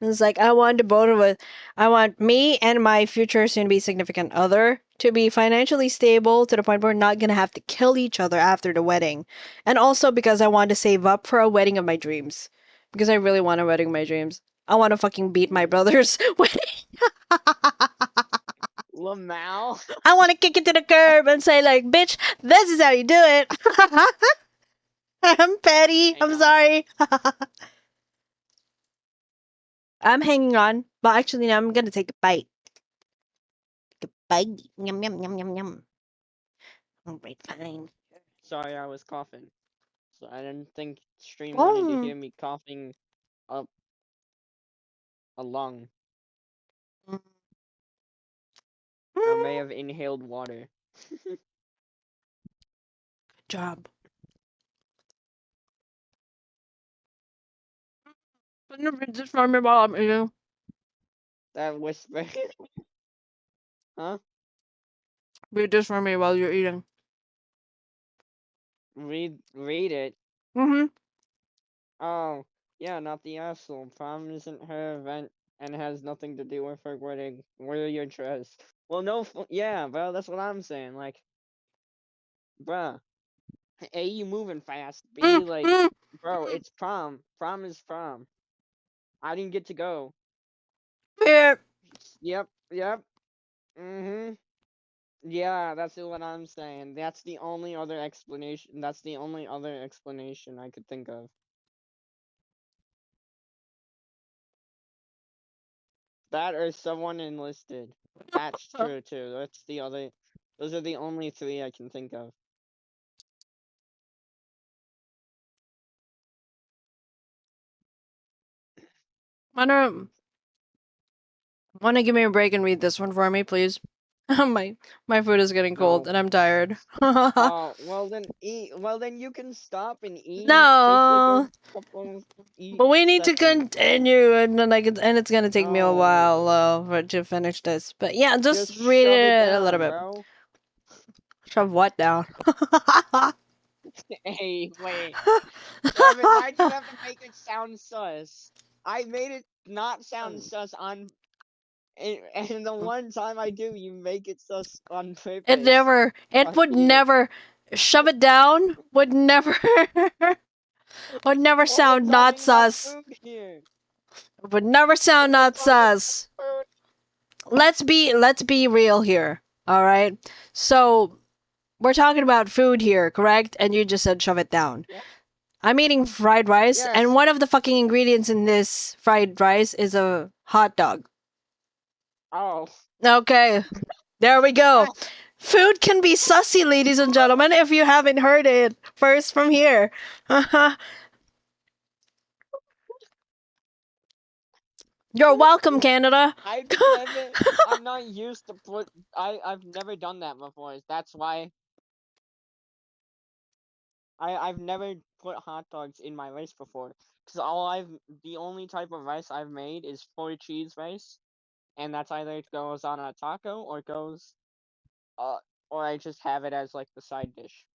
It's like I want to both of us. I want me and my future soon to be significant other to be financially stable to the point where we're not gonna have to kill each other after the wedding, and also because I want to save up for a wedding of my dreams. Because I really want a wedding of my dreams. I want to fucking beat my brother's wedding. Lamau? I want to kick it to the curb and say like, "Bitch, this is how you do it." I'm petty. Hang I'm on. sorry. I'm hanging on, but actually, now I'm gonna take a bite. Take a bite. Yum yum yum yum yum. All right, fine. Sorry, I was coughing. So I didn't think stream wanted to Oh. hear me coughing up a lung. Mm. Or may have inhaled water. Good job. Can you read this for me while I'm eating? That whisper. Huh? Read this for me while you're eating. Read it. Mm-hmm. Oh, yeah, not the asshole. Prom isn't her event and has nothing to do with her wedding. Wear your dress. Well, no, yeah, bro, that's what I'm saying. Like, bruh, A, you moving fast. B, like, bro, it's prom. Prom is prom. I didn't get to go. Here. Yep. Mm-hmm. Yeah, that's what I'm saying. That's the only other explanation. That's the only other explanation I could think of. That or someone enlisted. That's true too. That's the other. Those are the only three I can think of. Wanna give me a break and read this one for me, please? my food is getting cold No. and I'm tired. Oh, well then eat. Well then you can stop and eat. Take like a No, couple eat but we need to seconds. continue, and then and it's gonna take me a while No. to finish this. But yeah, Just just read shove it it a little down, bit. bro. Shove what down? Hey, wait. Kevin, why'd you have to make it sound sus? I made it not sound sus on. And the one time I do, you make it sus on purpose. It Fuck would you. never, shove it down would never, would never Well, we're sound not talking about sus. food here. Would never Well, sound we're not talking sus. about Let's be real here. All right. So we're talking about food here, correct? And you just said shove it down. food. I'm eating fried rice, and Yes. one of the fucking ingredients in this fried rice is a hot dog. Oh. Okay, there we go. Food can be sussy, ladies and gentlemen, if you haven't heard it first from here. You're welcome, Canada. I'm not used to put. I've never done that before. That's why I've never put hot dogs in my rice before. Cause the only type of rice I've made is 4 cheese rice, and that's either it goes on a taco uh, or I just have it as like the side dish.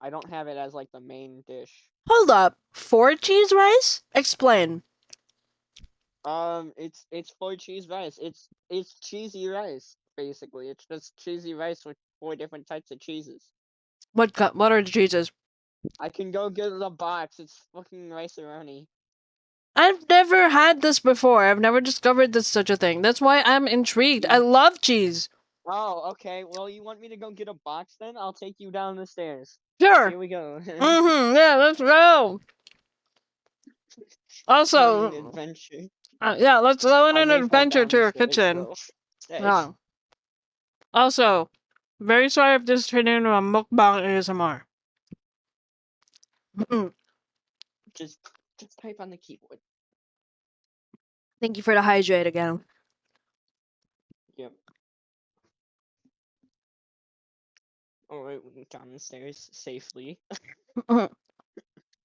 I don't have it as like the main dish. Hold up. 4 cheese rice? Explain. It's 4 cheese rice. It's cheesy rice basically. It's just cheesy rice with 4 different types of cheeses. What are the cheeses? I can go get the box. It's fucking rice-a-roni. I've never had this before. I've never discovered this such a thing. That's why I'm intrigued. I love cheese. Oh, okay. Well, you want me to go get a box then? I'll take you down the stairs. Sure. Here we go. Yeah, let's go. An Also, adventure. yeah, let's go on I an may fall adventure down to the your stairs, kitchen. though. Stairs. Yeah. Also, very sorry if this turned into a mukbang ASMR. Just type on the keyboard. Thank you for the hydrate again. Yep. Alright, we can down the stairs safely.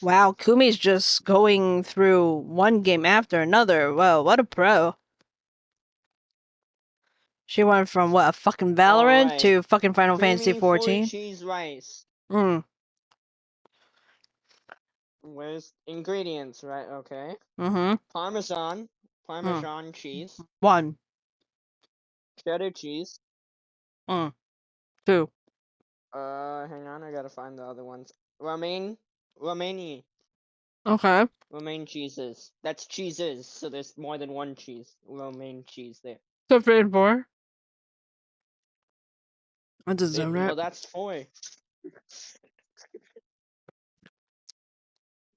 Wow, Kumi's just going through one game after another. Wow, what a pro. She went from what, a fucking Valorant Alright. to fucking Final Fantasy Creamy 14. 4 cheese rice. Mm. Where's ingredients, right? Okay. Mm-hmm. Parmesan cheese, 1. cheddar cheese. 2. Hang on, I gotta find the other ones. Romani, Okay. romaine cheeses. That's cheeses, so there's more than one cheese. Romaine cheese there. So 3 and 4. That doesn't sound Well, right. that's 4.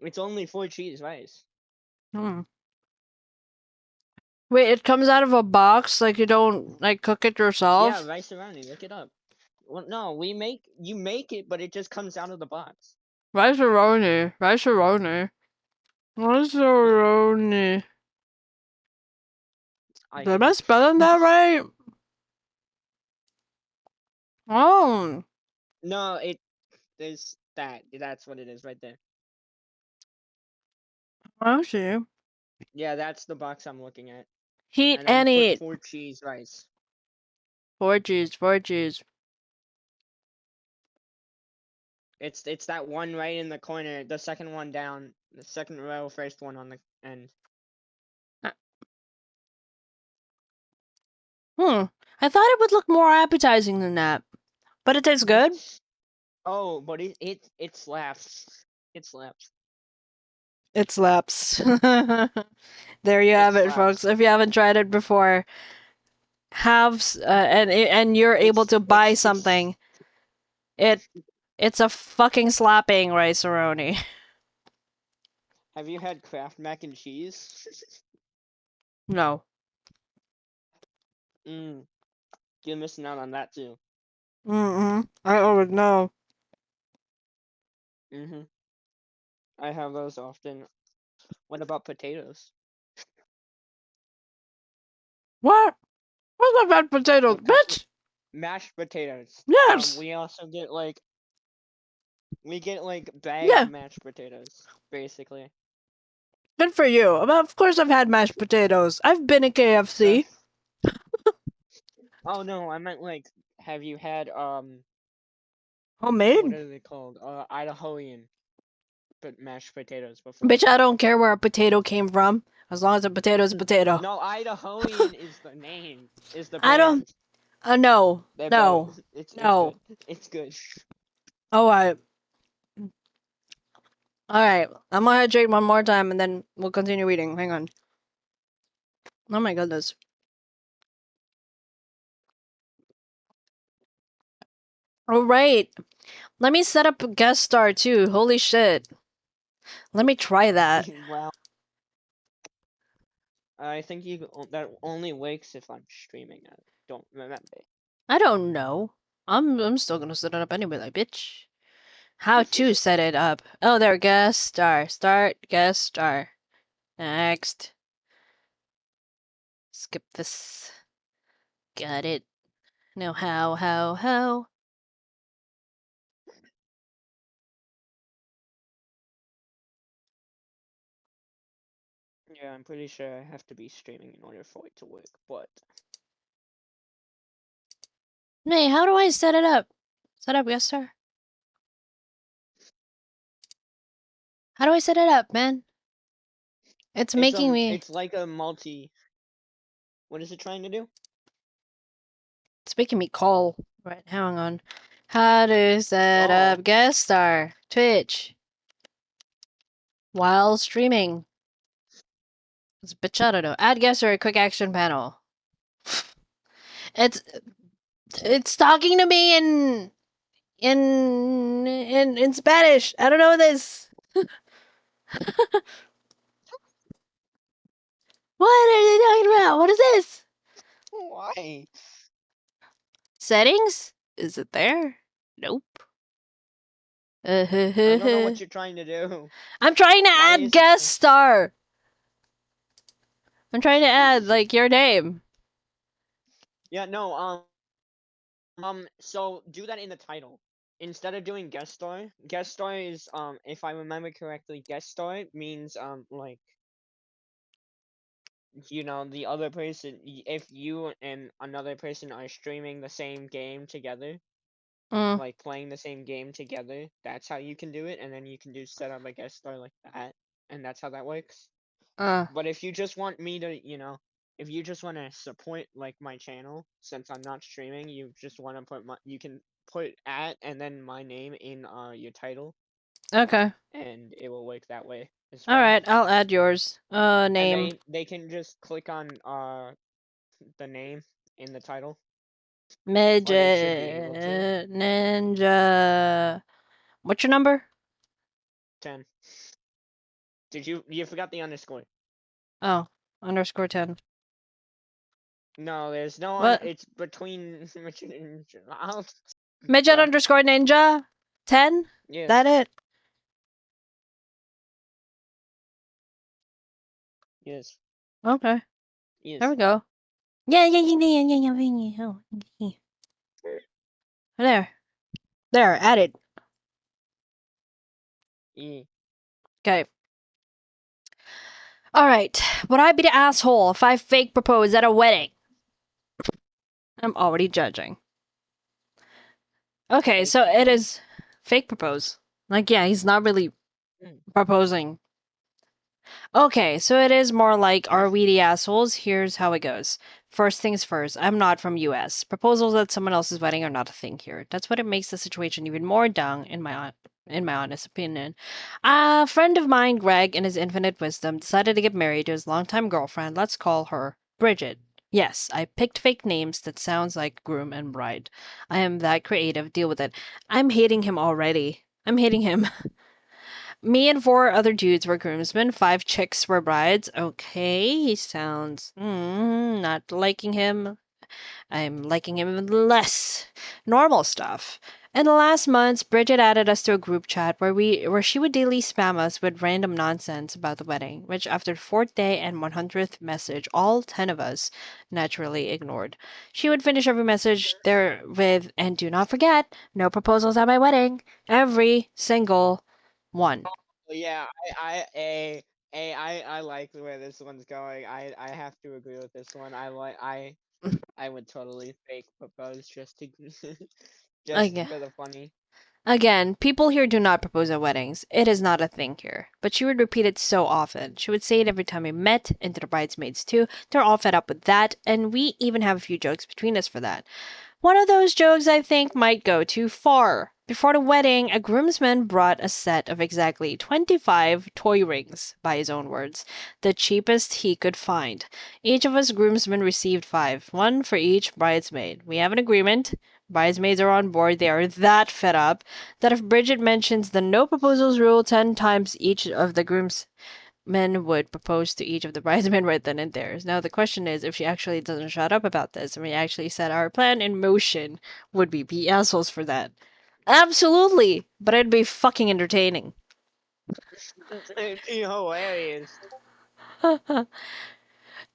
It's only 4 cheese rice. Hmm. Wait, it comes out of a box? Like you don't like cook it yourself? Yeah, rice-a-roni. Look it up. Well, no, you make it, but it just comes out of the box. Rice-a-roni. Rice-a-roni. Rice-a-roni. Am I spelling that right? Oh. No, there's that. That's what it is right there. I see. Yeah, that's the box I'm looking at. Heat And and then eat. put 4 cheese rice. 4 cheese. 4 cheese. It's that one right in the corner, the second one down, the second row, first one on the end. I thought it would look more appetizing than that. But it tastes good. Oh, but it slaps. It slaps. It slaps. There you have it, folks. slaps. If you haven't tried it before, and you're able to buy something, it's a fucking slapping rice-a-roni. Have you had Kraft mac and cheese? No. You're missing out on that too. I would know. I have those often. What about potatoes? What? What's about potatoes, bitch? Mashed potatoes. Yes. We also get like bagged mashed potatoes, basically. Good for you. Of course I've had mashed potatoes. I've been at KFC. Oh no, I meant like, have you had Homemade? what are they called? Idahoan but mashed potatoes before. Bitch, I don't care where a potato came from. As long as a potato is a potato. No, Idahoan is the name. Is the I don't. brand. No. They're No. both- No. It's good. Oh, Alright, I'm gonna hydrate one more time and then we'll continue reading. Hang on. Oh my goodness. Alright. Let me set up a guest star too. Holy shit. Let me try that. Wow. I think that only works if I'm streaming. I don't remember. I don't know. I'm still gonna set it up anyway, like bitch. How to set it up? Oh, there. Guest star. Start guest star. Next. skip this. Got it. Now how? Yeah, I'm pretty sure I have to be streaming in order for it to work, but Hey, how do I set it up? Set up guest star? How do I set it up, man? It's making me. it's like a multi. What is it trying to do? It's making me call. Right, hang on. How to set Oh. up guest star Twitch while streaming. It's a bitch, I don't know. Add guest star quick action panel. It's talking to me in Spanish. I don't know this. What are they talking about? What is this? Why? Settings? Is it there? Nope. I don't know what you're trying to do. I'm trying to Why add is it guest there? star. I'm trying to add like your name. Yeah, no, so do that in the title. Instead of doing guest star is, if I remember correctly, guest star means, like, you know, the other person, if you and another person are streaming the same game together, Mm. like playing the same game together, that's how you can do it, and then you can do set up a guest star like that, and that's how that works. But if you just want me to, you know, if you just want to support like my channel, since I'm not streaming, you just want to put you can put at and then my name in your title, Okay. and it will work that way as All well. right, I'll add yours. Name. And they can just click on the name in the title. Or they should be able to. Midget Ninja. What's your number? 10. You forgot the underscore? Oh, underscore 10. No, there's no What? it's between I'll, Midget yeah. underscore ninja 10? Yes. That it? Yes. Okay. Yes. There we go. Yeah. Oh, yeah. There. There, add it. Yeah. Okay. Alright. Would I be the asshole if I fake propose at a wedding? I'm already judging. Okay, Fake so it propose? is fake propose. Like, yeah, he's not really Mm. proposing. Okay, so it is more like, are we the assholes? Here's how it goes. First things first, I'm not from US. Proposals at someone else's wedding are not a thing here. That's what it makes the situation even more dung, in my honest opinion. A friend of mine, Greg, in his infinite wisdom, decided to get married to his longtime girlfriend. Let's call her Bridget. Yes, I picked fake names that sounds like groom and bride. I am that creative. Deal with it. I'm hating him already. I'm hating him. Me and 4 other dudes were groomsmen. 5 chicks were brides. Okay, he sounds not liking him. I'm liking him even less. Normal stuff. In the last months, Bridget added us to a group chat where she would daily spam us with random nonsense about the wedding, which after the 4th day and 100th message, all 10 of us naturally ignored. She would finish every message there with, and do not forget, no proposals at my wedding. Every single one. Yeah, I like where this one's going. I have to agree with this one. I would totally fake propose just to just Aga- for the funny. Again, people here do not propose at weddings. It is not a thing here. But she would repeat it so often. She would say it every time we met, and to the bridesmaids too. They're all fed up with that, and we even have a few jokes between us for that. One of those jokes I think might go too far. Before the wedding, a groomsman brought a set of exactly 25 toy rings, by his own words, the cheapest he could find. Each of us groomsmen received 5, one for each bridesmaid. We have an agreement. Bridesmaids are on board. They are that fed up that if Bridget mentions the no proposals rule 10 times, each of the groomsmen would propose to each of the bridesmen right then and there. Now the question is, if she actually doesn't shut up about this and we actually set our plan in motion, would we be assholes for that? Absolutely, but it'd be fucking entertaining. It'd be hilarious.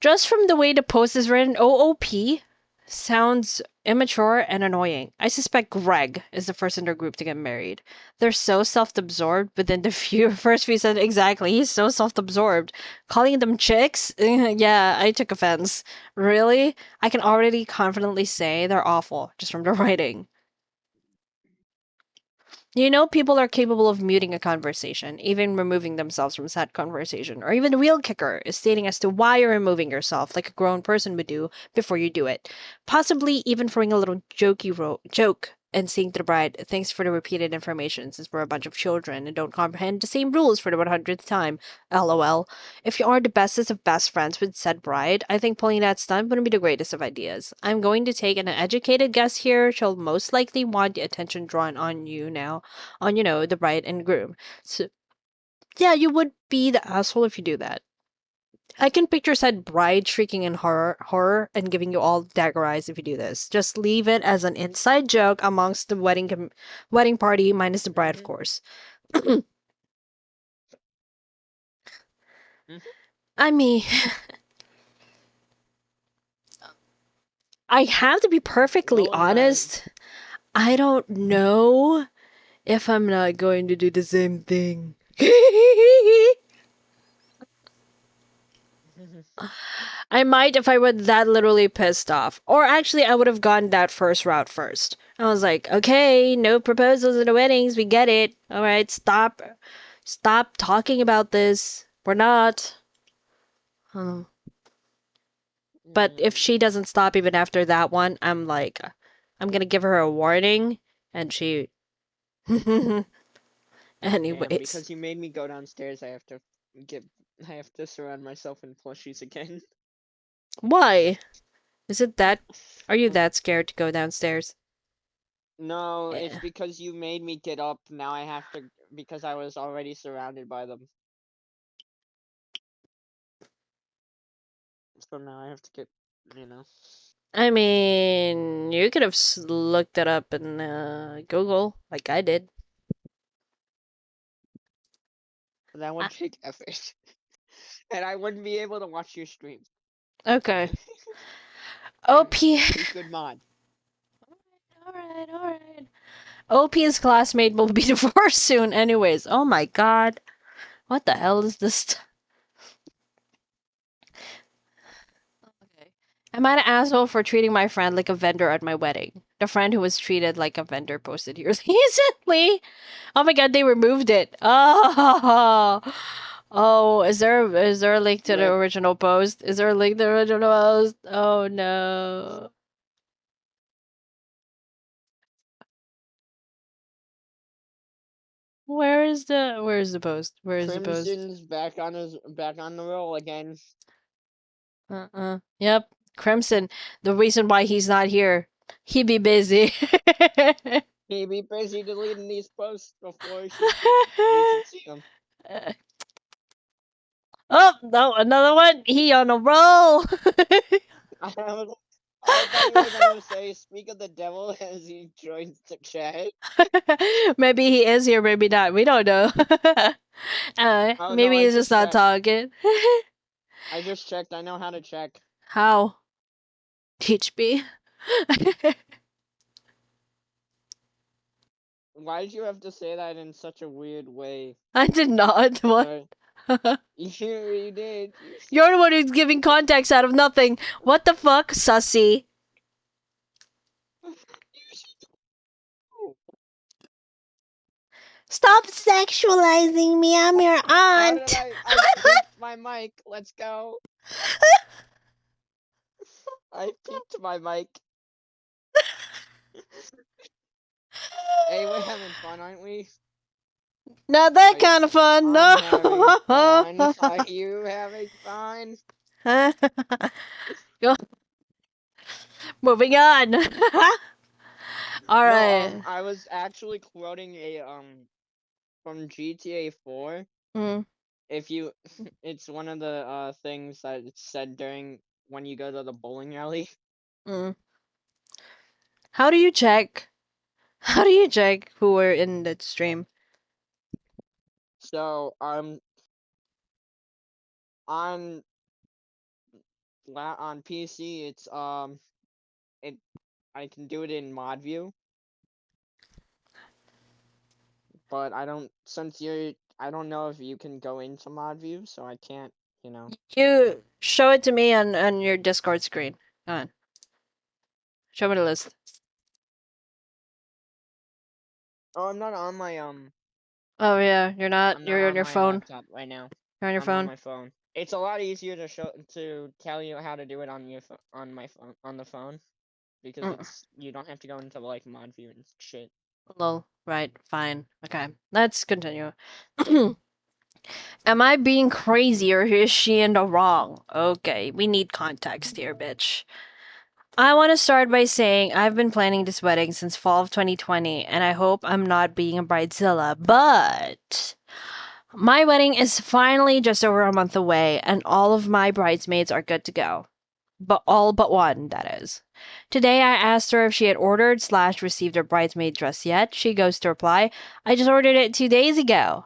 Just from the way the post is written, OOP sounds immature and annoying. I suspect Greg is the first in their group to get married. They're so self-absorbed within the first few sentences. Exactly, he's so self-absorbed. Calling them chicks? Yeah, I took offense. Really? I can already confidently say they're awful just from the writing. You know, people are capable of muting a conversation, even removing themselves from said conversation, or even the real kicker is stating as to why you're removing yourself, like a grown person would do before you do it. Possibly even throwing a little joke and saying to the bride, "Thanks for the repeated information, since we're a bunch of children and don't comprehend the same rules for the 100th time. LOL. If you are the bestest of best friends with said bride, I think pulling that stunt wouldn't be the greatest of ideas. I'm going to take an educated guess here. She'll most likely want the attention drawn on you now, on, the bride and groom. So, yeah, you would be the asshole if you do that. I can picture said bride shrieking in horror, and giving you all dagger eyes if you do this. Just leave it as an inside joke amongst the wedding party, minus the bride, of course. Mhm. I mean, I have to be perfectly Go ahead. honest. I don't know if I'm not going to do the same thing. I might if I were that literally pissed off. Or actually, I would have gone that first route first. I was like, okay, no proposals at the weddings. We get it. All right, stop. Stop talking about this. We're not. But if she doesn't stop even after that one, I'm like, I'm gonna give her a warning. And she. Damn, Anyways. because you made me go downstairs, I have to surround myself in plushies again. Why? Is it that? Are you that scared to go downstairs? No, it's Eh. because you made me get up. Now I have to, because I was already surrounded by them. So now I have to get, you know. I mean, you could have looked it up in Google, like I did. That would take effort. And I wouldn't be able to watch your stream. Okay. OP. He's good mod. Alright. OP's classmate will be divorced soon, anyways. Oh my god. What the hell is this? Okay. Am I an asshole for treating my friend like a vendor at my wedding? The friend who was treated like a vendor posted here recently. Oh my god, they removed it. Oh, oh, is there a link to the Rip. original post? Is there a link to the original post? Oh no. Where's the post? Where's the post? Crimson's back on the roll again. Yep. Crimson. The reason why he's not here. He be busy. He'd be busy deleting these posts before you should see them. Oh no, another one. He on a roll. I thought you were gonna say, "Speak of the devil" as he joins the chat. Maybe he is here, maybe not. We don't know. Oh no, Maybe I he's just just not checked. talking. I just checked. I know how to check. How? Teach me. Why did you have to say that in such a weird way? I did not. What? You did. You're the one who's giving context out of nothing. What the fuck, sussy? Stop sexualizing me. I'm your How did aunt. I peeked my mic. Let's go. I peeked my mic. Hey, we're having fun, aren't we? Not that Are kind of fun. I'm having fun. No. Are you having fun? Go. Moving on. All No, right. I was actually quoting a from GTA 4. Mm, If you, it's one of the things that it's said during when you go to the bowling alley. mm. How do you check? How do you check who were in the stream? So on on PC, it I can do it in mod view, but I don't know if you can go into mod view, so I can't, you know. You show it to me on your Discord screen. Come on. Show me the list. Oh, I'm not on my Oh yeah, you're not. I'm not You're on on your my phone. laptop right now. You're on your I'm on phone. my phone. It's a lot easier to tell you how to do it on my phone on the phone because you don't have to go into like mod view and shit. Lol. Right. Fine. Okay. Let's continue. Am I being crazy or is she in the wrong? Okay, we need context here, bitch. I want to start by saying I've been planning this wedding since fall of 2020, and I hope I'm not being a bridezilla, but my wedding is finally just over a month away, and all of my bridesmaids are good to go. But all but one, that is. Today I asked her if she had ordered / received her bridesmaid dress yet. She goes to reply, I just ordered it 2 days ago.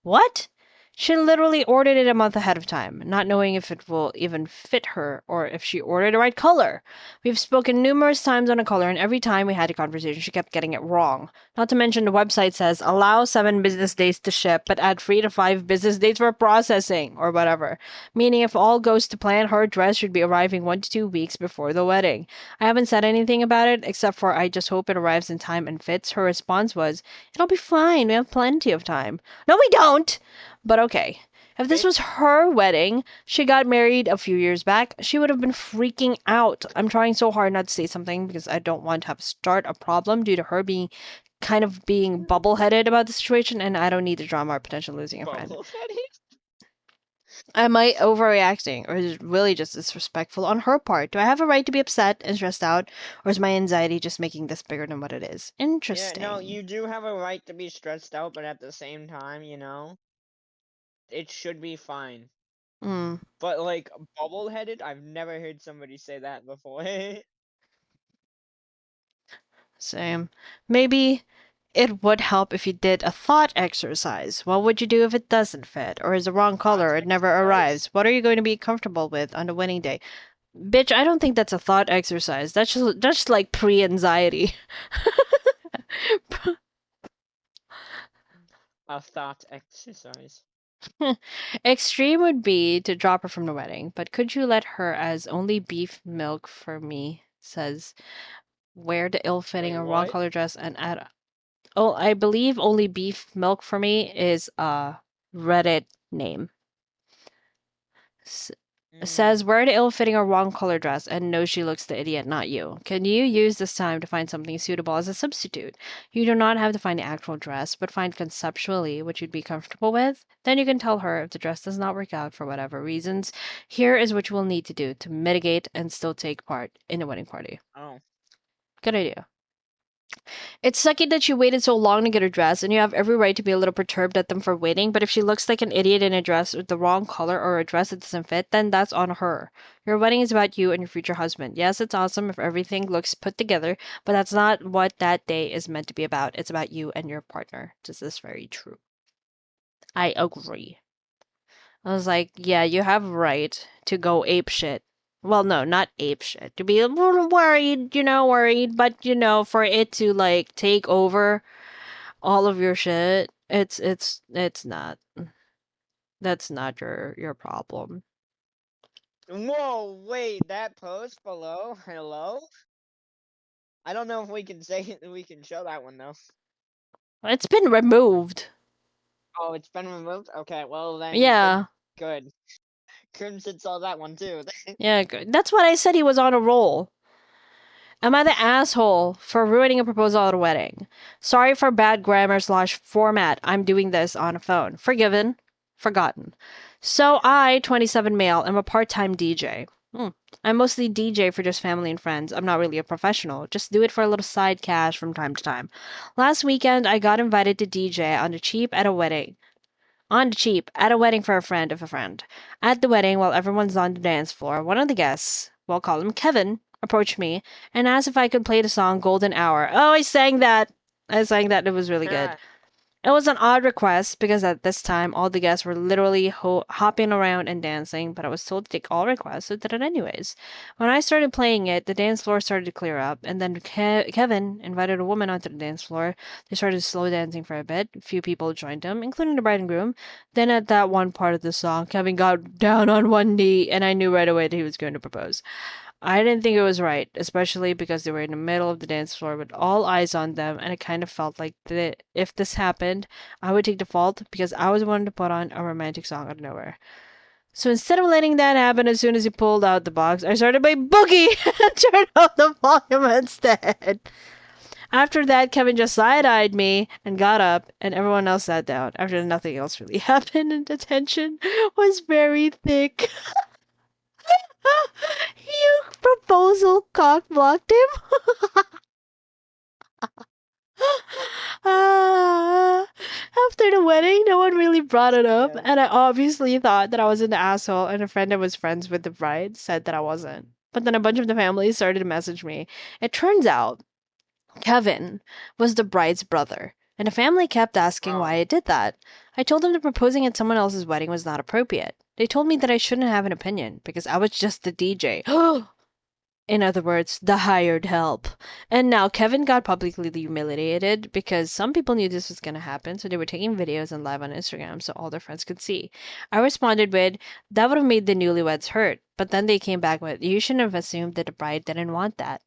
What? She literally ordered it a month ahead of time, not knowing if it will even fit her or if she ordered the right color. We've spoken numerous times on a color, and every time we had a conversation, she kept getting it wrong. Not to mention, the website says allow 7 business days to ship, but add 3 to 5 business days for processing, or whatever. Meaning, if all goes to plan, her dress should be arriving 1 to 2 weeks before the wedding. I haven't said anything about it, except for I just hope it arrives in time and fits. Her response was, it'll be fine, we have plenty of time. No, we don't! But okay. If this was her wedding, she got married a few years back, she would have been freaking out. I'm trying so hard not to say something because I don't want to have start a problem due to her being bubble-headed about the situation, and I don't need the drama or potential losing a friend. Bubble-headed? Am I overreacting, or is it really just disrespectful on her part? Do I have a right to be upset and stressed out, or is my anxiety just making this bigger than what it is? Interesting. Yeah, no, you do have a right to be stressed out, but at the same time, you know, it should be fine. Hmm. But like bubble-headed, I've never heard somebody say that before. Same. Maybe it would help if you did a thought exercise. What would you do if it doesn't fit, or is the wrong color, or it never exercise? arrives? What are you going to be comfortable with on the wedding day? Bitch, I don't think that's a thought exercise. That's just like pre-anxiety. A thought exercise. Extreme would be to drop her from the wedding, but could you let her as only beef milk for me? Says wear the ill-fitting Wait, or wrong what? color dress and add. Oh, I believe only beef milk for me is a Reddit name. Says wear the ill-fitting or wrong color dress and knows she looks the idiot, not you. Can you use this time to find something suitable as a substitute? You do not have to find the actual dress, but find conceptually what you'd be comfortable with. Then you can tell her if the dress does not work out for whatever reasons. Here is what you will need to do to mitigate and still take part in the wedding party. Oh. Good idea. It's sucky that she waited so long to get her dress, and you have every right to be a little perturbed at them for waiting, but if she looks like an idiot in a dress with the wrong color or a dress that doesn't fit, then that's on her. Your wedding is about you and your future husband. Yes, it's awesome if everything looks put together, but that's not what that day is meant to be about. It's about you and your partner. This is very true. I agree. I was like, yeah, you have right to go ape shit. Well, no, not ape shit. To be a little worried, but for it to like take over all of your shit, it's not. That's not your problem. Whoa, wait, that post below? Hello? I don't know if we can say we can show that one though. It's been removed. Oh, it's been removed? Okay, well then Yeah. good. Crimson saw that one too. Yeah, good. That's what I said, he was on a roll. Am I the asshole for ruining a proposal at a wedding? Sorry for bad grammar / format. I'm doing this on a phone. Forgiven. Forgotten. So I, 27 male, am a part-time DJ. I mostly DJ for just family and friends. I'm not really a professional. Just do it for a little side cash from time to time. Last weekend, I got invited to DJ on the cheap at a wedding. On the cheap, at a wedding for a friend of a friend. At the wedding, while everyone's on the dance floor, one of the guests, we'll call him Kevin, approached me and asked if I could play the song Golden Hour. Oh, I sang that. It was really good. It was an odd request because at this time all the guests were literally hopping around and dancing, but I was told to take all requests, so did it anyways. When I started playing it, the dance floor started to clear up, and then Kevin invited a woman onto the dance floor. They started slow dancing for a bit. A few people joined him, including the bride and groom. Then at that one part of the song, Kevin got down on one knee, and I knew right away that he was going to propose. I didn't think it was right, especially because they were in the middle of the dance floor with all eyes on them, and it kind of felt like that if this happened, I would take the fault because I was the one to put on a romantic song out of nowhere. So instead of letting that happen as soon as he pulled out the box, I started my boogie and turned out the volume instead. After that, Kevin just side-eyed me and got up, and everyone else sat down. After nothing else really happened, and the tension was very thick. You proposal cock blocked him? Ah, after the wedding, no one really brought it up, Yeah. and I obviously thought that I was an asshole, and a friend that was friends with the bride said that I wasn't. But then a bunch of the family started to message me. It turns out Kevin was the bride's brother, and the family kept asking why Oh. I did that. I told them that proposing at someone else's wedding was not appropriate. They told me that I shouldn't have an opinion because I was just the DJ. In other words, the hired help. And now Kevin got publicly humiliated because some people knew this was going to happen, so they were taking videos and live on Instagram so all their friends could see. I responded with, that would have made the newlyweds hurt. But then they came back with, you shouldn't have assumed that the bride didn't want that.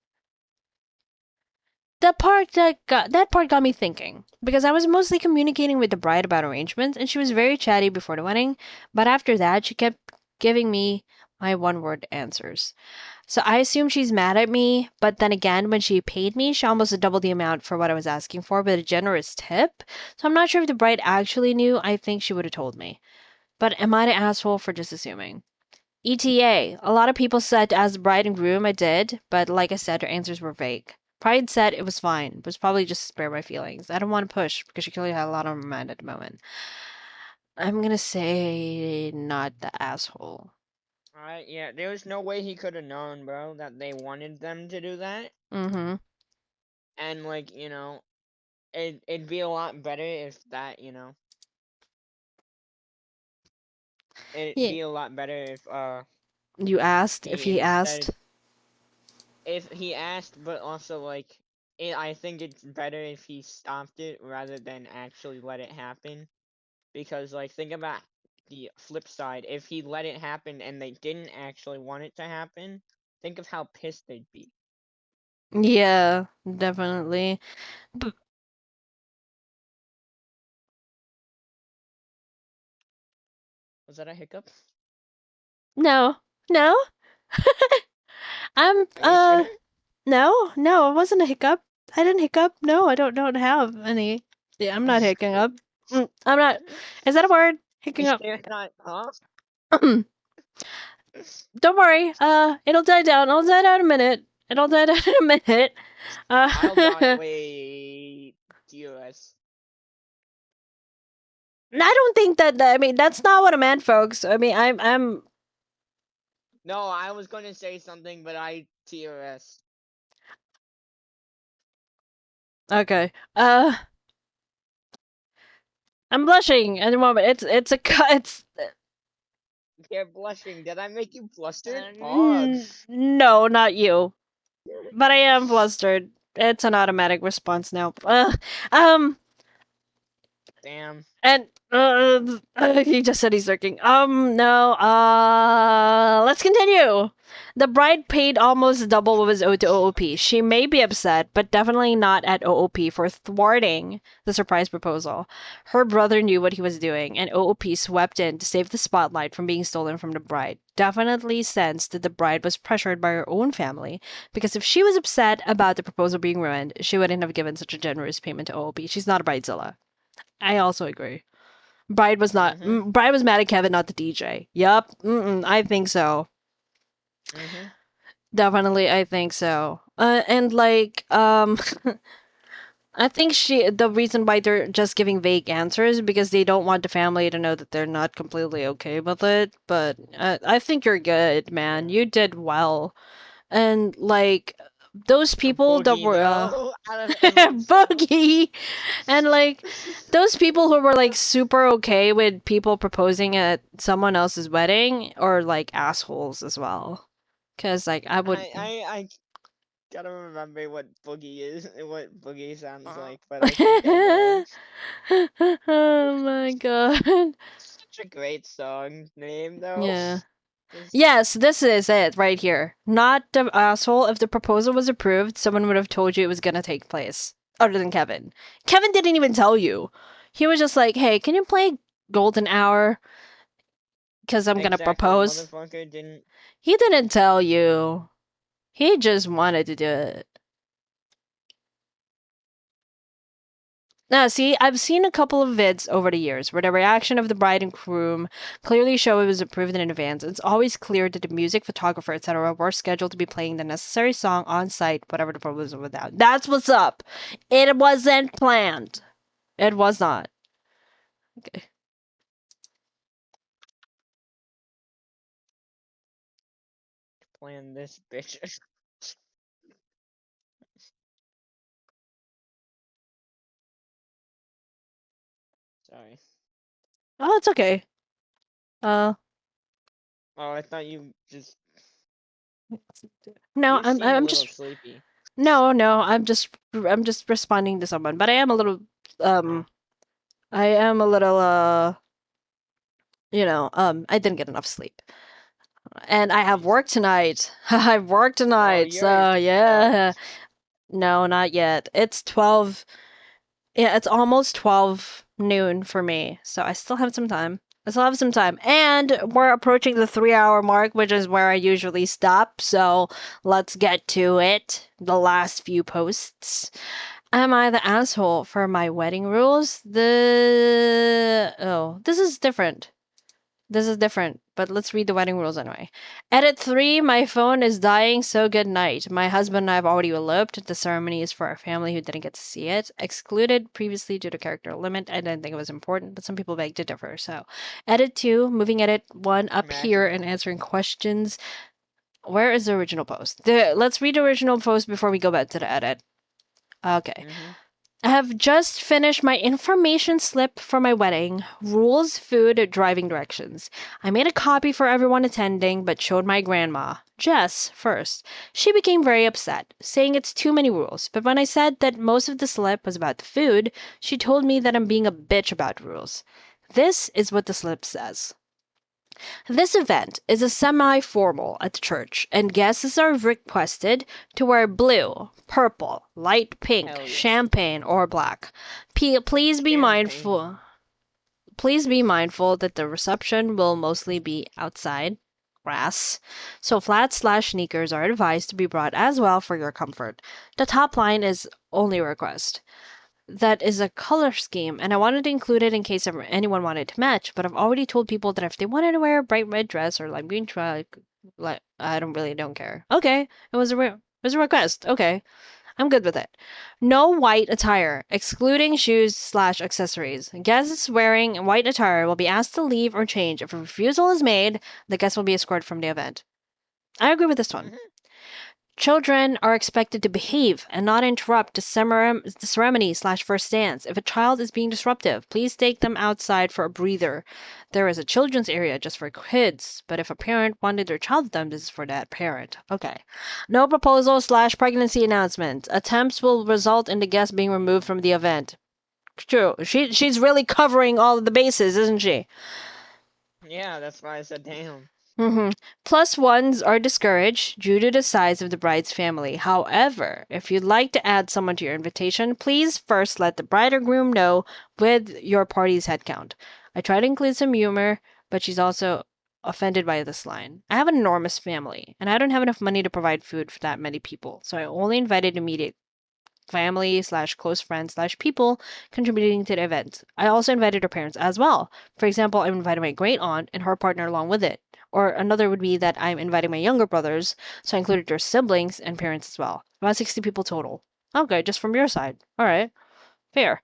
That part got me thinking because I was mostly communicating with the bride about arrangements and she was very chatty before the wedding, but after that she kept giving me my one-word answers. So I assume she's mad at me, but then again, when she paid me, she almost doubled the amount for what I was asking for with a generous tip. So I'm not sure if the bride actually knew. I think she would have told me. But am I the asshole for just assuming? ETA. A lot of people said as the bride and groom I did, but like I said, their answers were vague. Pride said it was fine. It was probably just to spare my feelings. I don't want to push because she clearly had a lot on her mind at the moment. I'm gonna say not the asshole. Alright, yeah, there was no way he could have known, bro, that they wanted them to do that. Mm-hmm. And, like, it'd be a lot better if that, it'd Yeah. be a lot better if, You asked if he asked. if he asked, but also, like, I think it's better if he stopped it rather than actually let it happen. Because, like, think about the flip side. If he let it happen and they didn't actually want it to happen, think of how pissed they'd be. Yeah, definitely. But Was that a hiccup? no, no. I'm Are you sure? no, it wasn't a hiccup. I didn't hiccup. No, I don't have any. Yeah, I'm not hiccupping up. I'm not. Is that a word? Hiccupping up. You're not, huh? Don't worry. It'll die down. It'll die down in a minute. It'll die down in a minute. I'll die. Wait. TOS. I don't think that. I mean, that's not what I meant, folks. I mean, I'm. No, I was going to say something, but I TOS. Okay. I'm blushing at the moment. It's a it's. You're blushing. Did I make you flustered? No, not you. But I am flustered. It's an automatic response now. Damn. And he just said he's lurking. No. Let's continue. The bride paid almost double what was owed to OOP. She may be upset, but definitely not at OOP for thwarting the surprise proposal. Her brother knew what he was doing, and OOP swept in to save the spotlight from being stolen from the bride. Definitely sensed that the bride was pressured by her own family, because if she was upset about the proposal being ruined, she wouldn't have given such a generous payment to OOP. She's not a bridezilla. I also agree. Bride was not. Bride was mad at Kevin, not the DJ. Yup. I think so. Definitely, I think so. And like, I think the reason why they're just giving vague answers because they don't want the family to know that they're not completely okay with it. But I think you're good, man. You did well. And like, those people that Boogie, were though. Out of every song. Boogie, and like those people who were like super okay with people proposing at someone else's wedding are like assholes as well. Cause like I would. I gotta remember what Boogie is, what Boogie sounds like, but I think I know. Oh my god. Such a great song name, though. Yeah. Just- Yes, this is it right here. Not the asshole. If the proposal was approved, someone would have told you it was gonna take place. Other than Kevin. Kevin didn't even tell you. He was just like, hey, can you play Golden Hour? Because I'm gonna exactly, propose. motherfucker didn't. He didn't tell you. He just wanted to do it. Now, see, I've seen a couple of vids over the years where the reaction of the bride and groom clearly show it was approved in advance. It's always clear that the music, photographer, etc. were scheduled to be playing the necessary song on site, whatever the proposal was without. That's what's up. It wasn't planned. It was not. Okay. Plan this bitch. Sorry. Oh, it's okay. Uh, Oh, I thought you just. no, You seem a I'm little just sleepy. no, I'm just responding to someone, but I am a little Oh. I am a little I didn't get enough sleep. And I have work tonight. I've worked tonight, you're so yeah. fucked. No, not yet. It's 12. Yeah, it's almost 12 noon for me, so I still have some time. I still have some time. And we're approaching the 3-hour mark, which is where I usually stop, so let's get to it. The last few posts. Am I the asshole for my wedding rules? This is different. This is different, but let's read the wedding rules anyway. Edit 3, my phone is dying, so good night. My husband and I have already eloped. The ceremony is for our family who didn't get to see it. Excluded previously due to character limit. I didn't think it was important, but some people beg to differ. So, edit 2, moving edit 1 up here and answering questions. Where is the original post? Let's read the original post before we go back to the edit. Okay. I have just finished my information slip for my wedding. Rules, food, driving directions. I made a copy for everyone attending, but showed my grandma, Jess, first. She became very upset, saying it's too many rules. But when I said that most of the slip was about the food, she told me that I'm being a bitch about rules. This is what the slip says. This event is a semi-formal at the church, and guests are requested to wear blue, purple, light pink, Hell yes. champagne, or black. Please be Champagne. mindful. Please be mindful that the reception will mostly be outside, grass, so flats/sneakers are advised to be brought as well for your comfort. The top line is only request. That is a color scheme, and I wanted to include it in case anyone wanted to match, but I've already told people that if they wanted to wear a bright red dress or lime green truck, like I don't care. Okay, it was a request. Okay, I'm good with it. No white attire, excluding shoes/accessories. Guests wearing white attire will be asked to leave or change. If a refusal is made, the guest will be escorted from the event. I agree with this one. Children are expected to behave and not interrupt the ceremony/first dance. If a child is being disruptive, please take them outside for a breather. There is a children's area just for kids, but if a parent wanted their child with them, this is for that parent. Okay. No proposal/pregnancy announcement. Attempts will result in the guest being removed from the event. True. She's really covering all of the bases, isn't she? Yeah, that's why I said damn. Plus ones are discouraged due to the size of the bride's family. However, if you'd like to add someone to your invitation, please first let the bride or groom know with your party's head count. I try to include some humor, but she's also offended by this line. I have an enormous family, and I don't have enough money to provide food for that many people, so I only invited immediate family/close friends/people contributing to the event. I also invited her parents as well. For example, I invited my great aunt and her partner along with it. Or another would be that I'm inviting my younger brothers, so I included their siblings and parents as well. About 60 people total. Okay, just from your side. All right. Fair.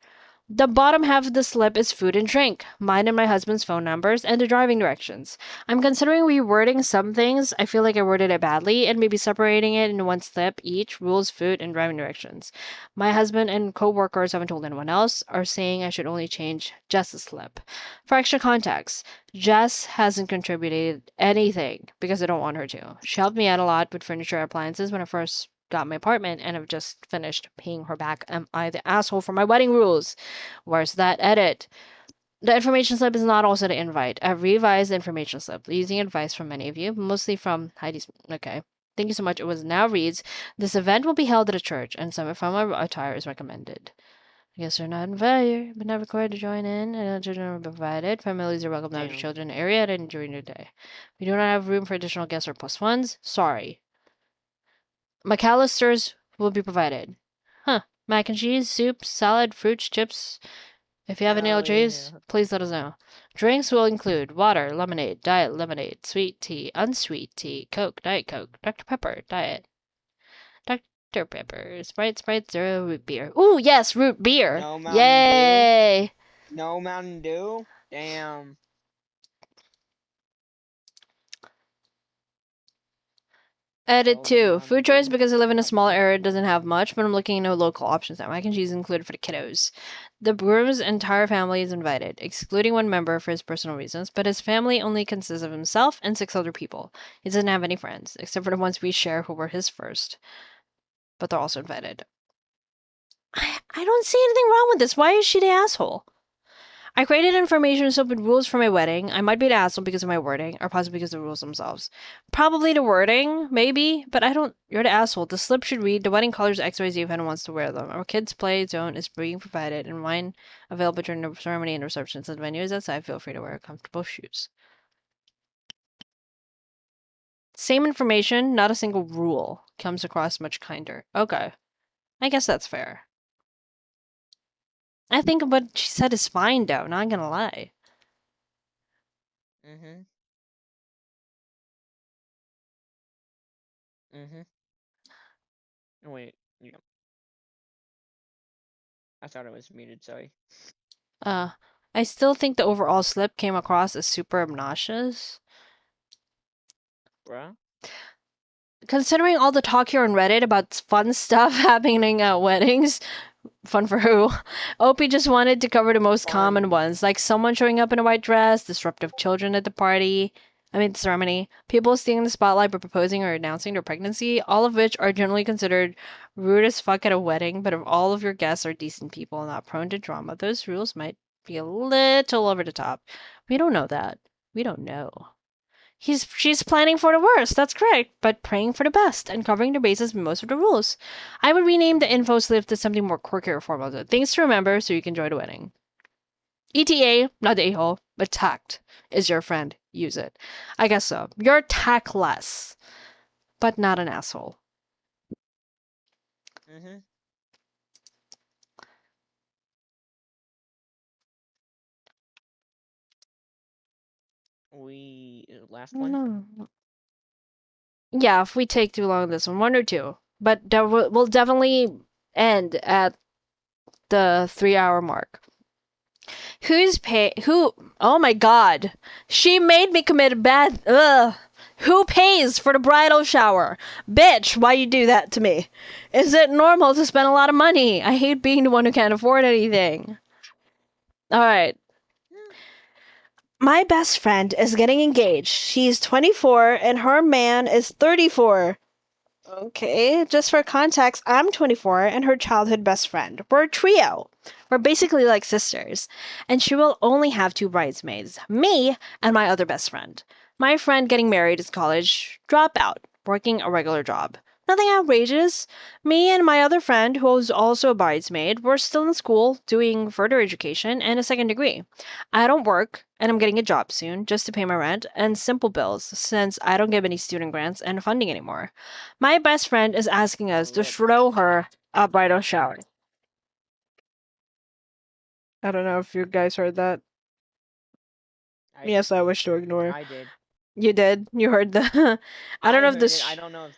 The bottom half of the slip is food and drink, mine and my husband's phone numbers, and the driving directions. I'm considering rewording some things. I feel like I worded it badly, and maybe separating it into one slip each: rules, food, and driving directions. My husband and co-workers haven't told anyone else, are saying I should only change Jess's slip. For extra context, Jess hasn't contributed anything because I don't want her to. She helped me out a lot with furniture and appliances when I first got my apartment, and I've just finished paying her back. Am I the asshole for my wedding rules? Where's that edit? The information slip is not also the invite. I've revised the information slip using advice from many of you, mostly from Heidi's. Okay. Thank you so much. It was now reads: this event will be held at a church, and some formal attire is recommended. I guess they're not invited, but not required to join in, and children are provided. Families are welcome to have their Damn. children in the area and during the day. We do not have room for additional guests or plus ones. Sorry. McAllister's will be provided. Huh. Mac and cheese, soup, salad, fruits, chips. If you have any Oh, allergies, yeah. please let us know. Drinks will include water, lemonade, diet lemonade, sweet tea, unsweet tea, Coke, Diet Coke, Dr. Pepper, diet, Dr. Pepper, Sprite, Zero, root beer. Ooh, yes, root beer. No Mountain Yay! Dew. No Mountain Dew. Damn. Edit Oh, no 2. Mountain Food choice, Dew. because I live in a small area, doesn't have much, but I'm looking into local options now. Mac and cheese included for the kiddos. The groom's entire family is invited, excluding one member for his personal reasons, but his family only consists of himself and 6 other people. He doesn't have any friends, except for the ones we share who were his first. But they're also invited. I don't see anything wrong with this. Why is she the asshole? I created information so with rules for my wedding. I might be the asshole because of my wording, or possibly because of the rules themselves. Probably the wording, maybe, but I don't. You're the asshole. The slip should read: the wedding colors XYZ if anyone wants to wear them. Our kids' play zone is being provided, and wine available during the ceremony and reception. Since the venue is outside, feel free to wear comfortable shoes. Same information, not a single rule. Comes across much kinder. Okay. I guess that's fair. I think what she said is fine, though, not gonna lie. Mm-hmm. Mm-hmm. Wait. Yeah. I thought it was muted, sorry. I still think the overall slip came across as super obnoxious. Bruh. Considering all the talk here on Reddit about fun stuff happening at weddings, fun for who? Opie just wanted to cover the most common Fun. ones, like someone showing up in a white dress, disruptive children at the party, the ceremony, people stealing the spotlight by proposing or announcing their pregnancy, all of which are generally considered rude as fuck at a wedding, but if all of your guests are decent people and not prone to drama, those rules might be a little over the top. We don't know that. We don't know. She's planning for the worst, that's correct, but praying for the best and covering the bases with most of the rules. I would rename the info slip to something more quirky or formal. Things to remember so you can enjoy the wedding. ETA, not the a-hole, but tact is your friend. Use it. I guess so. You're tactless, but not an asshole. Mm-hmm. Last one? No. Yeah, if we take too long on this one or two. But we'll definitely end at the 3-hour mark. Oh my god. She made me commit a bad, Who pays for the bridal shower? Bitch, why you do that to me? Is it normal to spend a lot of money? I hate being the one who can't afford anything. Alright. My best friend is getting engaged. She's 24 and her man is 34. Okay, just for context, I'm 24 and her childhood best friend. We're a trio. We're basically like sisters. And she will only have 2 bridesmaids, me and my other best friend. My friend getting married is college dropout, working a regular job. Nothing outrageous. Me and my other friend, who is also a bridesmaid, we're still in school doing further education and a second degree. I don't work, and I'm getting a job soon just to pay my rent and simple bills since I don't get any student grants and funding anymore. My best friend is asking us to throw her a bridal shower. I don't know if you guys heard that. Yes, I wish to ignore. I did. You did? You heard the... I don't know if heard this... it. I don't know if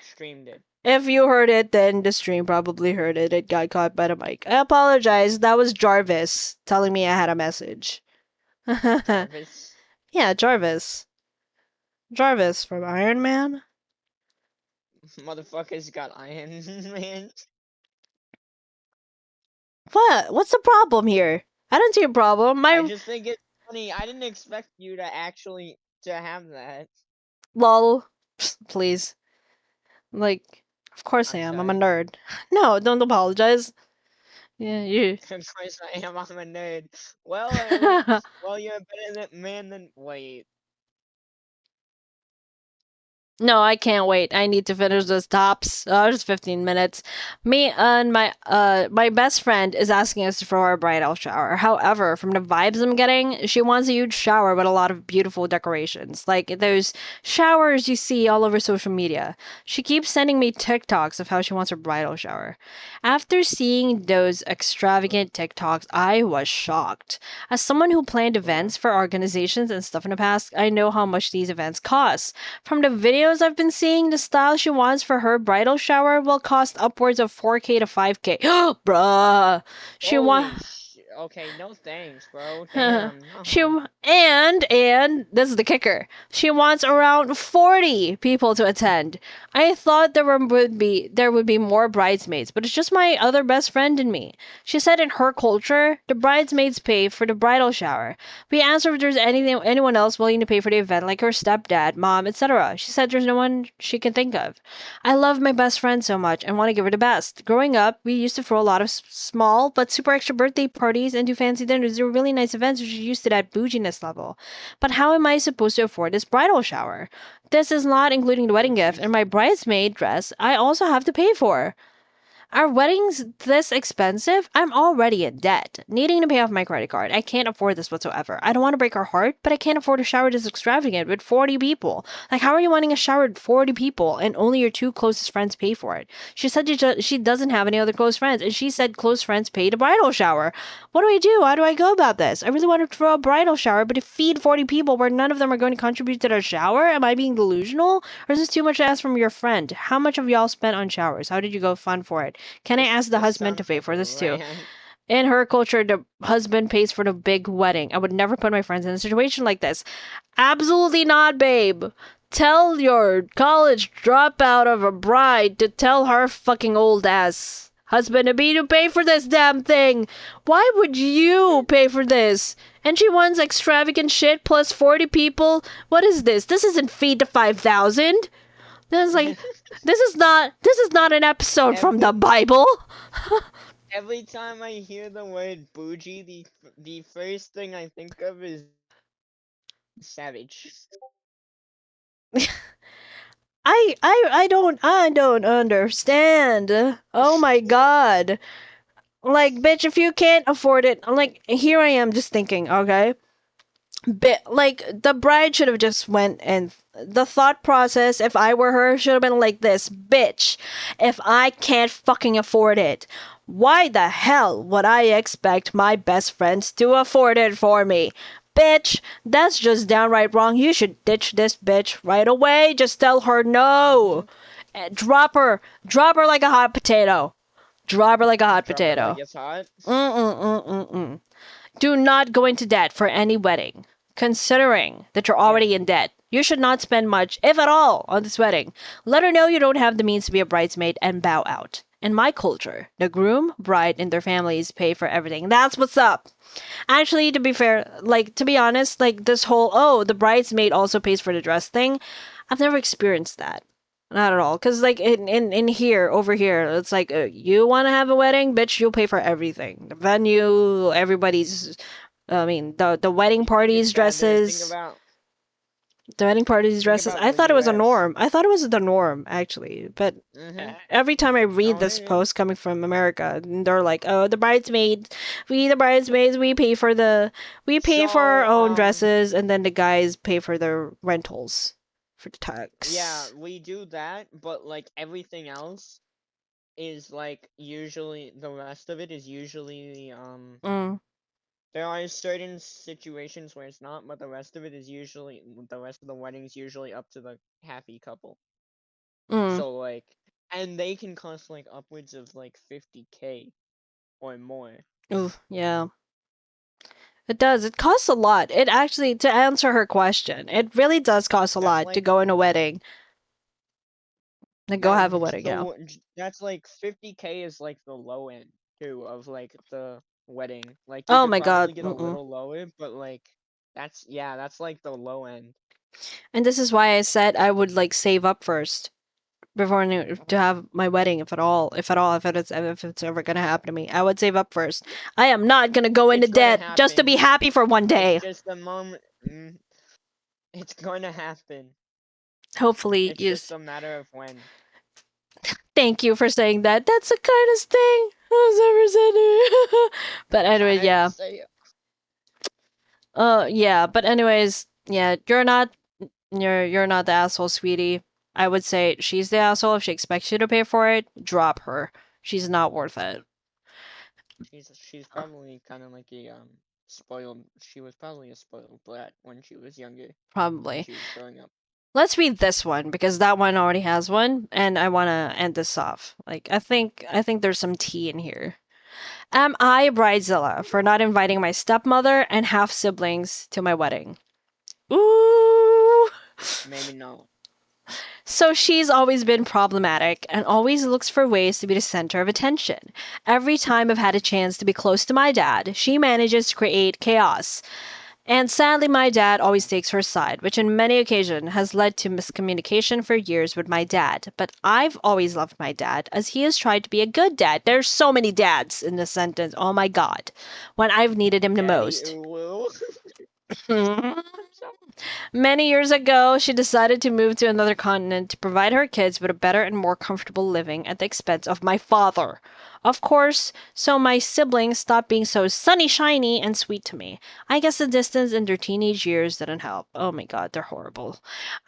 stream did. If you heard it, then the stream probably heard it. It got caught by the mic. I apologize. That was Jarvis telling me I had a message. Jarvis. Yeah, Jarvis. Jarvis from Iron Man. Motherfuckers got Iron Man. What? What's the problem here? I don't see a problem. I My just think it's funny. I didn't expect you to actually to have that. lol. Please. Like, of course I I'm am. I'm a sorry. nerd. No, don't apologize. Yeah, you. Of course I am. I'm a nerd. Well, Alex. Well, you're a better man than. Wait. No, I can't wait. I need to finish this tops. Just 15 minutes. Me and my best friend is asking us for a bridal shower. However, from the vibes I'm getting, she wants a huge shower with a lot of beautiful decorations. Like those showers you see all over social media. She keeps sending me TikToks of how she wants her bridal shower. After seeing those extravagant TikToks, I was shocked. As someone who planned events for organizations and stuff in the past, I know how much these events cost. From the videos I've been seeing, the style she wants for her bridal shower will cost upwards of 4K to 5K. Bruh. She Holy wants. Okay, no thanks, bro. Damn. She No. and this is the kicker. She wants around 40 people to attend. I thought there would be more bridesmaids, but it's just my other best friend and me. She said in her culture, the bridesmaids pay for the bridal shower. We asked her if there's anyone else willing to pay for the event, like her stepdad, mom, etc. She said there's no one she can think of. I love my best friend so much and want to give her the best. Growing up, we used to throw a lot of small but super extra birthday parties and do fancy dinners. They were really nice events, which are used to that bouginess level. But how am I supposed to afford this bridal shower? This is not including the wedding gift and my bridesmaid dress I also have to pay for. Are weddings this expensive? I'm already in debt, needing to pay off my credit card. I can't afford this whatsoever. I don't want to break her heart, but I can't afford a shower this extravagant with 40 people. Like, how are you wanting a shower with 40 people and only your two closest friends pay for it? She said she doesn't have any other close friends, and she said close friends pay the bridal shower. What do I do? How do I go about this? I really want to throw a bridal shower, but to feed 40 people where none of them are going to contribute to the shower? Am I being delusional? Or is this too much to ask from your friend? How much have y'all spent on showers? How did you go fund for it? Can I ask the This husband to sounds pay like for a this too? rant. In her culture, the husband pays for the big wedding. I would never put my friends in a situation like this. Absolutely not, babe. Tell your college dropout of a bride to tell her fucking old ass husband to be to pay for this damn thing. Why would you pay for this? And she wants extravagant shit plus 40 people. What is this? This isn't Feed to 5,000. This is like this is not an episode from the Bible. Every time I hear the word bougie, the first thing I think of is savage. I don't understand. Oh my god. Like, bitch, if you can't afford it, like, here I am just thinking, okay? Like, the bride should have just went and the thought process, if I were her, should have been like this. Bitch, if I can't fucking afford it, why the hell would I expect my best friends to afford it for me? Bitch, that's just downright wrong. You should ditch this bitch right away. Just tell her no. Drop her. Drop her like a hot potato. Drop her like a hot Drop it like potato. it's hot. Mm-mm-mm-mm-mm. Do not go into debt for any wedding. Considering that you're already in debt, you should not spend much, if at all, on this wedding. Let her know you don't have the means to be a bridesmaid and bow out. In my culture, the groom, bride, and their families pay for everything. That's what's up. Actually, to be fair, like, to be honest, like, this whole, oh, the bridesmaid also pays for the dress thing, I've never experienced that. Not at all. Because, like, in here, over here, it's like, you want to have a wedding? Bitch, you'll pay for everything. The venue, everybody's, I mean, the wedding parties, dresses. The wedding parties, dresses. about I the thought it was a US. norm. I thought it was the norm, actually. But every time I read No, this it is. post coming from America, they're like, "Oh, the bridesmaids, we pay for our own So, dresses, and then the guys pay for their rentals for the tux." Yeah, we do that, but like everything else is like usually the rest of it is usually Mm, there are certain situations where it's not, but the rest of it is usually the rest of the wedding is usually up to the happy couple. mm. So like And they can cost like upwards of like 50K or more. Ooh, yeah. It does. It costs a lot. It actually, to answer her question, it really does cost a That's lot to like go in a wedding. To go have a wedding, the yeah. that's like 50K is like the low end too of like the wedding. Like you Oh could my probably god. get a Mm-mm. little lower, but like that's like the low end. And this is why I said I would like save up first before to have my wedding, if at all, if it's ever gonna happen to me. I would save up first. I am not gonna go into It's gonna debt just to be happen. happy for one It's day. just a moment. It's gonna happen. Hopefully, It's you. just a matter of when. Thank you for saying that. That's the kindest thing I've ever said to me. But anyway, I didn't yeah. say it. Yeah. But anyways, yeah. You're not the asshole, sweetie. I would say she's the asshole. If she expects you to pay for it, drop her. She's not worth it. She's probably kind of like a spoiled. She was probably a spoiled brat when she was younger, when Probably. she was growing up. Let's read this one because that one already has one, and I want to end this off. Like I think there's some tea in here. Am I bridezilla for not inviting my stepmother and half siblings to my wedding? Ooh. Maybe not. So she's always been problematic and always looks for ways to be the center of attention. Every time I've had a chance to be close to my dad, she manages to create chaos. And sadly, my dad always takes her side, which in many occasions has led to miscommunication for years with my dad. But I've always loved my dad, as he has tried to be a good dad. There's so many dads in this sentence. Oh my god. When I've needed him the Daddy most. Ulu. Many years ago, she decided to move to another continent to provide her kids with a better and more comfortable living at the expense of my father. Of course, so my siblings stopped being so sunny, shiny, and sweet to me. I guess the distance in their teenage years didn't help. Oh my god, they're horrible.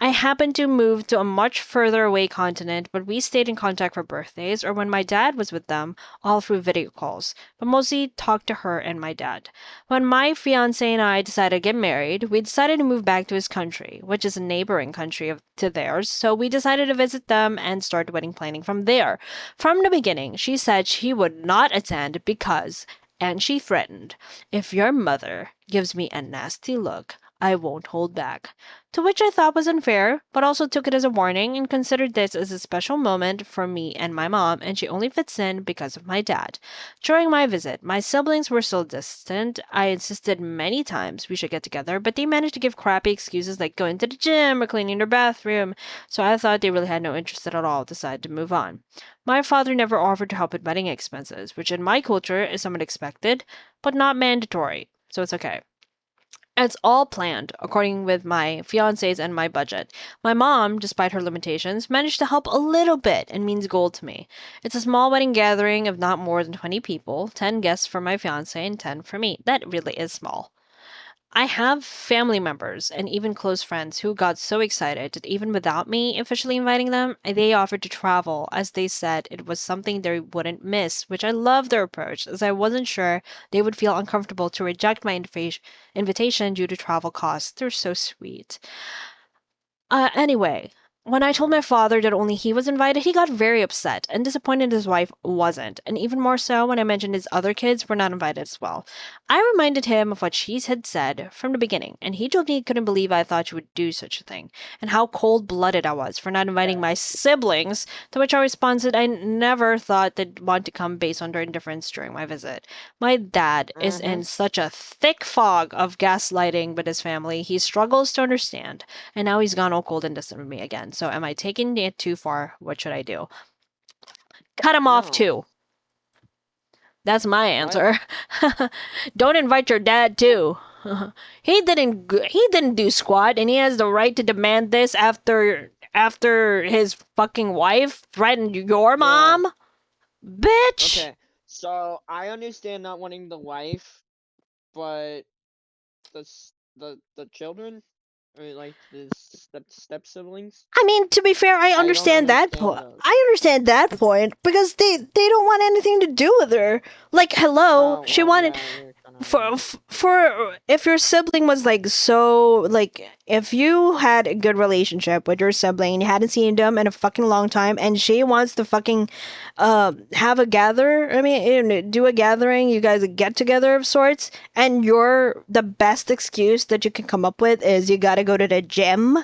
I happened to move to a much further away continent, but we stayed in contact for birthdays or when my dad was with them, all through video calls, but mostly talked to her and my dad. When my fiance and I decided to get married, we decided to move back to his country, which is a neighboring country to theirs, so we decided to visit them and start wedding planning from there. From the beginning, she said she would not attend because, and she threatened, if your mother gives me a nasty look, I won't hold back. To which I thought was unfair, but also took it as a warning and considered this as a special moment for me and my mom, and she only fits in because of my dad. During my visit, my siblings were still distant. I insisted many times we should get together, but they managed to give crappy excuses like going to the gym or cleaning their bathroom, so I thought they really had no interest at all, decided to move on. My father never offered to help with wedding expenses, which in my culture is somewhat expected, but not mandatory, so it's okay. It's all planned, according with my fiance's and my budget. My mom, despite her limitations, managed to help a little bit and means gold to me. It's a small wedding gathering of not more than 20 people, 10 guests for my fiance and 10 for me. That really is small. I have family members and even close friends who got so excited that even without me officially inviting them, they offered to travel as they said it was something they wouldn't miss, which I love their approach as I wasn't sure they would feel uncomfortable to reject my invitation due to travel costs. They're so sweet. Anyway, when I told my father that only he was invited, he got very upset and disappointed his wife wasn't, and even more so when I mentioned his other kids were not invited as well. I reminded him of what she had said from the beginning, and he told me he couldn't believe I thought she would do such a thing, and how cold blooded I was for not inviting my siblings, to which I responded I never thought they'd want to come based on their indifference during my visit. My dad is in such a thick fog of gaslighting with his family, he struggles to understand. And now he's gone all cold and distant with me again. So am I taking it too far? What should I do? Cut him off No. too. That's my answer. Don't invite your dad too. He didn't do squat, and he has the right to demand this after his fucking wife threatened your mom. Bitch. Okay, so I understand not wanting the wife, but the children, or like the step siblings. I mean, to be fair, I don't understand that understand point. those. I understand that point because they don't want anything to do with her. Like, hello, she wanted. Yeah, you're kinda for if your sibling was like so like if you had a good relationship with your sibling and you hadn't seen them in a fucking long time and she wants to fucking have a do a gathering, you guys get together of sorts, and the best excuse that you can come up with is you gotta go to the gym,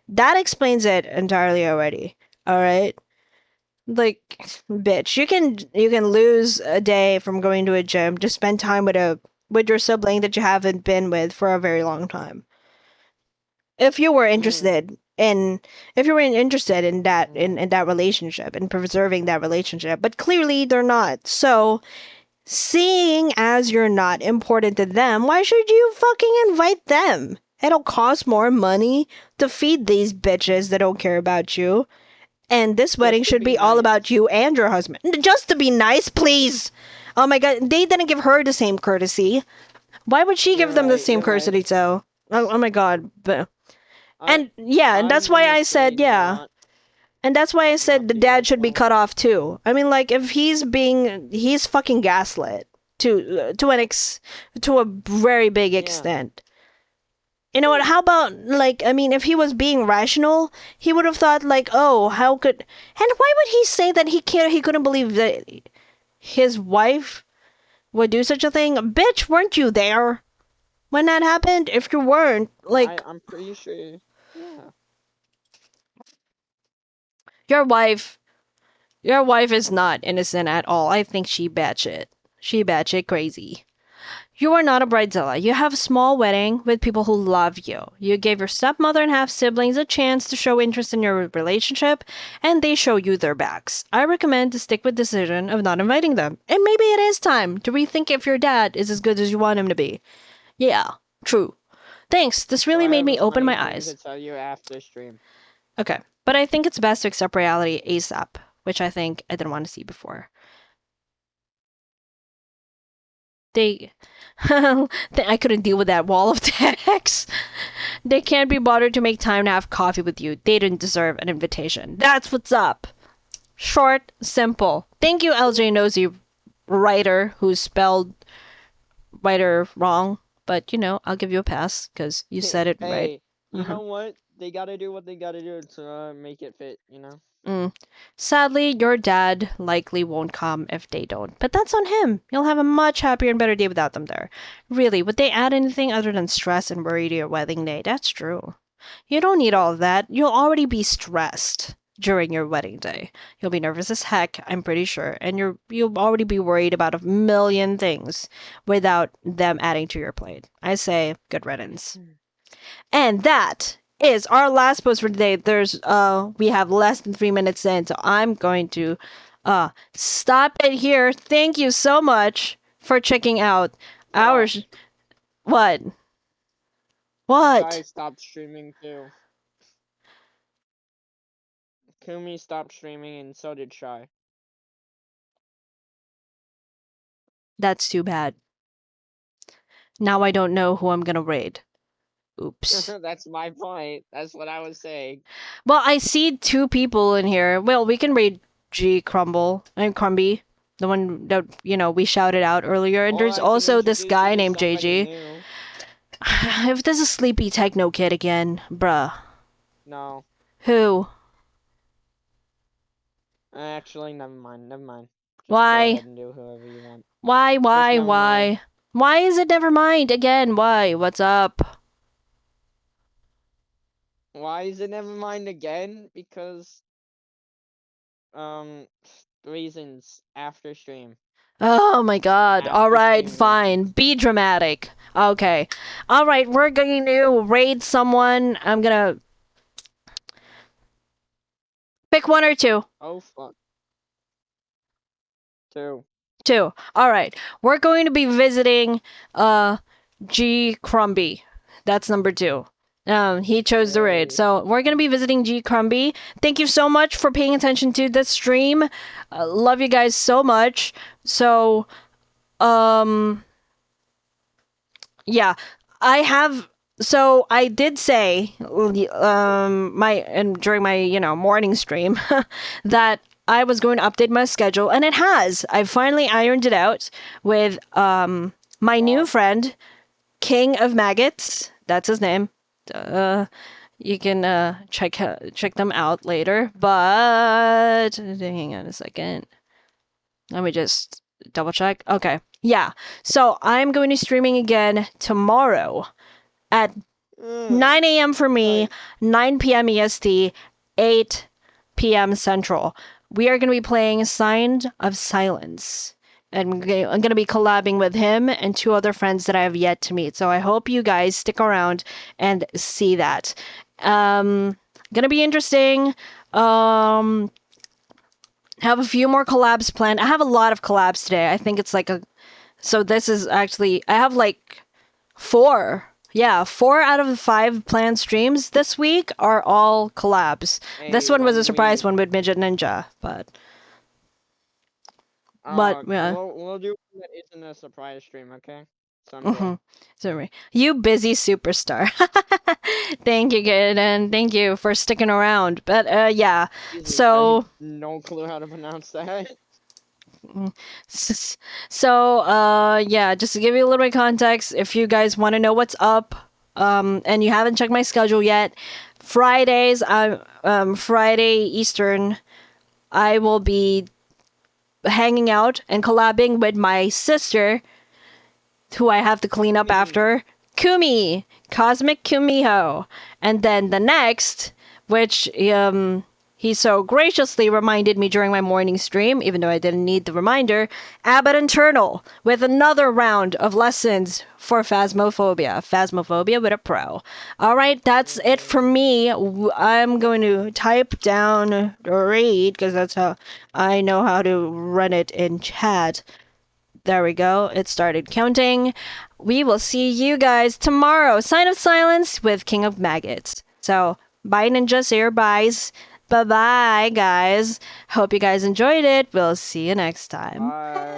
that explains it entirely already. All right, like, bitch, you can lose a day from going to a gym to spend time with your sibling that you haven't been with for a very long time. If you were interested in in that relationship and preserving that relationship, but clearly they're not. So, seeing as you're not important to them, why should you fucking invite them? It'll cost more money to feed these bitches that don't care about you. And this wedding to should be be all nice. about you and your husband. Just to be nice, please. Oh my god, they didn't give her the same courtesy. Why would she give You're them the right, same you're right. courtesy, so? Oh my god. But I- and yeah, and I'm that's why gonna I say said yeah. not- And that's why I said not the to dad your should be fault. cut off too. I mean, like if he's fucking gaslit to a very big extent. You know what? How about like I mean, if he was being rational, he would have thought like, oh, how could? And why would he say that he couldn't believe that his wife would do such a thing? Bitch, weren't you there when that happened? If you weren't, like I'm pretty sure. Yeah. your wife, your wife is not innocent at all. I think she batshit. She batshit crazy. You are not a bridezilla. You have a small wedding with people who love you. You gave your stepmother and half siblings a chance to show interest in your relationship, and they show you their backs. I recommend to stick with the decision of not inviting them. And maybe it is time to rethink if your dad is as good as you want him to be. Yeah, true. Thanks. This really So I made have me a open funny my thing eyes. to tell you after stream. Okay, but I think it's best to accept reality ASAP, which I think I didn't want to see before. I couldn't deal with that wall of text. They can't be bothered to make time to have coffee with you. They didn't deserve an invitation. That's what's up. Short, simple. Thank you, LJ Nosy writer who spelled writer wrong. But, I'll give you a pass because you said it right. Hey, you know what? They gotta do what they gotta do to make it fit, Sadly, your dad likely won't come if they don't. But that's on him. You'll have a much happier and better day without them there. Really, would they add anything other than stress and worry to your wedding day? That's true. You don't need all of that. You'll already be stressed during your wedding day. You'll be nervous as heck, I'm pretty sure, and you'll already be worried about a million things without them adding to your plate. I say good riddance. And that is our last post for today. We have less than 3 minutes in, so I'm going to stop it here. Thank you so much for checking out our what? I stopped streaming too. Kumi stopped streaming and so did Shy. That's too bad. Now I don't know who I'm gonna raid. Oops. That's my point. That's what I was saying. Well, I see 2 people in here. Well, we can raid G Crumble and Crumby, the one that we shouted out earlier. And Or there's I can also this introduce you guy to named somebody JG. new. If this is Sleepy Techno Kid again, bruh. No. Who? Actually, never mind. Just Why? Go ahead and do whoever you want. Why? never mind. Why is it never mind again? Why? What's up? Why is it never mind again? Because reasons after stream. Oh my god. After Alright, stream fine. Be dramatic. Okay. Alright, we're going to raid someone. I'm gonna pick 1 or 2. Oh fuck. 2. 2. Alright. We're going to be visiting G Crumby. That's number 2. He chose the raid. Yay. So we're going to be visiting G Crumby. Thank you so much for paying attention to this stream. Love you guys so much. So, yeah, I did say, during my, morning stream that I was going to update my schedule, and it has. I finally ironed it out with, my new Oh. friend, King of Maggots. That's his name. You can check them out later. But hang on a second. Let me just double check. Okay. Yeah. So I'm going to be streaming again tomorrow at 9 a.m. for me, Nice. 9 p.m. EST, 8 p.m. Central. We are going to be playing Sign of Silence. And I'm going to be collabing with him and 2 other friends that I have yet to meet. So I hope you guys stick around and see that. Going to be interesting. Have a few more collabs planned. I have a lot of collabs today. I think it's like so this is actually, I have like 4. Yeah, 4 out of the 5 planned streams this week are all collabs. This Hey, one was a when surprise we- one with Midget Ninja, but yeah. we'll do one that isn't a surprise stream, okay? Someday. Sorry. You busy superstar. Thank you, kid, and thank you for sticking around. But yeah, Easy, so I have no clue how to pronounce that. yeah, just to give you a little bit of context, if you guys want to know what's up, and you haven't checked my schedule yet, Fridays, Friday Eastern, I will be hanging out and collabing with my sister, who I have to clean up after, Kumi, Cosmic Kumiho. And then the next, which he so graciously reminded me during my morning stream, even though I didn't need the reminder, Abbott Internal, with another round of lessons for Phasmophobia. Phasmophobia with a pro. All right, that's it for me. I'm going to type down read, because that's how I know how to run it in chat. There we go. It started counting. We will see you guys tomorrow. Sign of Silence with King of Maggots. So, bye, ninjas. Say your byes. Bye-bye, guys. Hope you guys enjoyed it. We'll see you next time. Bye.